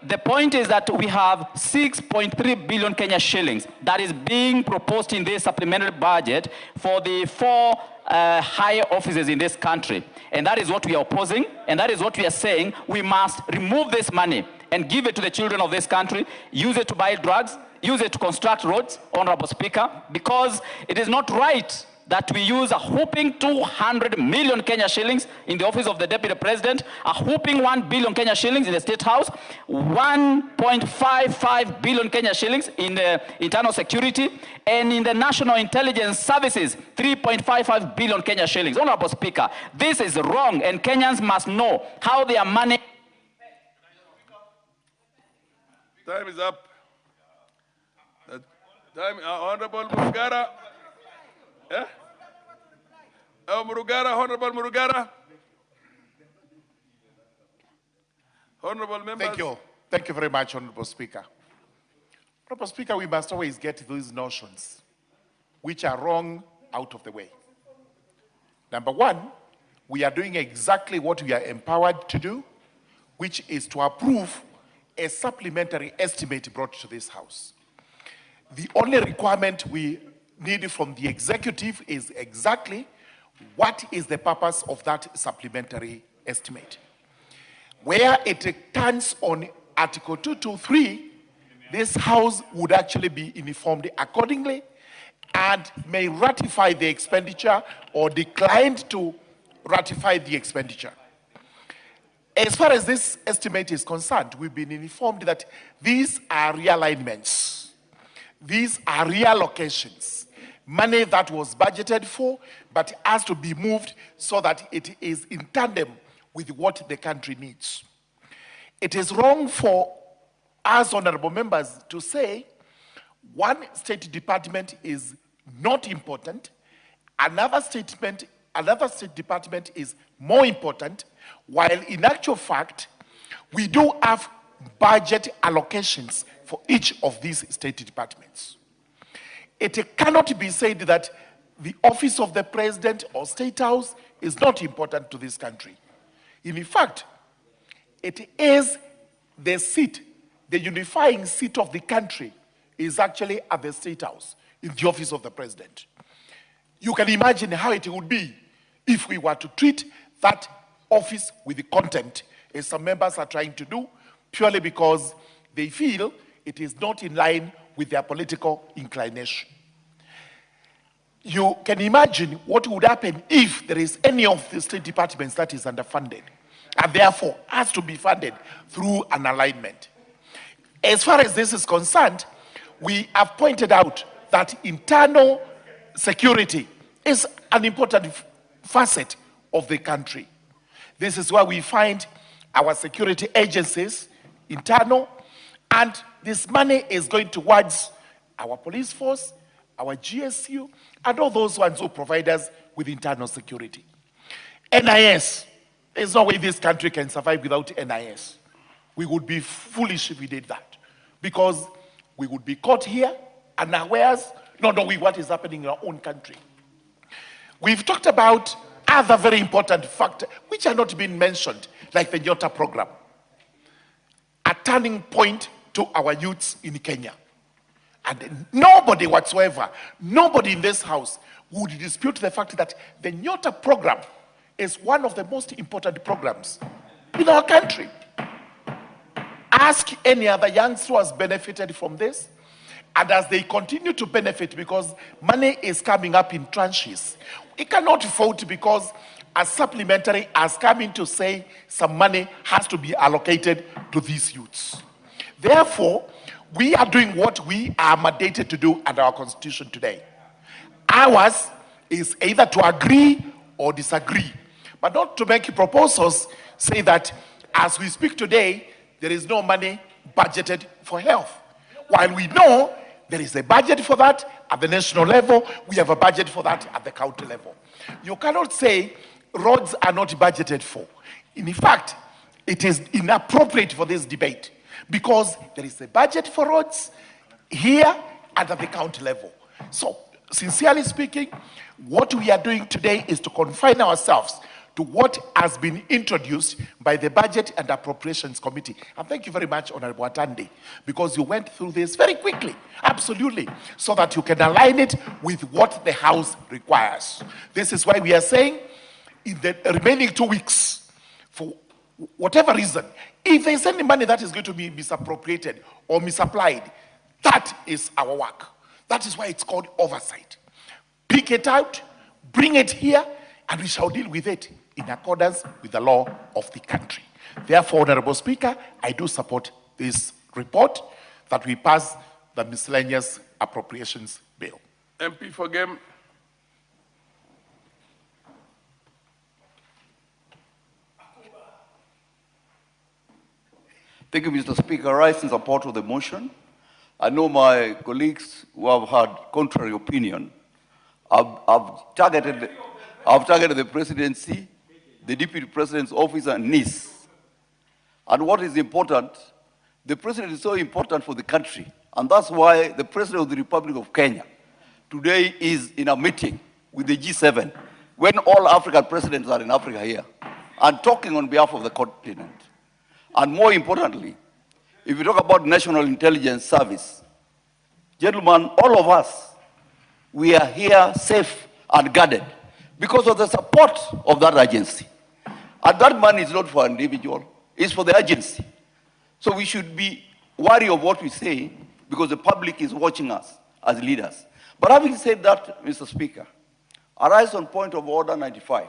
Speaker 13: the point is that we have 6.3 billion Kenya shillings that is being proposed in this supplementary budget for the 4 higher offices in this country. And that is what we are opposing, and that is what we are saying. We must remove this money and give it to the children of this country, use it to buy drugs, use it to construct roads, Honorable Speaker, because it is not right that we use a whopping 200 million Kenya shillings in the office of the Deputy President, a whopping 1 billion Kenya shillings in the State House, 1.55 billion Kenya shillings in the internal security, and in the National Intelligence Services, 3.55 billion Kenya shillings. Honorable Speaker, this is wrong, and Kenyans must know how their money...
Speaker 14: Time is up. Honorable Murugara. Honorable Murugara. Honorable members.
Speaker 12: Thank you. Thank you very much, Honorable Speaker. Honorable Speaker, we must always get these notions which are wrong out of the way. Number one, we are doing exactly what we are empowered to do, which is to approve a supplementary estimate brought to this House. The only requirement we need from the executive is exactly what is the purpose of that supplementary estimate. Where it turns on Article 223, this House would actually be informed accordingly and may ratify the expenditure or decline to ratify the expenditure. As far as this estimate is concerned, we've been informed that these are realignments. These are reallocations. Money that was budgeted for, but has to be moved so that it is in tandem with what the country needs. It is wrong for us, honorable members, to say one state department is not important, another state department is more important, while in actual fact, we do have budget allocations for each of these state departments. It cannot be said that the office of the president or state house is not important to this country. In fact, it is the seat, the unifying seat of the country is actually at the state house, in the office of the president. You can imagine how it would be if we were to treat that office with the contempt, as some members are trying to do, purely because they feel it is not in line with their political inclination. You can imagine what would happen if there is any of the state departments that is underfunded and therefore has to be funded through an alignment. As far as this is concerned, we have pointed out that internal security is an important facet of the country. This is where we find our security agencies, internal, and this money is going towards our police force, our GSU, and all those ones who provide us with internal security. NIS, there's no way this country can survive without NIS. We would be foolish if we did that, because we would be caught here unawares, not knowing what is happening in our own country. We've talked about other very important factors which are not being mentioned, like the Nyota program, a turning point to our youths in Kenya. And nobody whatsoever, nobody in this house would dispute the fact that the Nyota program is one of the most important programs in our country. Ask any other youngster who has benefited from this, and as they continue to benefit, because money is coming up in tranches, we cannot vote because a supplementary has come in to say some money has to be allocated to these youths. Therefore, we are doing what we are mandated to do under our constitution today. Ours is either to agree or disagree, but not to make proposals say that as we speak today, there is no money budgeted for health. While we know there is a budget for that at the national level, we have a budget for that at the county level. You cannot say roads are not budgeted for. In fact, it is inappropriate for this debate because there is a budget for roads here and at the county level. So, sincerely speaking, what we are doing today is to confine ourselves to what has been introduced by the Budget and Appropriations Committee. And thank you very much, Honorable Atandi, because you went through this very quickly, absolutely, so that you can align it with what the House requires. This is why we are saying, in the remaining 2 weeks, for whatever reason, if there's any money that is going to be misappropriated or misapplied, that is our work. That is why it's called oversight. Pick it out, bring it here, and we shall deal with it in accordance with the law of the country. Therefore, Honorable Speaker, I do support this report that we pass the miscellaneous appropriations bill.
Speaker 14: MP for Game.
Speaker 2: Thank you, Mr. Speaker. I rise in support of the motion. I know my colleagues who have had contrary opinion. I've targeted the presidency, the deputy president's office, and NIS. And what is important, the president is so important for the country. And that's why the president of the Republic of Kenya today is in a meeting with the G7, when all African presidents are in Africa here, and talking on behalf of the continent. And more importantly, if you talk about National Intelligence Service, gentlemen, all of us, we are here safe and guarded because of the support of that agency. And that money is not for an individual, it's for the agency. So we should be wary of what we say because the public is watching us as leaders. But having said that, Mr. Speaker, I rise on point of order 95.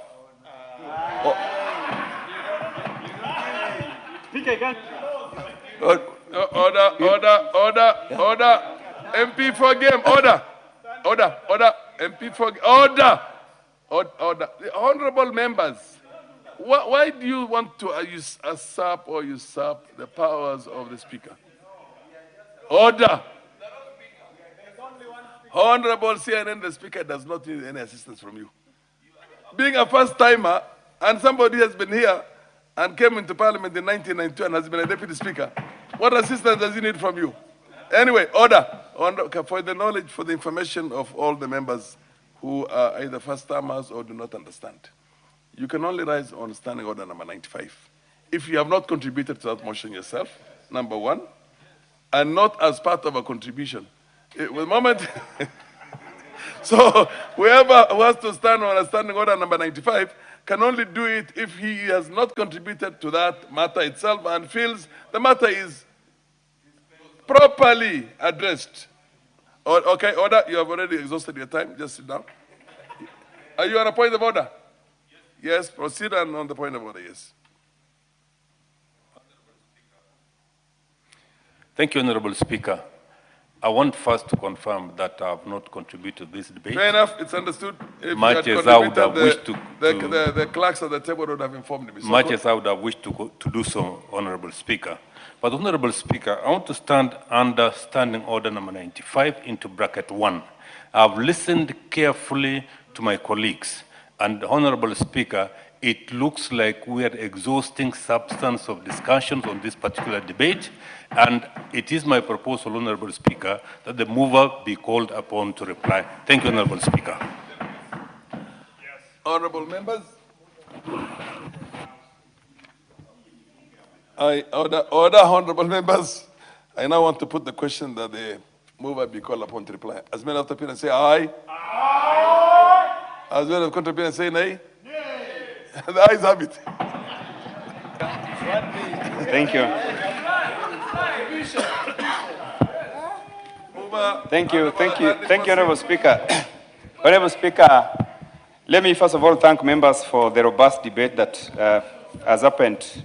Speaker 14: Order. MP for Game, order. MP for order. The honorable members, why do you want to usurp or usurp the powers of the Speaker? Order. Honorable CNN, the Speaker does not need any assistance from you. Being a first-timer, and somebody has been here and came into Parliament in 1992 and has been a Deputy Speaker, what assistance does he need from you? Anyway, order. For the knowledge, for the information of all the members who are either first-timers or do not understand. You can only rise on standing order number 95. If you have not contributed to that motion yourself, number one, and not as part of a contribution. The moment, so whoever has to stand on a standing order number 95 can only do it if he has not contributed to that matter itself and feels the matter is properly addressed. Okay, order, you have already exhausted your time. Just sit down. Are you on a point of order? Yes, proceed on the point of order, yes.
Speaker 21: Thank you, Honorable Speaker.
Speaker 10: I want first to confirm that I have not contributed to this debate.
Speaker 14: Fair enough, it's understood. If
Speaker 10: Much
Speaker 14: you
Speaker 10: as
Speaker 14: had
Speaker 10: I would have
Speaker 14: contributed,
Speaker 10: wished
Speaker 14: the clerks at the table would have informed me. So
Speaker 10: Much as I would have wished to do so, Honorable Speaker. But Honorable Speaker, I want to stand under Standing Order number 95 into bracket 1. I've listened carefully to my colleagues, and Honorable Speaker, it looks like we are exhausting substance of discussions on this particular debate, and it is my proposal, Honorable Speaker, that the mover be called upon to reply. Thank you, Honorable Speaker.
Speaker 14: Honorable members, order, honorable members. I now want to put the question that the mover be called upon to reply. As many of the people say aye. Aye. As many of the people say nay. The ayes have it.
Speaker 15: Thank you. Thank you, Honorable Speaker. Honorable Speaker, let me first of all thank members for the robust debate that has happened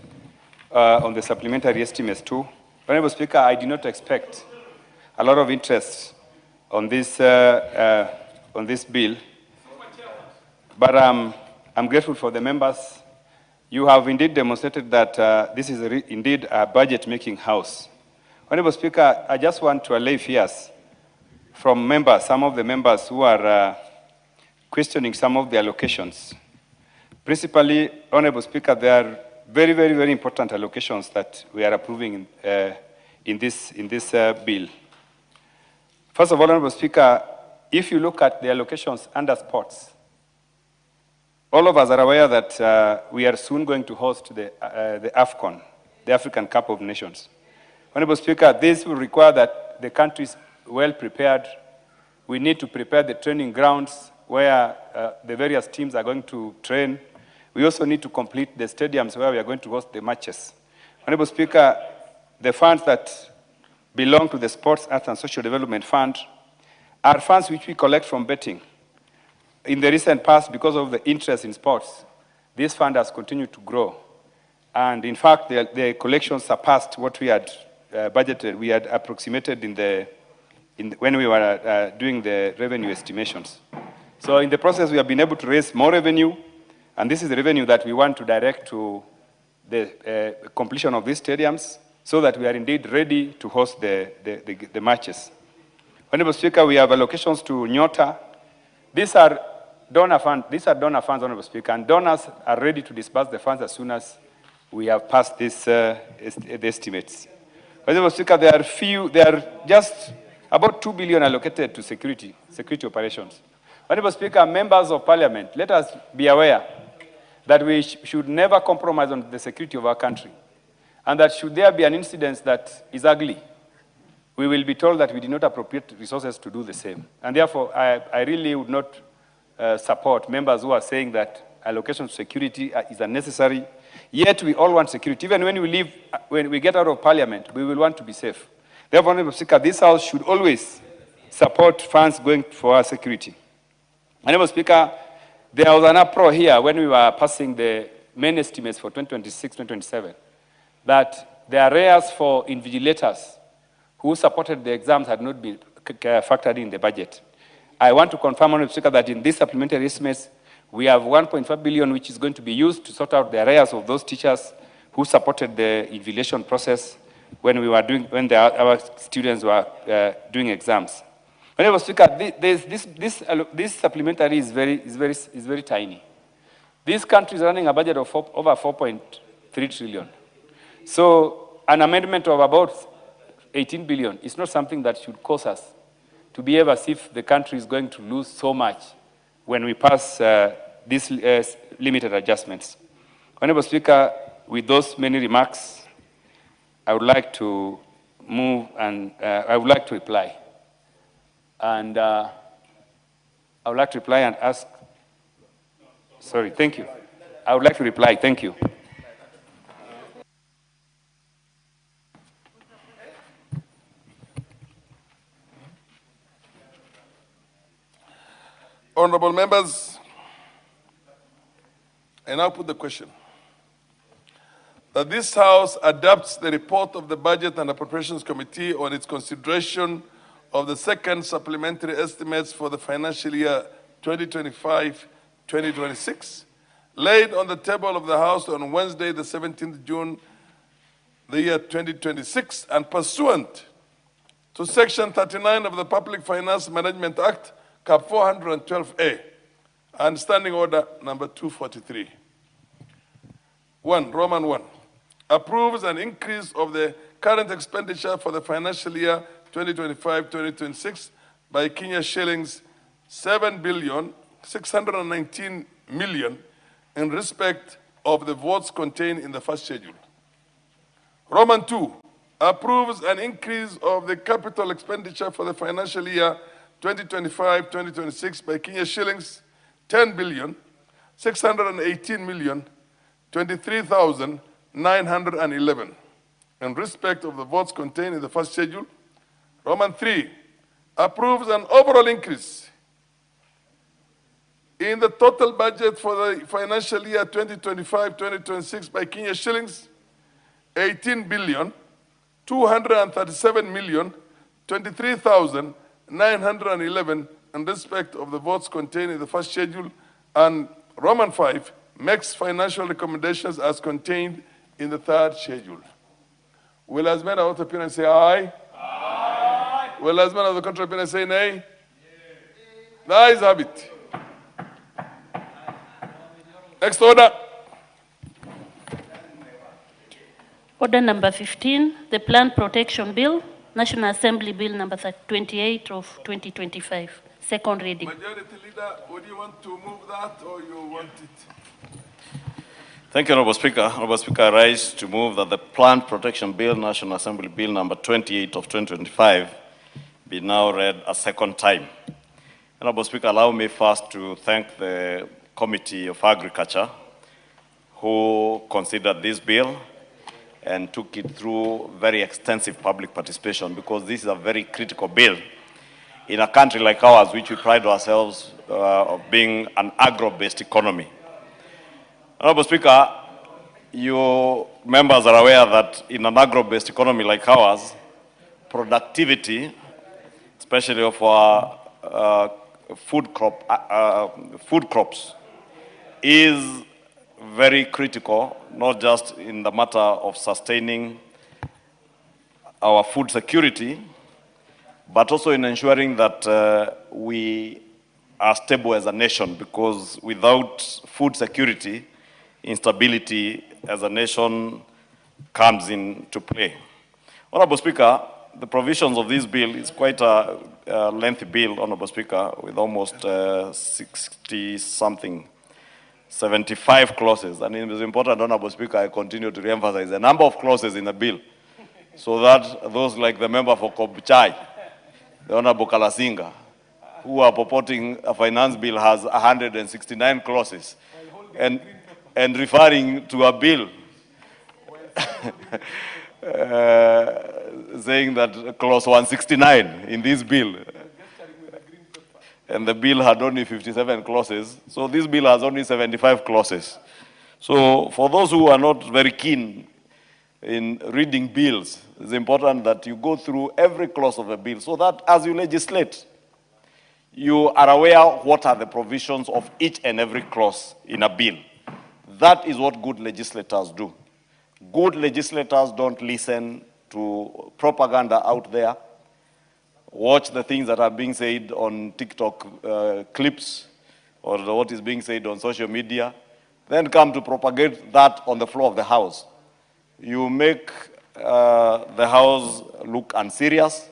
Speaker 15: on the supplementary estimates too. Honorable Speaker, I did not expect a lot of interest on this bill, but I'm grateful for the members. You have indeed demonstrated that this is indeed a budget-making house. Honorable Speaker, I just want to allay fears from members, some of the members who are questioning some of the allocations. Principally, Honorable Speaker, there are very, very, very important allocations that we are approving in this bill. First of all, Honorable Speaker, if you look at the allocations under sports, all of us are aware that we are soon going to host the AFCON, the African Cup of Nations. Honorable Speaker, this will require that the country is well prepared. We need to prepare the training grounds where the various teams are going to train. We also need to complete the stadiums where we are going to host the matches. Honorable Speaker, the funds that belong to the Sports, Arts and Social Development Fund are funds which we collect from betting. In the recent past, because of the interest in sports, this fund has continued to grow. And in fact, the collections surpassed what we had budgeted. We had approximated when we were doing the revenue estimations. So in the process, we have been able to raise more revenue, and this is the revenue that we want to direct to the completion of these stadiums so that we are indeed ready to host the matches. Honorable Speaker, we have allocations to Nyota. These are donor funds, Honorable Speaker, and donors are ready to disburse the funds as soon as we have passed the estimates. Honorable Speaker, there are just about 2 billion allocated to security operations. Honorable Speaker, members of Parliament, let us be aware that we should never compromise on the security of our country, and that should there be an incident that is ugly, we will be told that we did not appropriate resources to do the same. And therefore, I really would not support members who are saying that allocation to security is unnecessary. Yet we all want security. Even when we get out of Parliament, we will want to be safe. Therefore, Honorable Speaker, this House should always support funds going for our security. Honorable Speaker, there was an uproar here when we were passing the main estimates for 2026-2027 that the arrears for invigilators who supported the exams had not been factored in the budget. I want to confirm, Honorable Speaker, that in these supplementary estimates, we have 1.5 billion which is going to be used to sort out the arrears of those teachers who supported the invigilation process when our students were doing exams. Honorable Speaker, this supplementary is very tiny. This country is running a budget of over 4.3 trillion. So an amendment of about 18 billion is not something that should cause us to behave as if the country is going to lose so much when we pass these limited adjustments. Honorable Speaker, with those many remarks, I would like to move and I would like to reply. And I would like to reply and ask, sorry, thank you. I would like to reply, thank you.
Speaker 14: Honorable members, I now put the question that this House adopts the report of the Budget and Appropriations Committee on its consideration of the second supplementary estimates for the financial year 2025-2026, laid on the table of the House on Wednesday, the 17th June, the year 2026, and pursuant to Section 39 of the Public Finance Management Act, Cap 412A, and Standing Order number 243. 1, Roman 1, approves an increase of the current expenditure for the financial year 2025-2026 by Kenya shillings 7,619,000,000 in respect of the votes contained in the first schedule. Roman 2 approves an increase of the capital expenditure for the financial year 2025-2026 by Kenya shillings 10,618,023,911 in respect of the votes contained in the first schedule. Roman 3 approves an overall increase in the total budget for the financial year 2025-2026 by Kenya shillings 18,237,023,911 in respect of the votes contained in the first schedule. And Roman 5 makes financial recommendations as contained in the third schedule. Will as many of the opinion say aye? Aye. Will as many of the contrary opinion say nay? Yes. The ayes have it. Next order.
Speaker 5: Order number 15, the Plant Protection Bill, National Assembly Bill number 28 of 2025, second reading.
Speaker 14: Majority Leader, would you want to move that or you want it?
Speaker 16: Thank you, Honorable Speaker. Honorable Speaker, I rise to move that the Plant Protection Bill, National Assembly Bill number 28 of 2025, be now read a second time. Honorable Speaker, allow me first to thank the Committee of Agriculture who considered this bill and took it through very extensive public participation, because this is a very critical bill in a country like ours, which we pride ourselves of being an agro-based economy. Honorable Speaker, you members are aware that in an agro-based economy like ours, productivity, especially of our food crops, is very critical, not just in the matter of sustaining our food security, but also in ensuring that we are stable as a nation, because without food security, instability as a nation comes into play. Honorable Speaker, the provisions of this bill is quite a lengthy bill, Honorable Speaker, with almost 60-something, 75 clauses. And it is important, Honorable Speaker, I continue to re-emphasize the number of clauses in the bill, so that those like the member for Kobchai, the Honorable Kalasinga, who are purporting a finance bill has 169 clauses, and referring to a bill saying that clause 169 in this bill, and the bill had only 57 clauses, so this bill has only 75 clauses. So for those who are not very keen in reading bills, it's important that you go through every clause of a bill, so that as you legislate, you are aware what are the provisions of each and every clause in a bill. That is what good legislators do. Good legislators don't listen to propaganda out there, watch the things that are being said on TikTok clips or what is being said on social media, then come to propagate that on the floor of the House. You make the House look unserious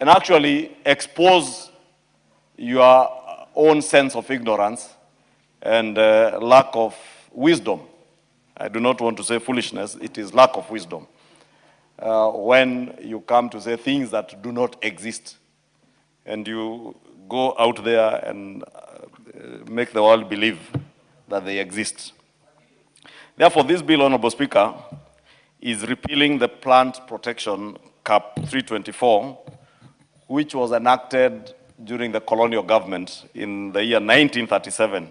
Speaker 16: and actually expose your own sense of ignorance and lack of wisdom. I do not want to say foolishness, it is lack of wisdom. When you come to say things that do not exist, and you go out there and make the world believe that they exist. Therefore, this bill, Honorable Speaker, is repealing the Plant Protection Cap 324, which was enacted during the colonial government in the year 1937,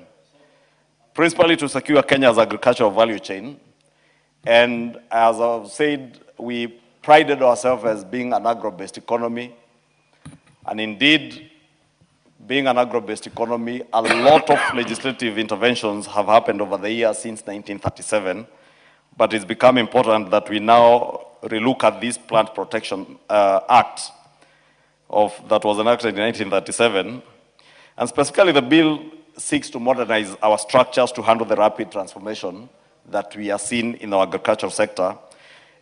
Speaker 16: principally to secure Kenya's agricultural value chain. And as I've said, we prided ourselves as being an agro-based economy. And indeed, being an agro-based economy, a lot of legislative interventions have happened over the years since 1937, but it's become important that we now relook at this Plant Protection Act that was enacted in 1937. And specifically, the bill seeks to modernize our structures to handle the rapid transformation that we are seeing in our agricultural sector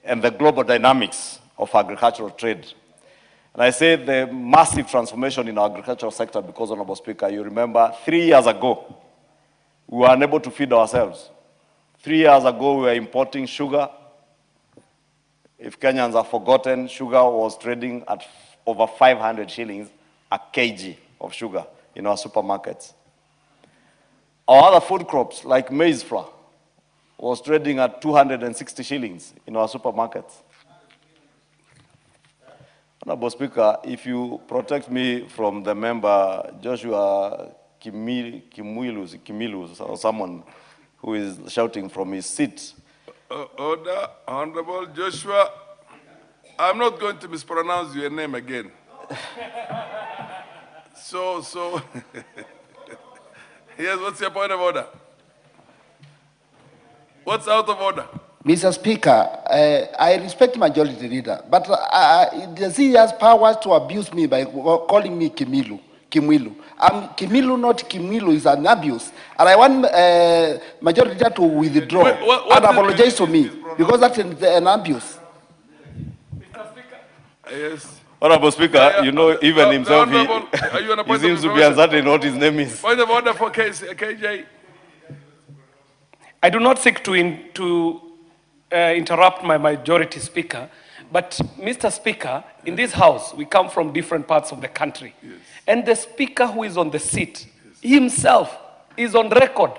Speaker 16: and the global dynamics of agricultural trade. And I say the massive transformation in our agricultural sector because, Honorable Speaker, you remember 3 years ago, we were unable to feed ourselves. 3 years ago, we were importing sugar. If Kenyans have forgotten, sugar was trading at over 500 shillings a kg of sugar in our supermarkets. Our other food crops, like maize flour, was trading at 260 shillings in our supermarkets. Honorable Speaker, if you protect me from the member Joshua Kimilus, or someone who is shouting from his seat.
Speaker 14: Order, Honorable Joshua. I'm not going to mispronounce your name again. So, yes, what's your point of order? What's out of order?
Speaker 18: Mr. Speaker, I respect Majority Leader, but does he has powers to abuse me by calling me Kimilu? Kimilu, not Kimilu, is an abuse. And I want Majority Leader to withdraw and apologize to me, because that's an abuse.
Speaker 14: Mr. Speaker. Yes.
Speaker 16: Honorable Speaker, you know, even himself, he seems to be uncertain what his name is.
Speaker 14: Point of order for KJ.
Speaker 19: I do not seek to interrupt my majority speaker, but Mr. Speaker, in this house, we come from different parts of the country.
Speaker 14: Yes.
Speaker 19: And the speaker who is on the seat himself is on record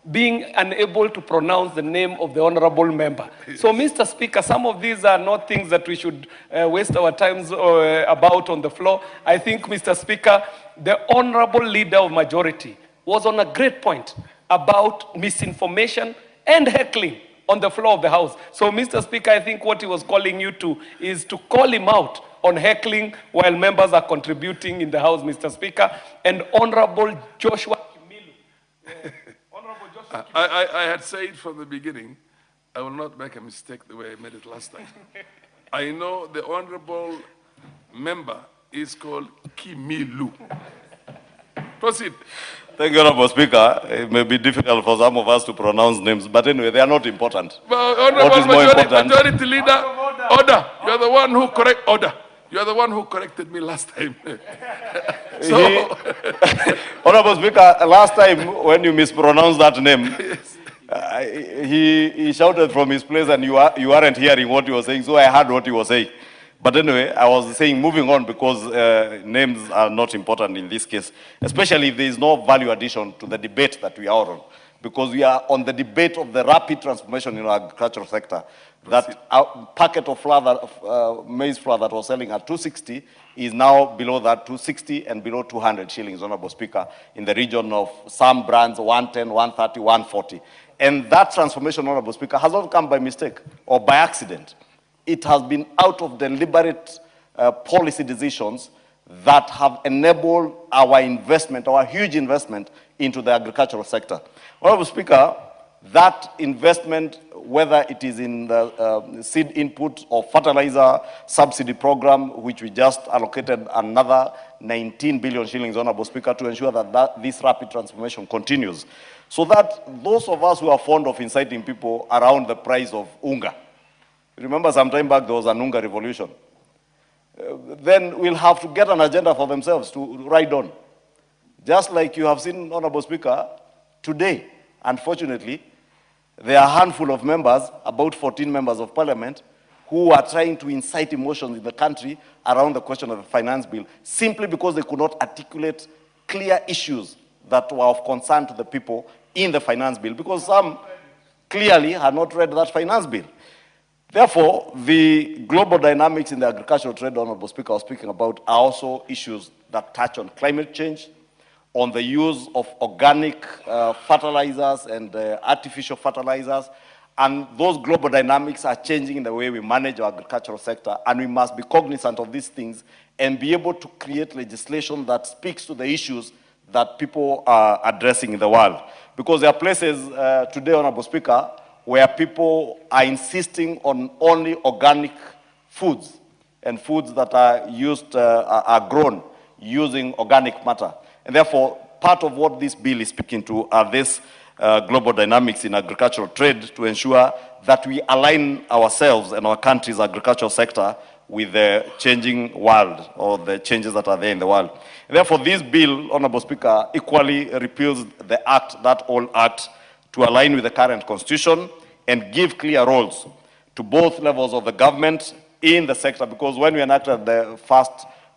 Speaker 19: being unable to pronounce the name of the honorable member. Yes. So, Mr. Speaker, some of these are not things that we should waste our times about on the floor. I think, Mr. Speaker, the honorable leader of majority was on a great point about misinformation and heckling on the floor of the House. So, Mr. Speaker, I think what he was calling you to is to call him out on heckling while members are contributing in the House, Mr. Speaker. And Honorable Joshua Kimilu.
Speaker 14: I had said from the beginning, I will not make a mistake the way I made it last time. I know the honorable member is called Kimilu. Proceed.
Speaker 16: Thank you, Honorable Speaker. It may be difficult for some of us to pronounce names, but anyway, they are not important.
Speaker 14: Well,
Speaker 16: What is more important?
Speaker 14: Majority Leader, order. You are the one who order. You are the one who corrected me last time.
Speaker 16: Honorable Speaker, last time when you mispronounced that name, he shouted from his place and you aren't hearing what he was saying, so I heard what he was saying. But anyway, I was saying moving on because names are not important in this case, especially if there is no value addition to the debate that we are on. Because we are on the debate of the rapid transformation in our agricultural sector. That packet of flour, maize flour that was selling at 260 is now below that 260 and below 200 shillings, Honorable Speaker, in the region of some brands 110, 130, 140. And that transformation, Honorable Speaker, has not come by mistake or by accident. It has been out of deliberate policy decisions that have enabled our investment, our huge investment into the agricultural sector. Honorable Speaker, that investment, whether it is in the seed input or fertilizer subsidy program, which we just allocated another 19 billion shillings, Honorable Speaker, to ensure that this rapid transformation continues. So that those of us who are fond of inciting people around the price of unga, remember some time back there was an unga revolution, then we'll have to get an agenda for themselves to ride on. Just like you have seen, Honorable Speaker, today, unfortunately, there are a handful of members, about 14 members of parliament, who are trying to incite emotions in the country around the question of the finance bill, simply because they could not articulate clear issues that were of concern to the people in the finance bill, because some clearly had not read that finance bill. Therefore, the global dynamics in the agricultural trade, Honorable Speaker, I was speaking about, are also issues that touch on climate change, on the use of organic fertilizers and artificial fertilizers, And those global dynamics are changing the way we manage our agricultural sector, and we must be cognizant of these things and be able to create legislation that speaks to the issues that people are addressing in the world. Because there are places today, Honorable Speaker, where people are insisting on only organic foods and foods that are used, are grown using organic matter. And therefore, part of what this bill is speaking to are these global dynamics in agricultural trade to ensure that we align ourselves and our country's agricultural sector with the changing world or the changes that are there in the world. And therefore, this bill, Honorable Speaker, equally repeals the act, that old act, to align with the current constitution and give clear roles to both levels of the government in the sector. Because when we enacted the first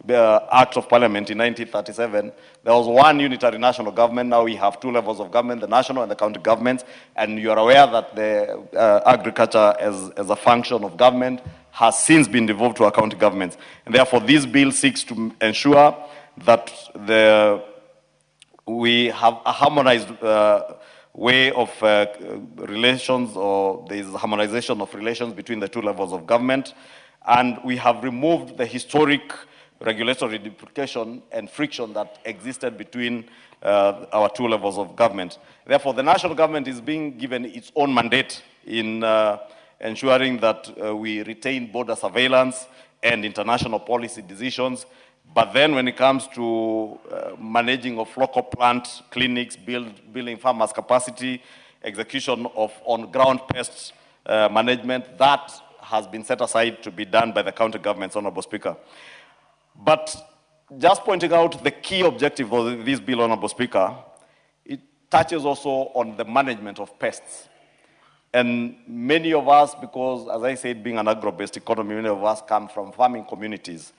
Speaker 16: Act of Parliament in 1937, there was one unitary national government. Now we have two levels of government, the national and the county governments. And you are aware that the agriculture as a function of government has since been devolved to our county governments. And therefore, this bill seeks to ensure that we have a harmonized way of relations, or there is harmonization of relations between the two levels of government. And we have removed the historic regulatory duplication and friction that existed between our two levels of government. Therefore, the national government is being given its own mandate in ensuring that we retain border surveillance and international policy decisions. But then when it comes to managing of local plant clinics, building farmers' capacity, execution of on-ground pest management, that has been set aside to be done by the county governments, Honorable Speaker. But just pointing out the key objective of this bill, Honorable Speaker, it touches also on the management of pests. And many of us, because as I said, being an agro-based economy, many of us come from farming communities.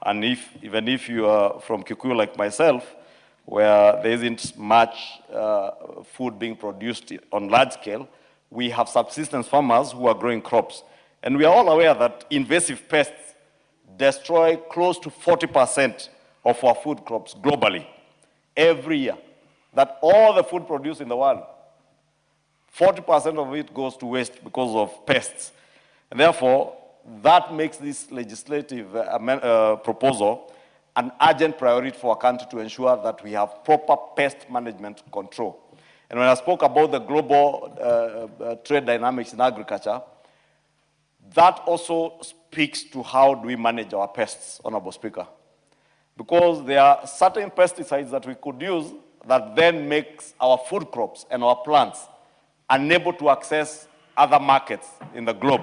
Speaker 16: And even if you are from Kikuyu like myself, where there isn't much food being produced on large scale, we have subsistence farmers who are growing crops. And we are all aware that invasive pests destroy close to 40% of our food crops globally every year. That all the food produced in the world, 40% of it goes to waste because of pests. And therefore, that makes this legislative proposal an urgent priority for our country to ensure that we have proper pest management control. And when I spoke about the global trade dynamics in agriculture, that also speaks to how do we manage our pests, Honorable Speaker. Because there are certain pesticides that we could use that then makes our food crops and our plants unable to access other markets in the globe.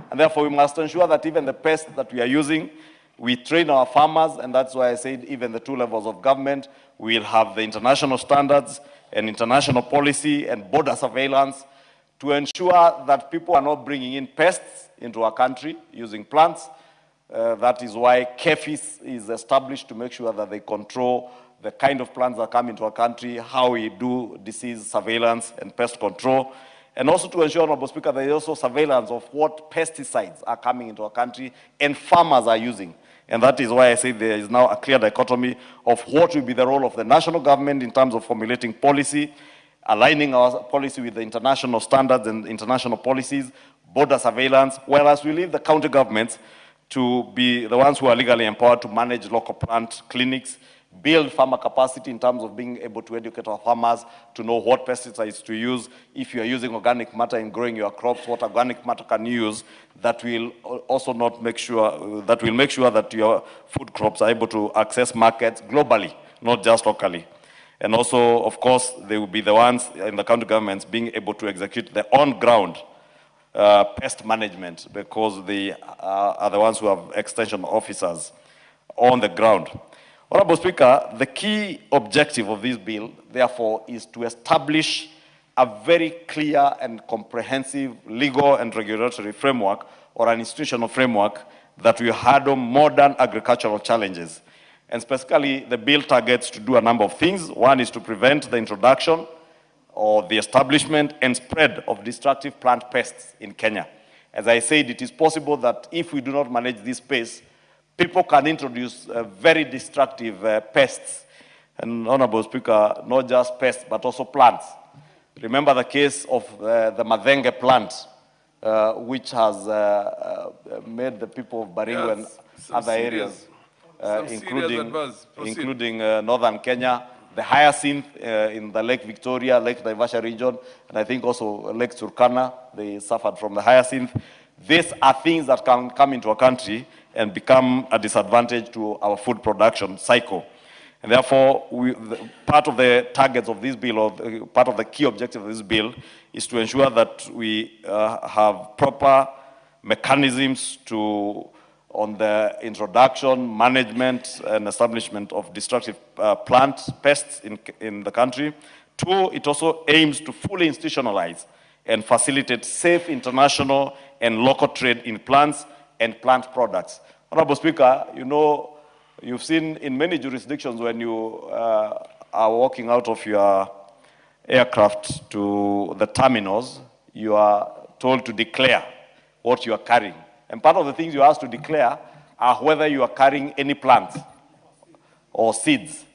Speaker 16: And therefore, we must ensure that even the pests that we are using, we train our farmers, and that's why I said even the two levels of government will have the international standards and international policy and border surveillance to ensure that people are not bringing in pests into our country using plants. That is why KEFIS is established to make sure that they control the kind of plants that come into our country, how we do disease surveillance and pest control, and also to ensure, Honorable Speaker, there is also surveillance of what pesticides are coming into our country and farmers are using. And that is why I say there is now a clear dichotomy of what will be the role of the national government in terms of formulating policy, aligning our policy with the international standards and international policies, border surveillance, whereas we leave the county governments to be the ones who are legally empowered to manage local plant clinics, build farmer capacity in terms of being able to educate our farmers to know what pesticides to use. If you are using organic matter in growing your crops, what organic matter can you use that will also not make sure, that will make sure that your food crops are able to access markets globally, not just locally. And also, of course, they will be the ones in the county governments being able to execute the on-ground pest management, because they are the ones who have extension officers on the ground. Honorable Speaker, the key objective of this bill, therefore, is to establish a very clear and comprehensive legal and regulatory framework, or an institutional framework, that will handle modern agricultural challenges. And specifically, the bill targets to do a number of things. One is to prevent the introduction or the establishment and spread of destructive plant pests in Kenya. As I said, it is possible that if we do not manage this space, people can introduce very destructive pests. And Honorable Speaker, not just pests, but also plants. Remember the case of the Madenge plant which has made the people of Baringo and other areas, including northern Kenya, the hyacinth in the Lake Victoria, Lake Naivasha region, and I think also Lake Turkana, they suffered from the hyacinth. These are things that can come into a country and become a disadvantage to our food production cycle. And therefore, part of the targets of this bill, or part of the key objective of this bill, is to ensure that we have proper mechanisms on the introduction, management, and establishment of destructive plant pests in the country. Two, it also aims to fully institutionalize and facilitate safe international and local trade in plants and plant products. Honorable Speaker, you know, you've seen in many jurisdictions when you are walking out of your aircraft to the terminals, you are told to declare what you are carrying. And part of the things you are asked to declare are whether you are carrying any plants or seeds.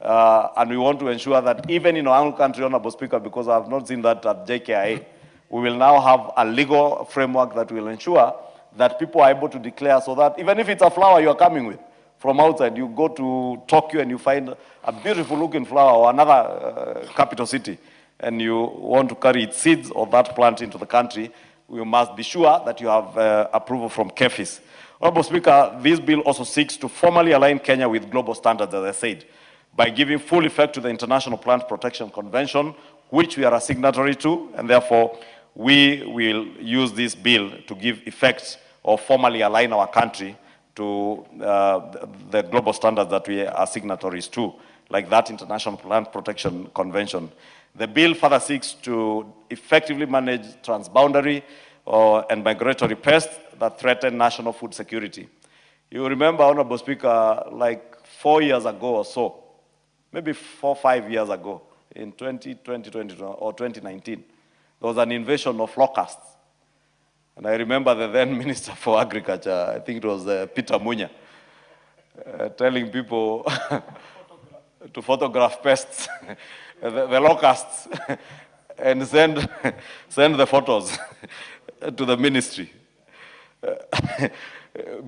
Speaker 16: And we want to ensure that even in our own country, Honorable Speaker, because I have not seen that at JKIA, we will now have a legal framework that will ensure that people are able to declare, so that even if it's a flower you are coming with from outside, you go to Tokyo and you find a beautiful looking flower or another capital city, and you want to carry its seeds or that plant into the country, we must be sure that you have approval from KEFIS. Honorable Speaker, this bill also seeks to formally align Kenya with global standards, as I said, by giving full effect to the International Plant Protection Convention, which we are a signatory to, and therefore we will use this bill to give effect or formally align our country to the global standards that we are signatories to, like that International Plant Protection Convention. The bill further seeks to effectively manage transboundary and migratory pests that threaten national food security. You remember, Honorable Speaker, like 4 years ago or so, maybe 4 or 5 years ago, in 2020 or 2019, there was an invasion of locusts. And I remember the then Minister for Agriculture, I think it was Peter Munya, telling people to photograph pests, the locusts, and send the photos to the ministry.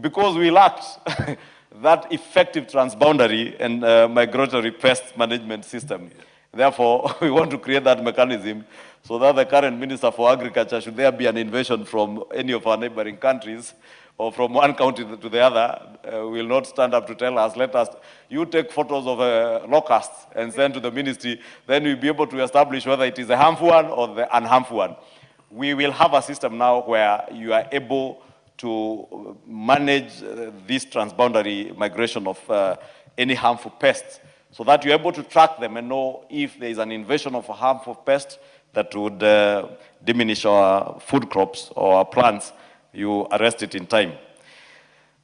Speaker 16: Because we lacked that effective transboundary and migratory pest management system. Therefore, we want to create that mechanism so that the current Minister for Agriculture, should there be an invasion from any of our neighboring countries or from one country to the other, will not stand up to tell us, you take photos of locusts and send to the ministry, then we'll be able to establish whether it is a harmful one or the unharmful one. We will have a system now where you are able to manage this transboundary migration of any harmful pests, so that you're able to track them and know if there is an invasion of a harmful pest that would diminish our food crops or our plants, you arrest it in time.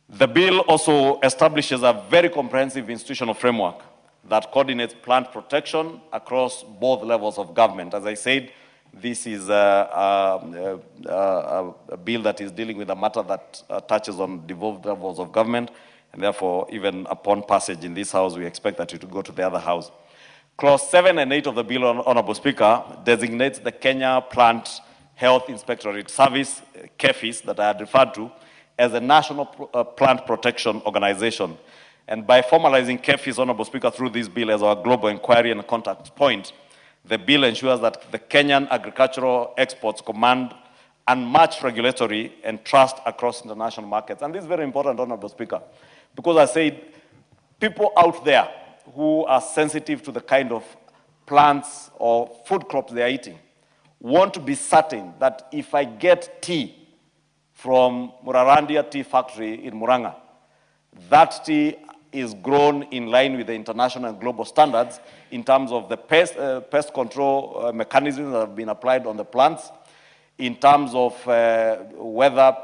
Speaker 16: The bill also establishes a very comprehensive institutional framework that coordinates plant protection across both levels of government. As I said, this is a bill that is dealing with a matter that touches on devolved levels of government, and therefore, even upon passage in this House, we expect that it will go to the other House. Clause 7 and 8 of the bill, Honorable Speaker, designates the Kenya Plant Health Inspectorate Service, KEFIS, that I had referred to, as a national plant protection organization. And by formalizing KEFIS, Honorable Speaker, through this bill as our global inquiry and contact point, the bill ensures that the Kenyan agricultural exports command unmatched regulatory and trust across international markets. And this is very important, Honorable Speaker, because I said people out there who are sensitive to the kind of plants or food crops they are eating want to be certain that if I get tea from Murarandia Tea Factory in Muranga, that tea is grown in line with the international and global standards in terms of the pest control mechanisms that have been applied on the plants, in terms of whether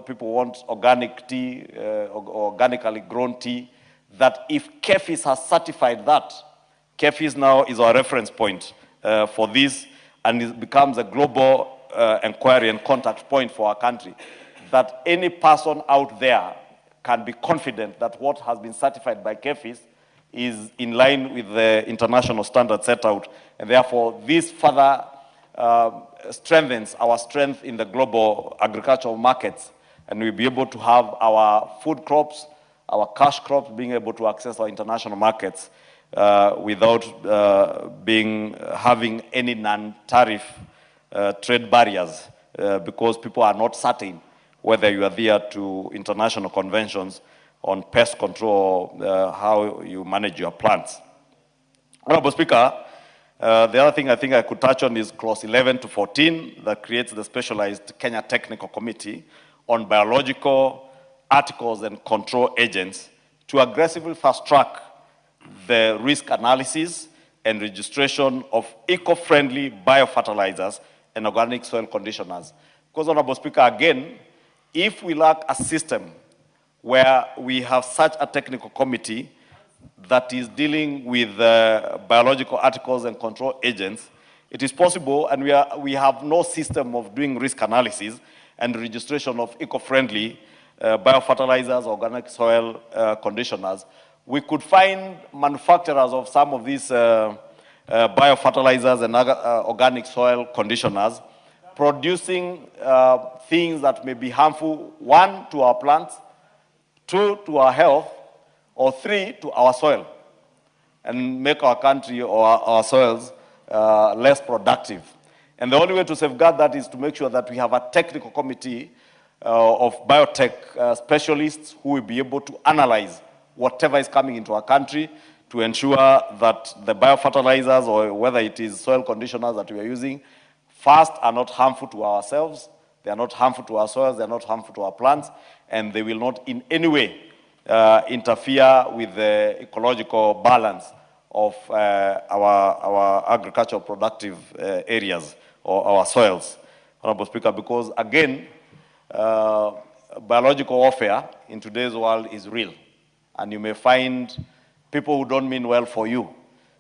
Speaker 16: people want organic tea or organically grown tea, that if KEFIS has certified that, KEFIS now is our reference point for this, and it becomes a global inquiry and contact point for our country, that any person out there can be confident that what has been certified by KEFIS is in line with the international standards set out, and therefore this further strengthens our strength in the global agricultural markets, and we'll be able to have our food crops, our cash crops being able to access our international markets without having any non-tariff trade barriers because people are not certain whether you are there to international conventions on pest control or how you manage your plants. Honorable Speaker, the other thing I think I could touch on is clause 11 to 14 that creates the specialized Kenya Technical Committee on biological articles and control agents to aggressively fast-track the risk analysis and registration of eco-friendly biofertilizers and organic soil conditioners. Because, Honorable Speaker, again, if we lack a system where we have such a technical committee that is dealing with biological articles and control agents, it is possible, and we have no system of doing risk analysis and registration of eco-friendly biofertilizers, organic soil conditioners. We could find manufacturers of some of these biofertilizers and organic soil conditioners producing things that may be harmful, 1, to our plants, 2, to our health, or 3, to our soil, and make our country or our soils less productive. And the only way to safeguard that is to make sure that we have a technical committee of biotech specialists who will be able to analyze whatever is coming into our country to ensure that the biofertilizers or whether it is soil conditioners that we are using, first, are not harmful to ourselves, they are not harmful to our soils, they are not harmful to our plants, and they will not in any way interfere with the ecological balance of our agricultural productive areas or our soils, Honorable Speaker, because again, biological warfare in today's world is real. And you may find people who don't mean well for you,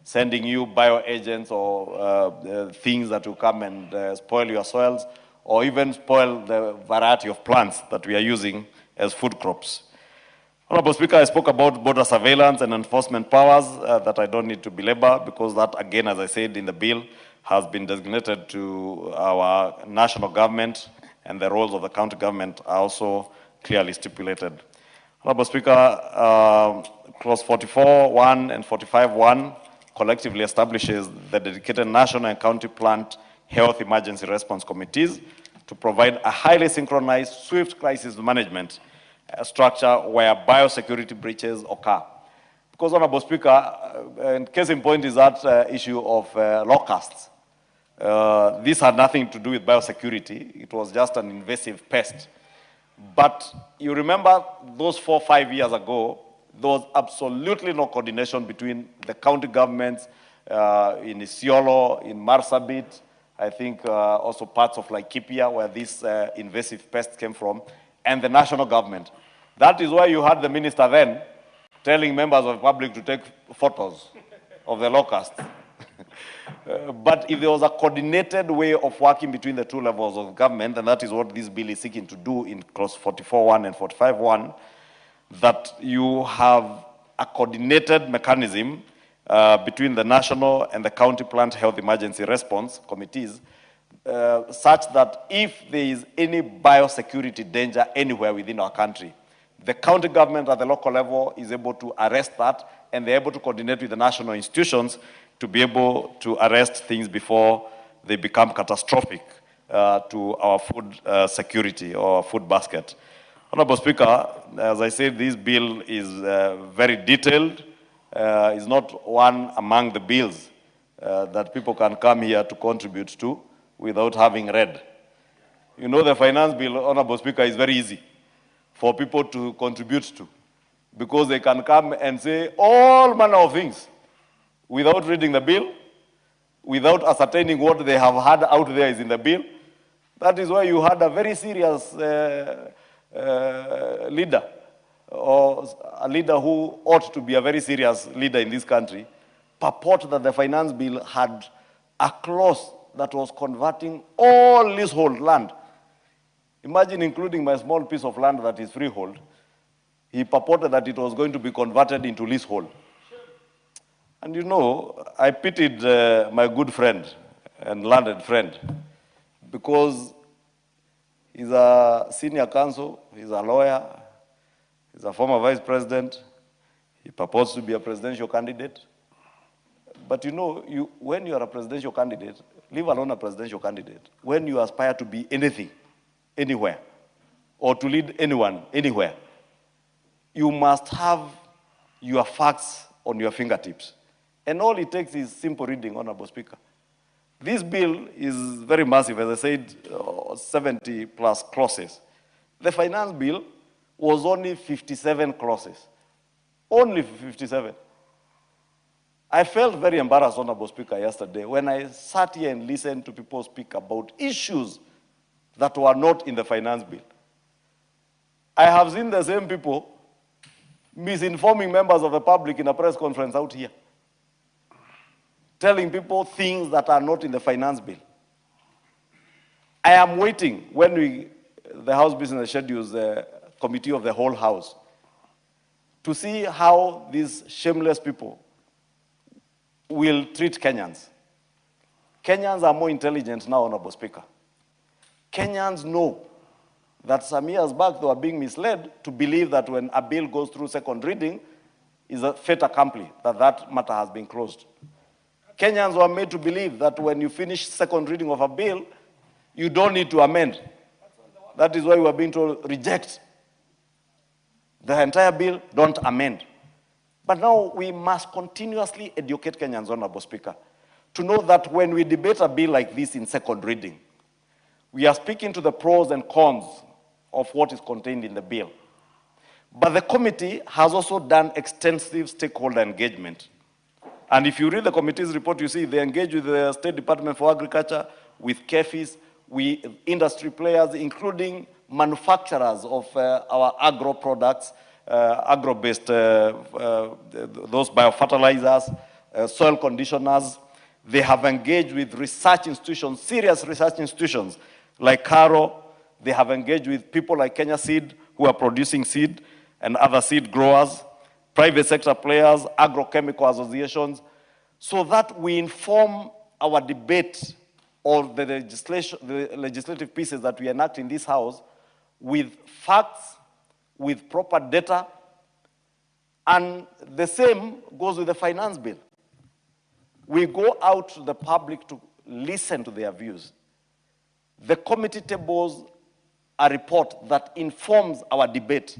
Speaker 16: sending you bioagents or things that will come and spoil your soils, or even spoil the variety of plants that we are using as food crops. Honorable Speaker, I spoke about border surveillance and enforcement powers that I don't need to belabor, because that, again, as I said in the bill, has been designated to our national government, and the roles of the county government are also clearly stipulated. Honorable Speaker, clause 44.1 and 45.1 collectively establishes the dedicated national and county plant health emergency response committees to provide a highly synchronized, swift crisis management structure where biosecurity breaches occur. Because, Honorable Speaker, case in point is that issue of locusts. This had nothing to do with biosecurity. It was just an invasive pest. But you remember those 4 or 5 years ago, there was absolutely no coordination between the county governments in Isiolo, in Marsabit, I think also parts of Laikipia where this invasive pest came from, and the national government. That is why you had the minister then telling members of the public to take photos of the locusts. But if there was a coordinated way of working between the two levels of government, and that is what this bill is seeking to do in clause 44.1 and 45.1, that you have a coordinated mechanism between the national and the county plant health emergency response committees, such that if there is any biosecurity danger anywhere within our country, the county government at the local level is able to arrest that, and they're able to coordinate with the national institutions to be able to arrest things before they become catastrophic to our food security or food basket. Honorable Speaker, as I said, this bill is very detailed. It's not one among the bills that people can come here to contribute to without having read. You know, the finance bill, Honorable Speaker, is very easy for people to contribute to, because they can come and say all manner of things without reading the bill, without ascertaining what they have had out there is in the bill. That is why you had a very serious leader, or a leader who ought to be a very serious leader in this country, purport that the finance bill had a clause that was converting all leasehold land. Imagine including my small piece of land that is freehold. He purported that it was going to be converted into leasehold. And you know, I pitied my good friend, and learned friend, because he's a senior counsel, he's a lawyer, he's a former vice president, he purports to be a presidential candidate. But you know, when you are a presidential candidate, leave alone a presidential candidate, when you aspire to be anything, anywhere, or to lead anyone, anywhere, you must have your facts on your fingertips. And all it takes is simple reading, Honorable Speaker. This bill is very massive, as I said, 70 plus clauses. The finance bill was only 57 clauses. Only 57. I felt very embarrassed, Honorable Speaker, yesterday when I sat here and listened to people speak about issues that were not in the finance bill. I have seen the same people misinforming members of the public in a press conference out here, telling people things that are not in the finance bill. I am waiting when the House Business schedules the committee of the whole House to see how these shameless people will treat Kenyans. Kenyans are more intelligent now, Honorable Speaker. Kenyans know that some years back they were being misled to believe that when a bill goes through second reading, is a fait accompli, that matter has been closed. Kenyans were made to believe that when you finish second reading of a bill, you don't need to amend. That is why we were being told, reject the entire bill, don't amend. But now we must continuously educate Kenyans, Honorable Speaker, to know that when we debate a bill like this in second reading, we are speaking to the pros and cons of what is contained in the bill. But the committee has also done extensive stakeholder engagement. And if you read the committee's report, you see they engage with the State Department for Agriculture, with KEFIS, with industry players, including manufacturers of our agro products, agro-based, those biofertilizers, soil conditioners. They have engaged with research institutions, serious research institutions like CARO. They have engaged with people like Kenya Seed, who are producing seed, and other seed growers, private sector players, agrochemical associations, so that we inform our debate or the legislative pieces that we enact in this House with facts, with proper data, and the same goes with the finance bill. We go out to the public to listen to their views. The committee tables a report that informs our debate.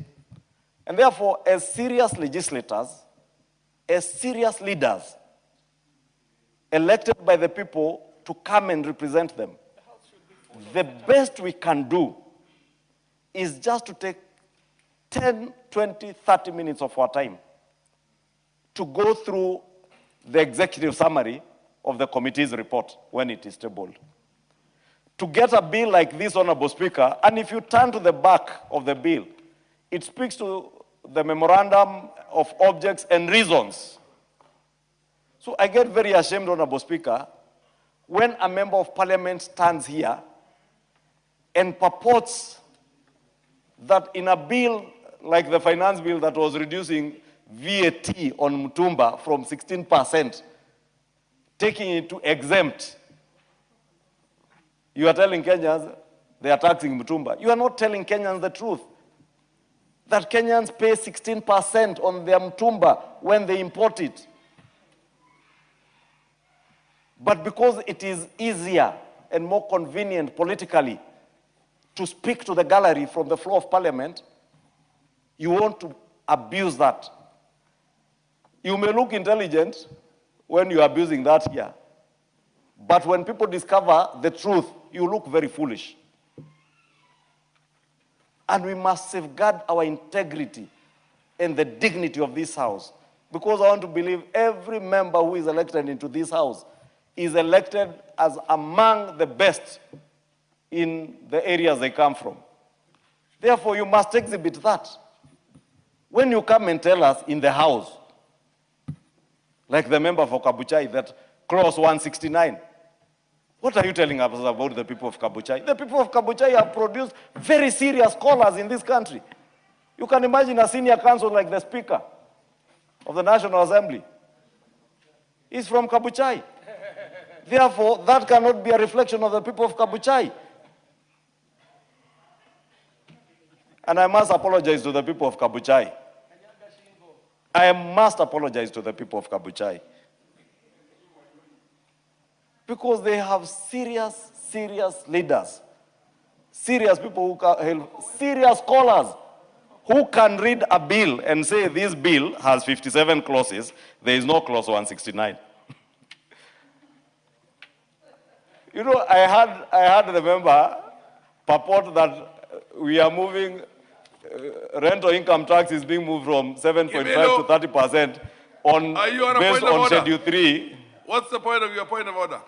Speaker 16: And therefore, as serious legislators, as serious leaders, elected by the people to come and represent them, the best we can do is just to take 10, 20, 30 minutes of our time to go through the executive summary of the committee's report when it is tabled. To get a bill like this, Honorable Speaker, and if you turn to the back of the bill, it speaks to the memorandum of objects and reasons. So I get very ashamed, Honorable Speaker, when a member of parliament stands here and purports that in a bill like the finance bill that was reducing VAT on Mtumba from 16%, taking it to exempt, you are telling Kenyans they are taxing Mtumba. You are not telling Kenyans the truth. That Kenyans pay 16% on their Mtumba when they import it. But because it is easier and more convenient politically to speak to the gallery from the floor of parliament, you want to abuse that. You may look intelligent when you are abusing that here. But when people discover the truth, you look very foolish. And we must safeguard our integrity and the dignity of this House. Because I want to believe every member who is elected into this House is elected as among the best in the areas they come from. Therefore, you must exhibit that. When you come and tell us in the House, like the member for Kabuchai, that clause 169, what are you telling us about the people of Kabuchai? The people of Kabuchai have produced very serious scholars in this country. You can imagine a senior counsel like the Speaker of the National Assembly. He's from Kabuchai. Therefore, that cannot be a reflection of the people of Kabuchai. And I must apologize to the people of Kabuchai. I must apologize to the people of Kabuchai. Because they have serious leaders. Serious people who can help, serious scholars who can read a bill and say this bill has 57 clauses, there is no clause 169. You know, I had the member purport that we are moving, rental income tax is being moved from 7.5 to 30% based on Schedule 3.
Speaker 14: What's the point of your point of order?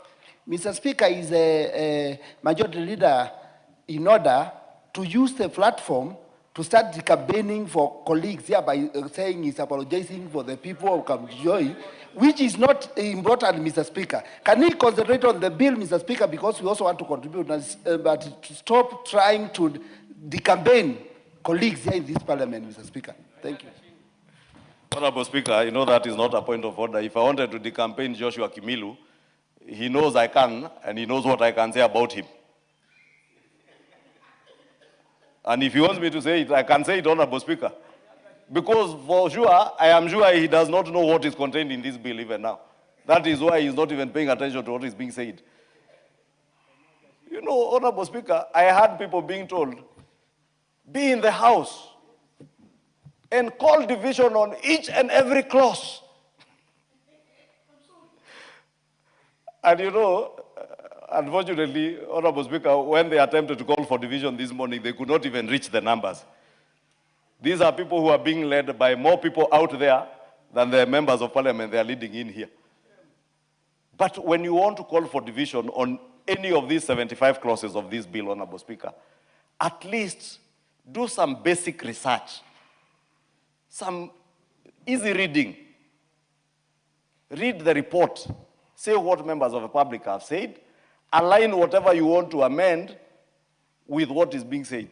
Speaker 18: Mr. Speaker, is a majority leader in order to use the platform to start campaigning for colleagues here by saying he's apologizing for the people of Kabuchai, which is not important, Mr. Speaker. Can he concentrate on the bill, Mr. Speaker, because we also want to contribute, but to stop trying to decampaign colleagues here in this parliament, Mr. Speaker. Thank you.
Speaker 16: Honorable Speaker, you know that is not a point of order. If I wanted to decampaign Joshua Kimilu, he knows I can, and he knows what I can say about him. And if he wants me to say it, I can say it, Honorable Speaker. Because for sure, I am sure he does not know what is contained in this bill even now. That is why he's not even paying attention to what is being said. You know, Honorable Speaker, I had people being told, be in the House and call division on each and every clause. And you know, unfortunately, Honorable Speaker, when they attempted to call for division this morning, they could not even reach the numbers. These are people who are being led by more people out there than the members of parliament they are leading in here. But when you want to call for division on any of these 75 clauses of this bill, Honorable Speaker, at least do some basic research, some easy reading. Read the report, say what members of the public have said, align whatever you want to amend with what is being said.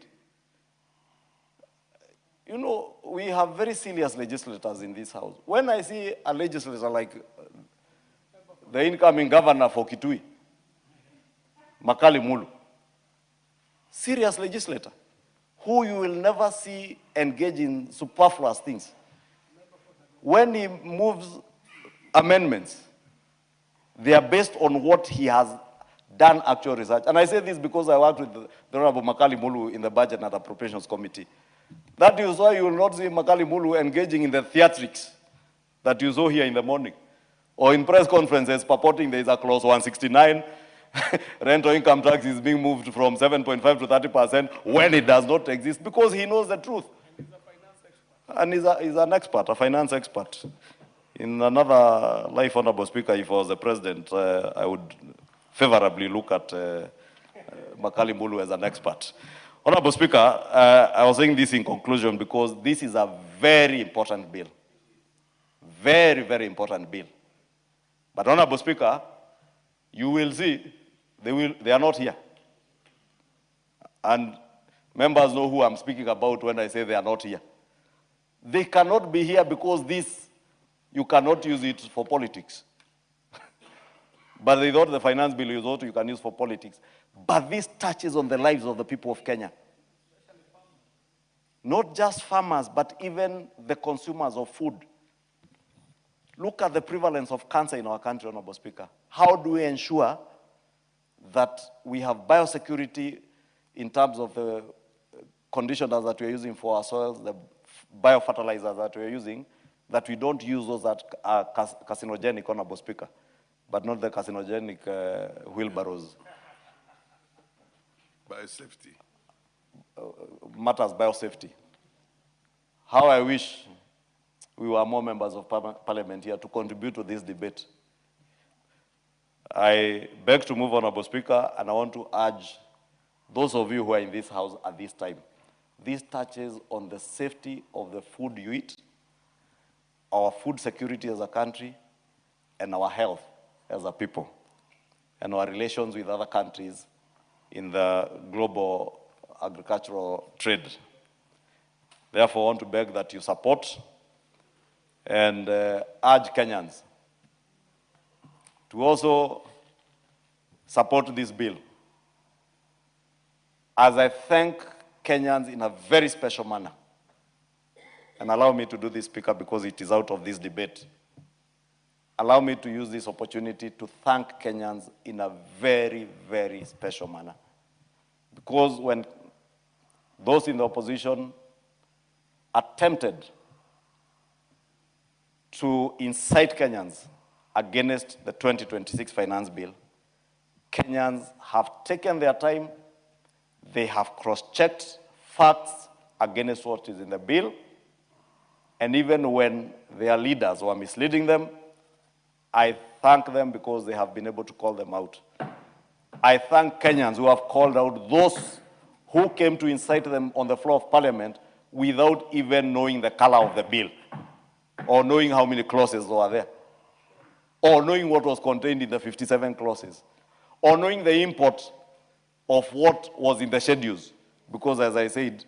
Speaker 16: You know, we have very serious legislators in this house. When I see a legislator like the incoming governor for Kitui, Makali Mulu, serious legislator, who you will never see engage in superfluous things. When he moves amendments, they are based on what he has done actual research. And I say this because I worked with the Honorable Makali Mulu in the Budget and Appropriations Committee. That is why you will not see Makali Mulu engaging in the theatrics that you saw here in the morning, or in press conferences purporting there is a clause 169, rental income tax is being moved from 7.5 to 30% when it does not exist, because he knows the truth. And he's an expert, a finance expert. In another life, Honorable Speaker, if I was the president, I would favorably look at Makali Mulu as an expert. Honorable Speaker, I was saying this in conclusion because this is a very important bill. Very, very important bill. But Honorable Speaker, you will see they are not here. And members know who I'm speaking about when I say they are not here. They cannot be here because you cannot use it for politics. But they thought the finance bill you thought you can use for politics. But this touches on the lives of the people of Kenya. Not just farmers, but even the consumers of food. Look at the prevalence of cancer in our country, Honorable Speaker. How do we ensure that we have biosecurity in terms of the conditioners that we're using for our soils, the biofertilizers that we're using, that we don't use those that are carcinogenic, Honorable Speaker, but not the carcinogenic wheelbarrows.
Speaker 14: Biosafety.
Speaker 16: Matters biosafety. How I wish we were more members of parliament here to contribute to this debate. I beg to move, Honorable Speaker, and I want to urge those of you who are in this house at this time. This touches on the safety of the food you eat, our food security as a country, and our health as a people, and our relations with other countries in the global agricultural trade. Therefore, I want to beg that you support and urge Kenyans to also support this bill, as I thank Kenyans in a very special manner. And allow me to do this, Speaker, because it is out of this debate. Allow me to use this opportunity to thank Kenyans in a very, very special manner. Because when those in the opposition attempted to incite Kenyans against the 2026 finance bill, Kenyans have taken their time, they have cross-checked facts against what is in the bill, and even when their leaders were misleading them, I thank them because they have been able to call them out. I thank Kenyans who have called out those who came to incite them on the floor of Parliament without even knowing the color of the bill, or knowing how many clauses were there, or knowing what was contained in the 57 clauses, or knowing the import of what was in the schedules. Because as I said,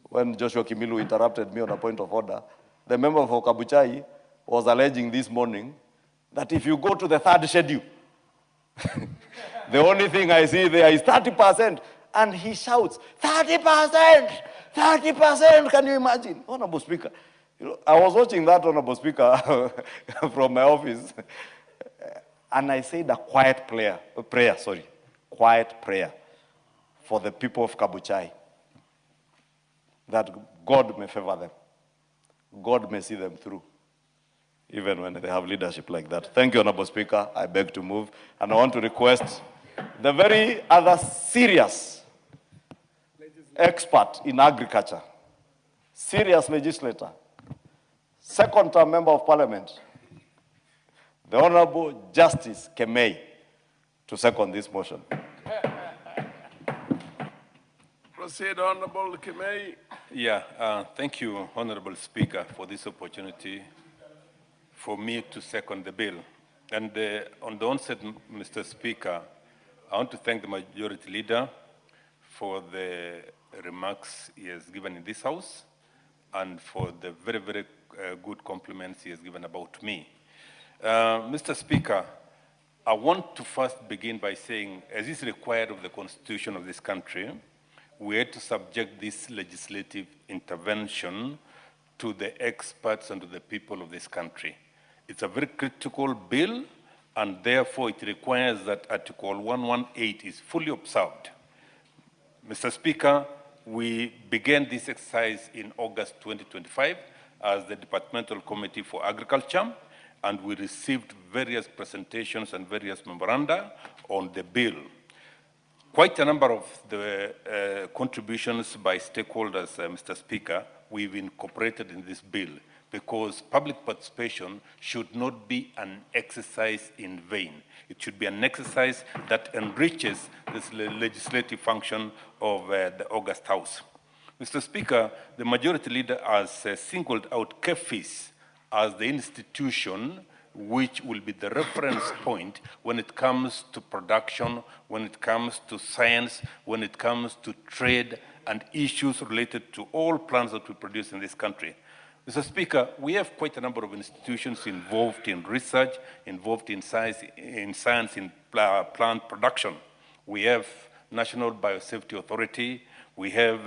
Speaker 16: when Joshua Kimilu interrupted me on a point of order, the member for Kabuchai was alleging this morning that if you go to the third schedule, the only thing I see there is 30%. And he shouts, 30%, 30%, can you imagine? Honorable Speaker, I was watching that, Honorable Speaker, from my office, and I said a quiet prayer for the people of Kabuchai, that God may favor them. God may see them through, even when they have leadership like that. Thank you, Honorable Speaker. I beg to move. And I want to request the very other serious expert in agriculture, serious legislator, second-term member of Parliament, the Honorable Justice Kemei, to second this motion.
Speaker 14: Proceed, Honorable Kemei.
Speaker 10: Yeah, thank you, Honorable Speaker, for this opportunity for me to second the bill. And on the onset, Mr. Speaker, I want to thank the Majority Leader for the remarks he has given in this House and for the very, very good compliments he has given about me. Mr. Speaker, I want to first begin by saying, as is required of the Constitution of this country, we had to subject this legislative intervention to the experts and to the people of this country. It's a very critical bill, and therefore it requires that Article 118 is fully observed. Mr. Speaker, we began this exercise in August 2025 as the Departmental Committee for Agriculture, and we received various presentations and various memoranda on the bill. Quite a number of the contributions by stakeholders, Mr. Speaker, we've incorporated in this bill because public participation should not be an exercise in vain. It should be an exercise that enriches this legislative function of the August House. Mr. Speaker, the Majority Leader has singled out KEFIS as the institution which will be the reference point when it comes to production, when it comes to science, when it comes to trade and issues related to all plants that we produce in this country. Mr. Speaker, we have quite a number of institutions involved in research, involved in science, in plant production. We have National Biosafety Authority, we have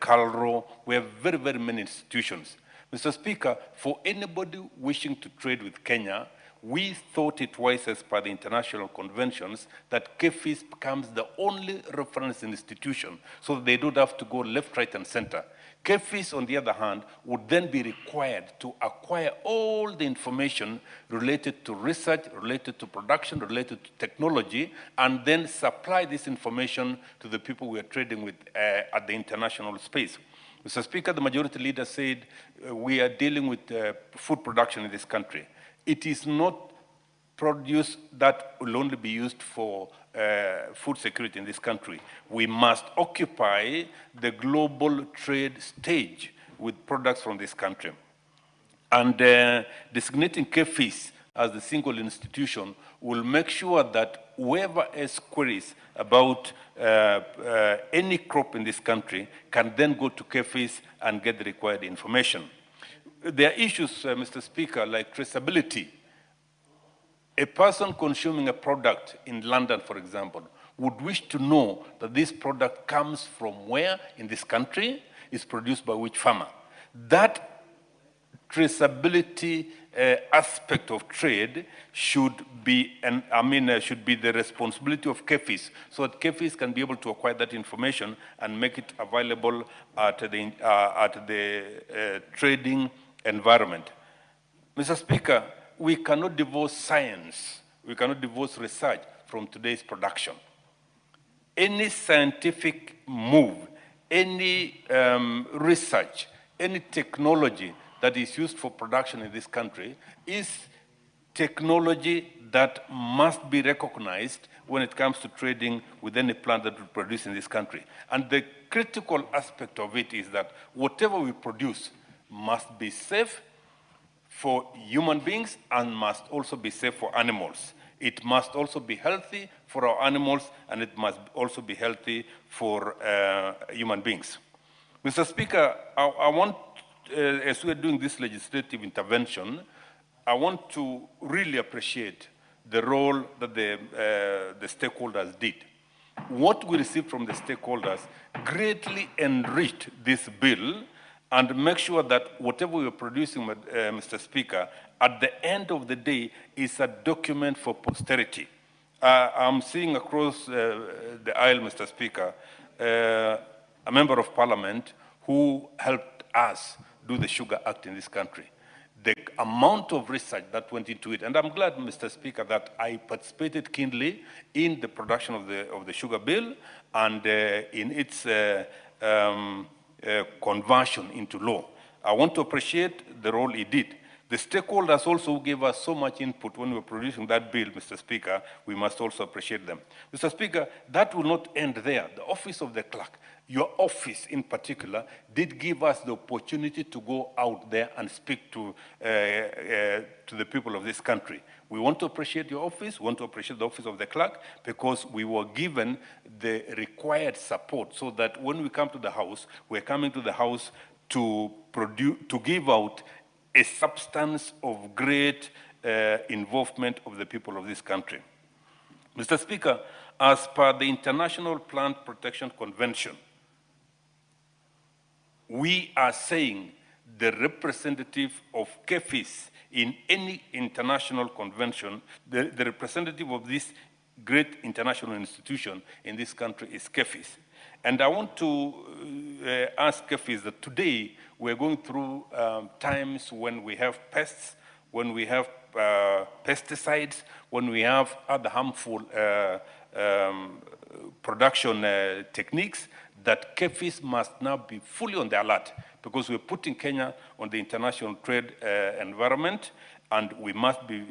Speaker 10: CALRO, we have very, very many institutions. Mr. Speaker, for anybody wishing to trade with Kenya, we thought it wise, as per the international conventions, that KEFIS becomes the only reference institution so that they don't have to go left, right, and center. KEFIS, on the other hand, would then be required to acquire all the information related to research, related to production, related to technology, and then supply this information to the people we are trading with at the international space. Mr. Speaker, the Majority Leader said we are dealing with food production in this country. It is not produce that will only be used for food security in this country. We must occupy the global trade stage with products from this country. And designating KEFIS as the single institution will make sure that whoever has queries about any crop in this country can then go to KEFIS and get the required information. There are issues, Mr. Speaker, like traceability. A person consuming a product in London, for example, would wish to know that this product comes from where in this country, is produced by which farmer. That traceability aspect of trade should be, should be the responsibility of KEFIS, so that KEFIS can be able to acquire that information and make it available at the trading environment. Mr. Speaker, we cannot divorce science, we cannot divorce research from today's production. Any scientific move, any research, any technology that is used for production in this country is technology that must be recognized when it comes to trading with any plant that we produce in this country. And the critical aspect of it is that whatever we produce must be safe for human beings and must also be safe for animals. It must also be healthy for our animals, and it must also be healthy for human beings. Mr. Speaker, I want, as we're doing this legislative intervention, I want to really appreciate the role that the stakeholders did. What we received from the stakeholders greatly enriched this bill and make sure that whatever we are producing, Mr. Speaker, at the end of the day is a document for posterity. I'm seeing across the aisle, Mr. Speaker, a member of parliament who helped us do the Sugar Act in this country. The amount of research that went into it, and I'm glad, Mr. Speaker, that I participated keenly in the production of the sugar bill and in its conversion into law. I want to appreciate the role he did. The stakeholders also gave us so much input when we were producing that bill, Mr. Speaker. We must also appreciate them. Mr. Speaker, that will not end there. The office of the clerk, your office in particular, did give us the opportunity to go out there and speak to the people of this country. We want to appreciate your office, we want to appreciate the office of the clerk, because we were given the required support so that when we come to the House, we're coming to the House to give out a substance of great involvement of the people of this country. Mr. Speaker, as per the International Plant Protection Convention, we are saying the representative of KEFIS in any international convention, the representative of this great international institution in this country is KEFIS. And I want to ask KEFIS that today we're going through times when we have pests, when we have pesticides, when we have other harmful production techniques, that KEFIS must now be fully on the alert, because we're putting Kenya on the international trade environment, and we must be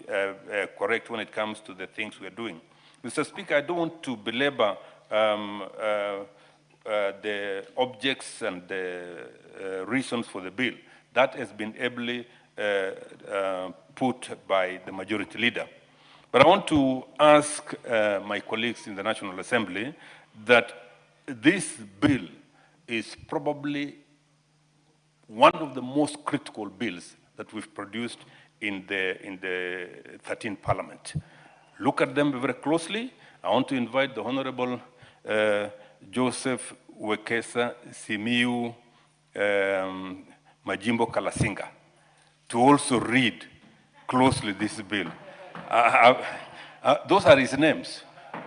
Speaker 10: correct when it comes to the things we're doing. Mr. Speaker, I don't want to belabor the objects and the reasons for the bill. That has been ably put by the majority leader. But I want to ask my colleagues in the National Assembly that this bill is probably one of the most critical bills that we've produced in the 13th Parliament. Look at them very closely. I want to invite the Honorable Joseph Wekesa Simiu Majimbo Kalasinga to also read closely this bill. Those are his names.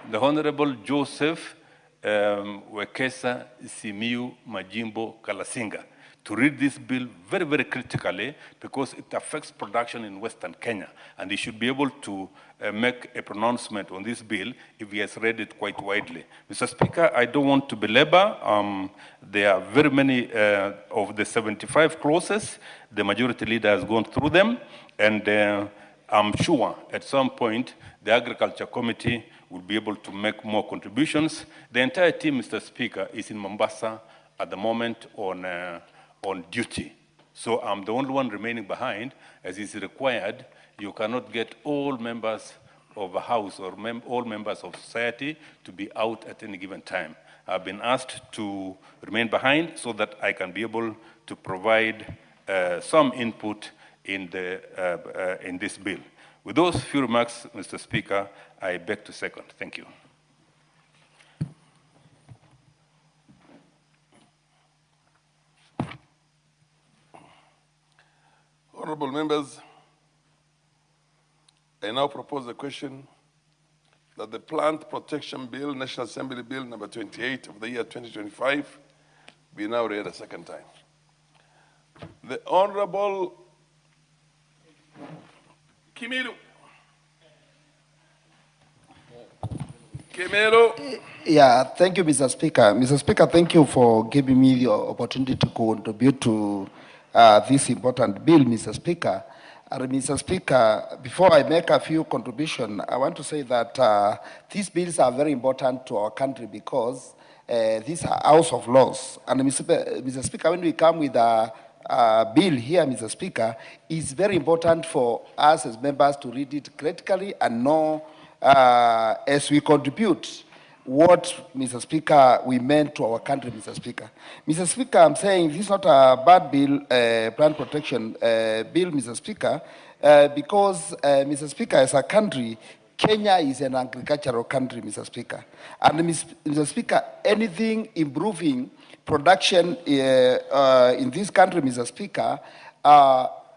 Speaker 10: The Honorable Joseph Wekesa Simiu Majimbo Kalasinga, to read this bill very, very critically, because it affects production in Western Kenya, and he should be able to make a pronouncement on this bill if he has read it quite widely. Mr. Speaker, I don't want to belabor. There are very many of the 75 clauses. The majority leader has gone through them, and I'm sure at some point the Agriculture Committee will be able to make more contributions. The entire team, Mr. Speaker, is in Mombasa at the moment on duty. So I'm the only one remaining behind, as is required. You cannot get all members of a house or all members of society to be out at any given time. I've been asked to remain behind so that I can be able to provide some input in this bill. With those few remarks, Mr. Speaker, I beg to second. Thank you.
Speaker 14: Honorable members, I now propose the question that the Plant Protection Bill, National Assembly Bill number 28 of the year 2025, be now read a second time. The Honorable Kimilu.
Speaker 18: Yeah, thank you, Mr. Speaker. Mr. Speaker, thank you for giving me the opportunity to contribute to this important bill, Mr. Speaker. And Mr. Speaker, before I make a few contributions, I want to say that these bills are very important to our country because these are house of laws. And Mr. Speaker, when we come with a bill here, Mr. Speaker, it's very important for us as members to read it critically and know as we contribute what, Mr. Speaker, we meant to our country, Mr. Speaker. Mr. Speaker, I'm saying this is not a bad bill, plant protection bill, Mr. Speaker, because, Mr. Speaker, as a country, Kenya is an agricultural country, Mr. Speaker. And, Mr. Speaker, anything improving production in this country, Mr. Speaker,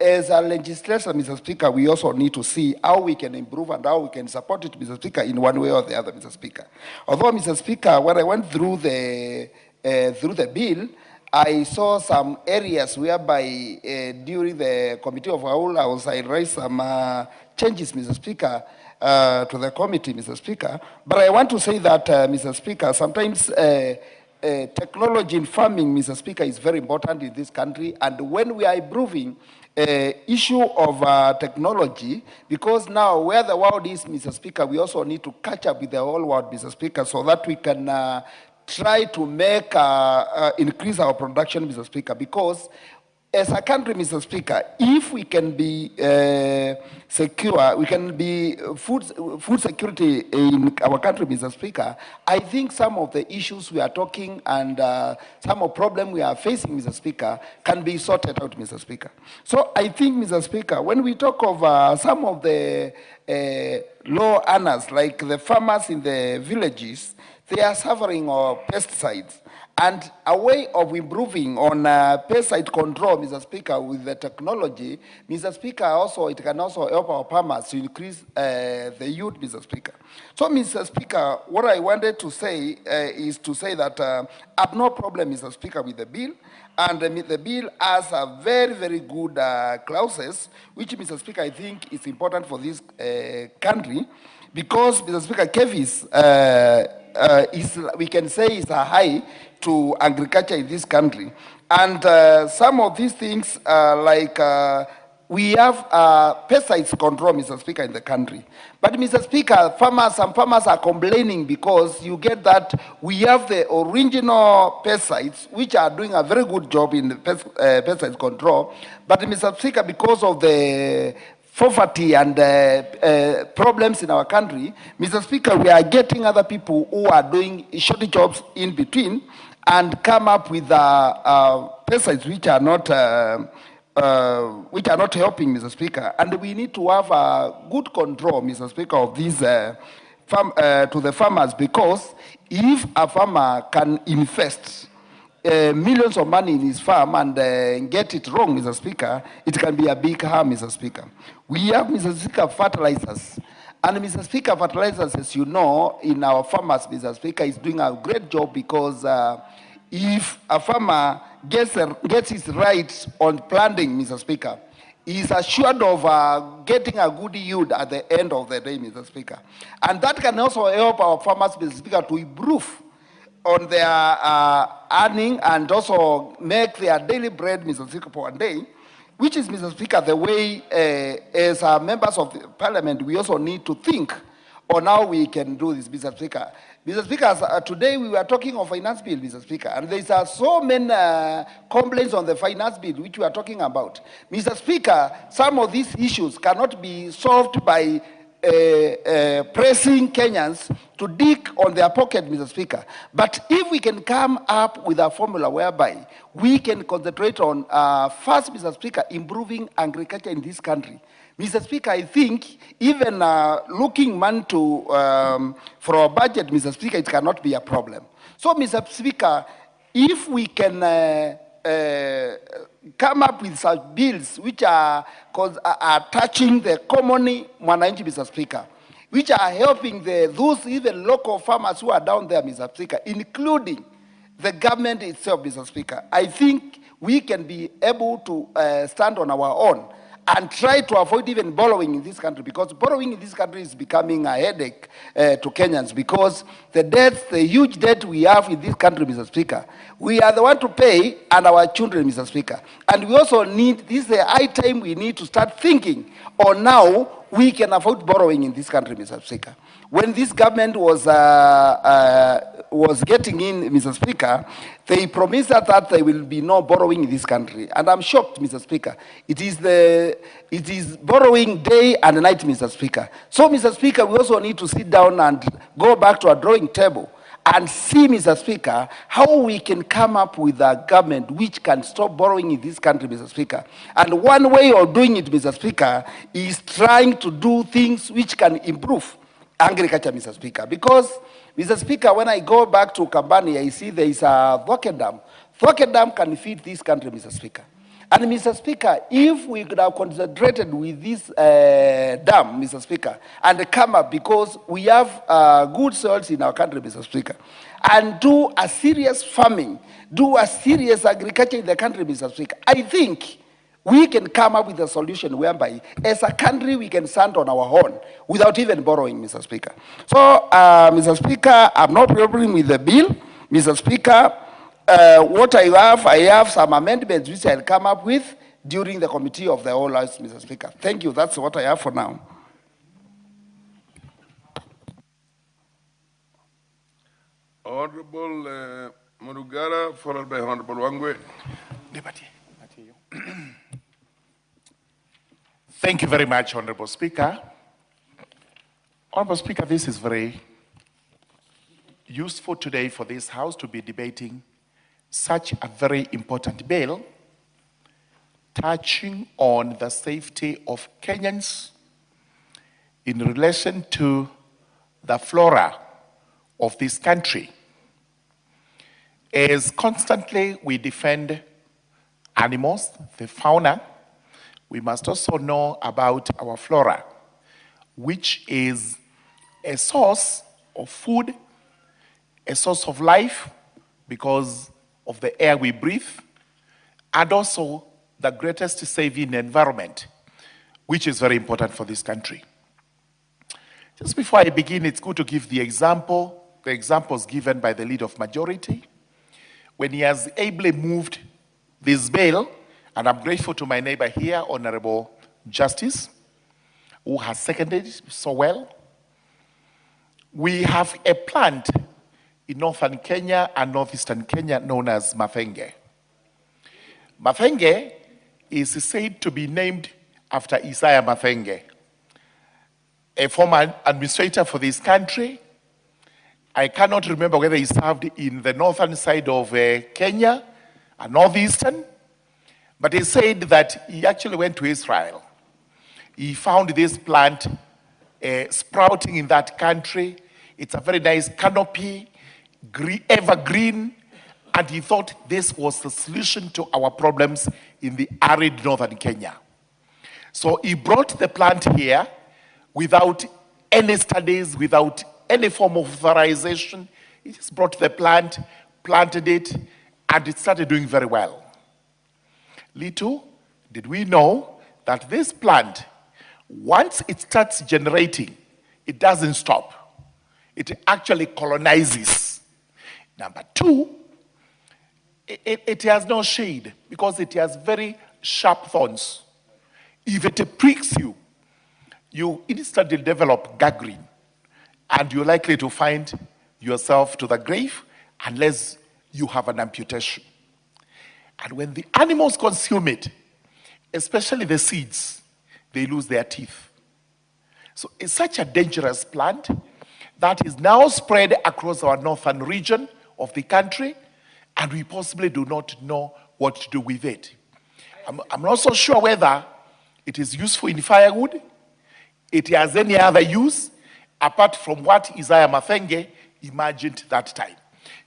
Speaker 18: as a legislator, Mr. Speaker, we also need to see how we can improve and how we can support it, Mr. Speaker, in one way or the other, Mr. Speaker. Although, Mr. Speaker, when I went through the bill, I saw some areas whereby during the Committee of Whole House, I raised some changes, Mr. Speaker, to the committee, Mr. Speaker. But I want to say that, Mr. Speaker, sometimes technology in farming, Mr. Speaker, is very important in this country. And when we are improving issue of technology, because now where the world is, Mr. Speaker, we also need to catch up with the whole world, Mr. Speaker, so that we can try to make increase our production, Mr. Speaker, because as a country, Mr. Speaker, if we can be secure, we can be food security in our country, Mr. Speaker, I think some of the issues we are talking and some of problem we are facing, Mr. Speaker, can be sorted out, Mr. Speaker. So I think, Mr. Speaker, when we talk of some of the low earners, like the farmers in the villages, they are suffering of pesticides. And a way of improving on pesticide control, Mr. Speaker, with the technology, Mr. Speaker, also it can also help our farmers to increase the yield, Mr. Speaker. So, Mr. Speaker, what I wanted to say is to say that I have no problem, Mr. Speaker, with the bill. And the bill has a very, very good clauses, which, Mr. Speaker, I think is important for this country, because, Mr. Speaker, KEVIS is, we can say, is a high to agriculture in this country. And some of these things, like we have pesticides control, Mr. Speaker, in the country. But, Mr. Speaker, some farmers are complaining because you get that we have the original pesticides, which are doing a very good job in the pesticide control. But, Mr. Speaker, because of the poverty and problems in our country, Mr. Speaker, we are getting other people who are doing short jobs in between and come up with pesticides which are not helping, Mr. Speaker. And we need to have a good control, Mr. Speaker, of these to the farmers, because if a farmer can invest millions of money in his farm and get it wrong, Mr. Speaker, it can be a big harm, Mr. Speaker. We have, Mr. Speaker, fertilizers. And, Mr. Speaker, fertilizers, as you know, in our farmers, Mr. Speaker, is doing a great job, because if a farmer gets his rights on planting, Mr. Speaker, he is assured of getting a good yield at the end of the day, Mr. Speaker. And that can also help our farmers, Mr. Speaker, to improve on their earning and also make their daily bread, Mr. Speaker, for one day, which is, Mr. Speaker, the way as members of the parliament, we also need to think on how we can do this, Mr. Speaker. Mr. Speaker, today we were talking of finance bill, Mr. Speaker, and there are so many complaints on the finance bill which we are talking about. Mr. Speaker, some of these issues cannot be solved by pressing Kenyans to dig on their pocket, Mr. Speaker. But if we can come up with a formula whereby we can concentrate on, first, Mr. Speaker, improving agriculture in this country. Mr. Speaker, I think even looking money to, for our budget, Mr. Speaker, it cannot be a problem. So, Mr. Speaker, if we can come up with such bills which are touching the common mwananchi, Mr. Speaker, which are helping those even local farmers who are down there, Mr. Speaker, including the government itself, Mr. Speaker, I think we can be able to stand on our own and try to avoid even borrowing in this country, because borrowing in this country is becoming a headache to Kenyans, because the debt, the huge debt we have in this country, Mr. Speaker, we are the one to pay, and our children, Mr. Speaker. And we also need, this is the high time we need to start thinking on now we can avoid borrowing in this country, Mr. Speaker. When this government was getting in, Mr. Speaker, they promised that there will be no borrowing in this country. And I'm shocked, Mr. Speaker. It is borrowing day and night, Mr. Speaker. So, Mr. Speaker, we also need to sit down and go back to a drawing table and see, Mr. Speaker, how we can come up with a government which can stop borrowing in this country, Mr. Speaker. And one way of doing it, Mr. Speaker, is trying to do things which can improve agriculture, Mr. Speaker. Because, Mr. Speaker, when I go back to Kambani, I see there is a Thoke Dam. Thoke Dam can feed this country, Mr. Speaker. And, Mr. Speaker, if we could have concentrated with this dam, Mr. Speaker, and come up, because we have good soils in our country, Mr. Speaker, and do a serious farming, do a serious agriculture in the country, Mr. Speaker, I think we can come up with a solution whereby, as a country, we can stand on our own without even borrowing, Mr. Speaker. So, Mr. Speaker, I'm not problem with the bill, Mr. Speaker. What I have some amendments which I'll come up with during the committee of the whole House, Mr. Speaker. Thank you. That's what I have for now.
Speaker 14: Honorable Murugara, followed by Honorable Wangwe.
Speaker 12: Thank you very much, Honorable Speaker. Honorable Speaker, this is very useful today for this House to be debating such a very important bill touching on the safety of Kenyans in relation to the flora of this country. As constantly we defend animals, the fauna, we must also know about our flora, which is a source of food, a source of life, because of the air we breathe, and also the greatest saving environment, which is very important for this country. Just before I begin, it's good to give the examples given by the leader of majority, when he has ably moved this bill, and I'm grateful to my neighbor here, Honorable Justice, who has seconded it so well. We have a plant in northern Kenya and northeastern Kenya known as Mafenge. Mafenge is said to be named after Isaiah Mafenge, a former administrator for this country. I cannot remember whether he served in the northern side of Kenya or northeastern, but he said that he actually went to Israel. He found this plant sprouting in that country. It's a very nice canopy, evergreen, and he thought this was the solution to our problems in the arid northern Kenya. So he brought the plant here without any studies, without any form of authorization. He just brought the plant, planted it, and it started doing very well. Little did we know that this plant, once it starts generating, it doesn't stop. It actually colonizes. Number two, it has no shade because it has very sharp thorns. If it pricks you, you instantly develop gangrene, and you're likely to find yourself to the grave unless you have an amputation. And when the animals consume it, especially the seeds, they lose their teeth. So it's such a dangerous plant that is now spread across our northern region of the country, and we possibly do not know what to do with it. I'm not so sure whether it is useful in firewood, it has any other use, apart from what Isaiah Mathenge imagined that time.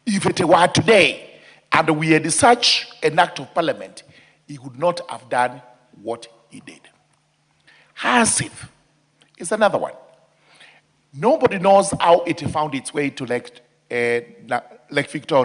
Speaker 12: If it were today, and we had such an act of parliament, he would not have done what he did. Hasif is another one. Nobody knows how it found its way to Lake Victoria.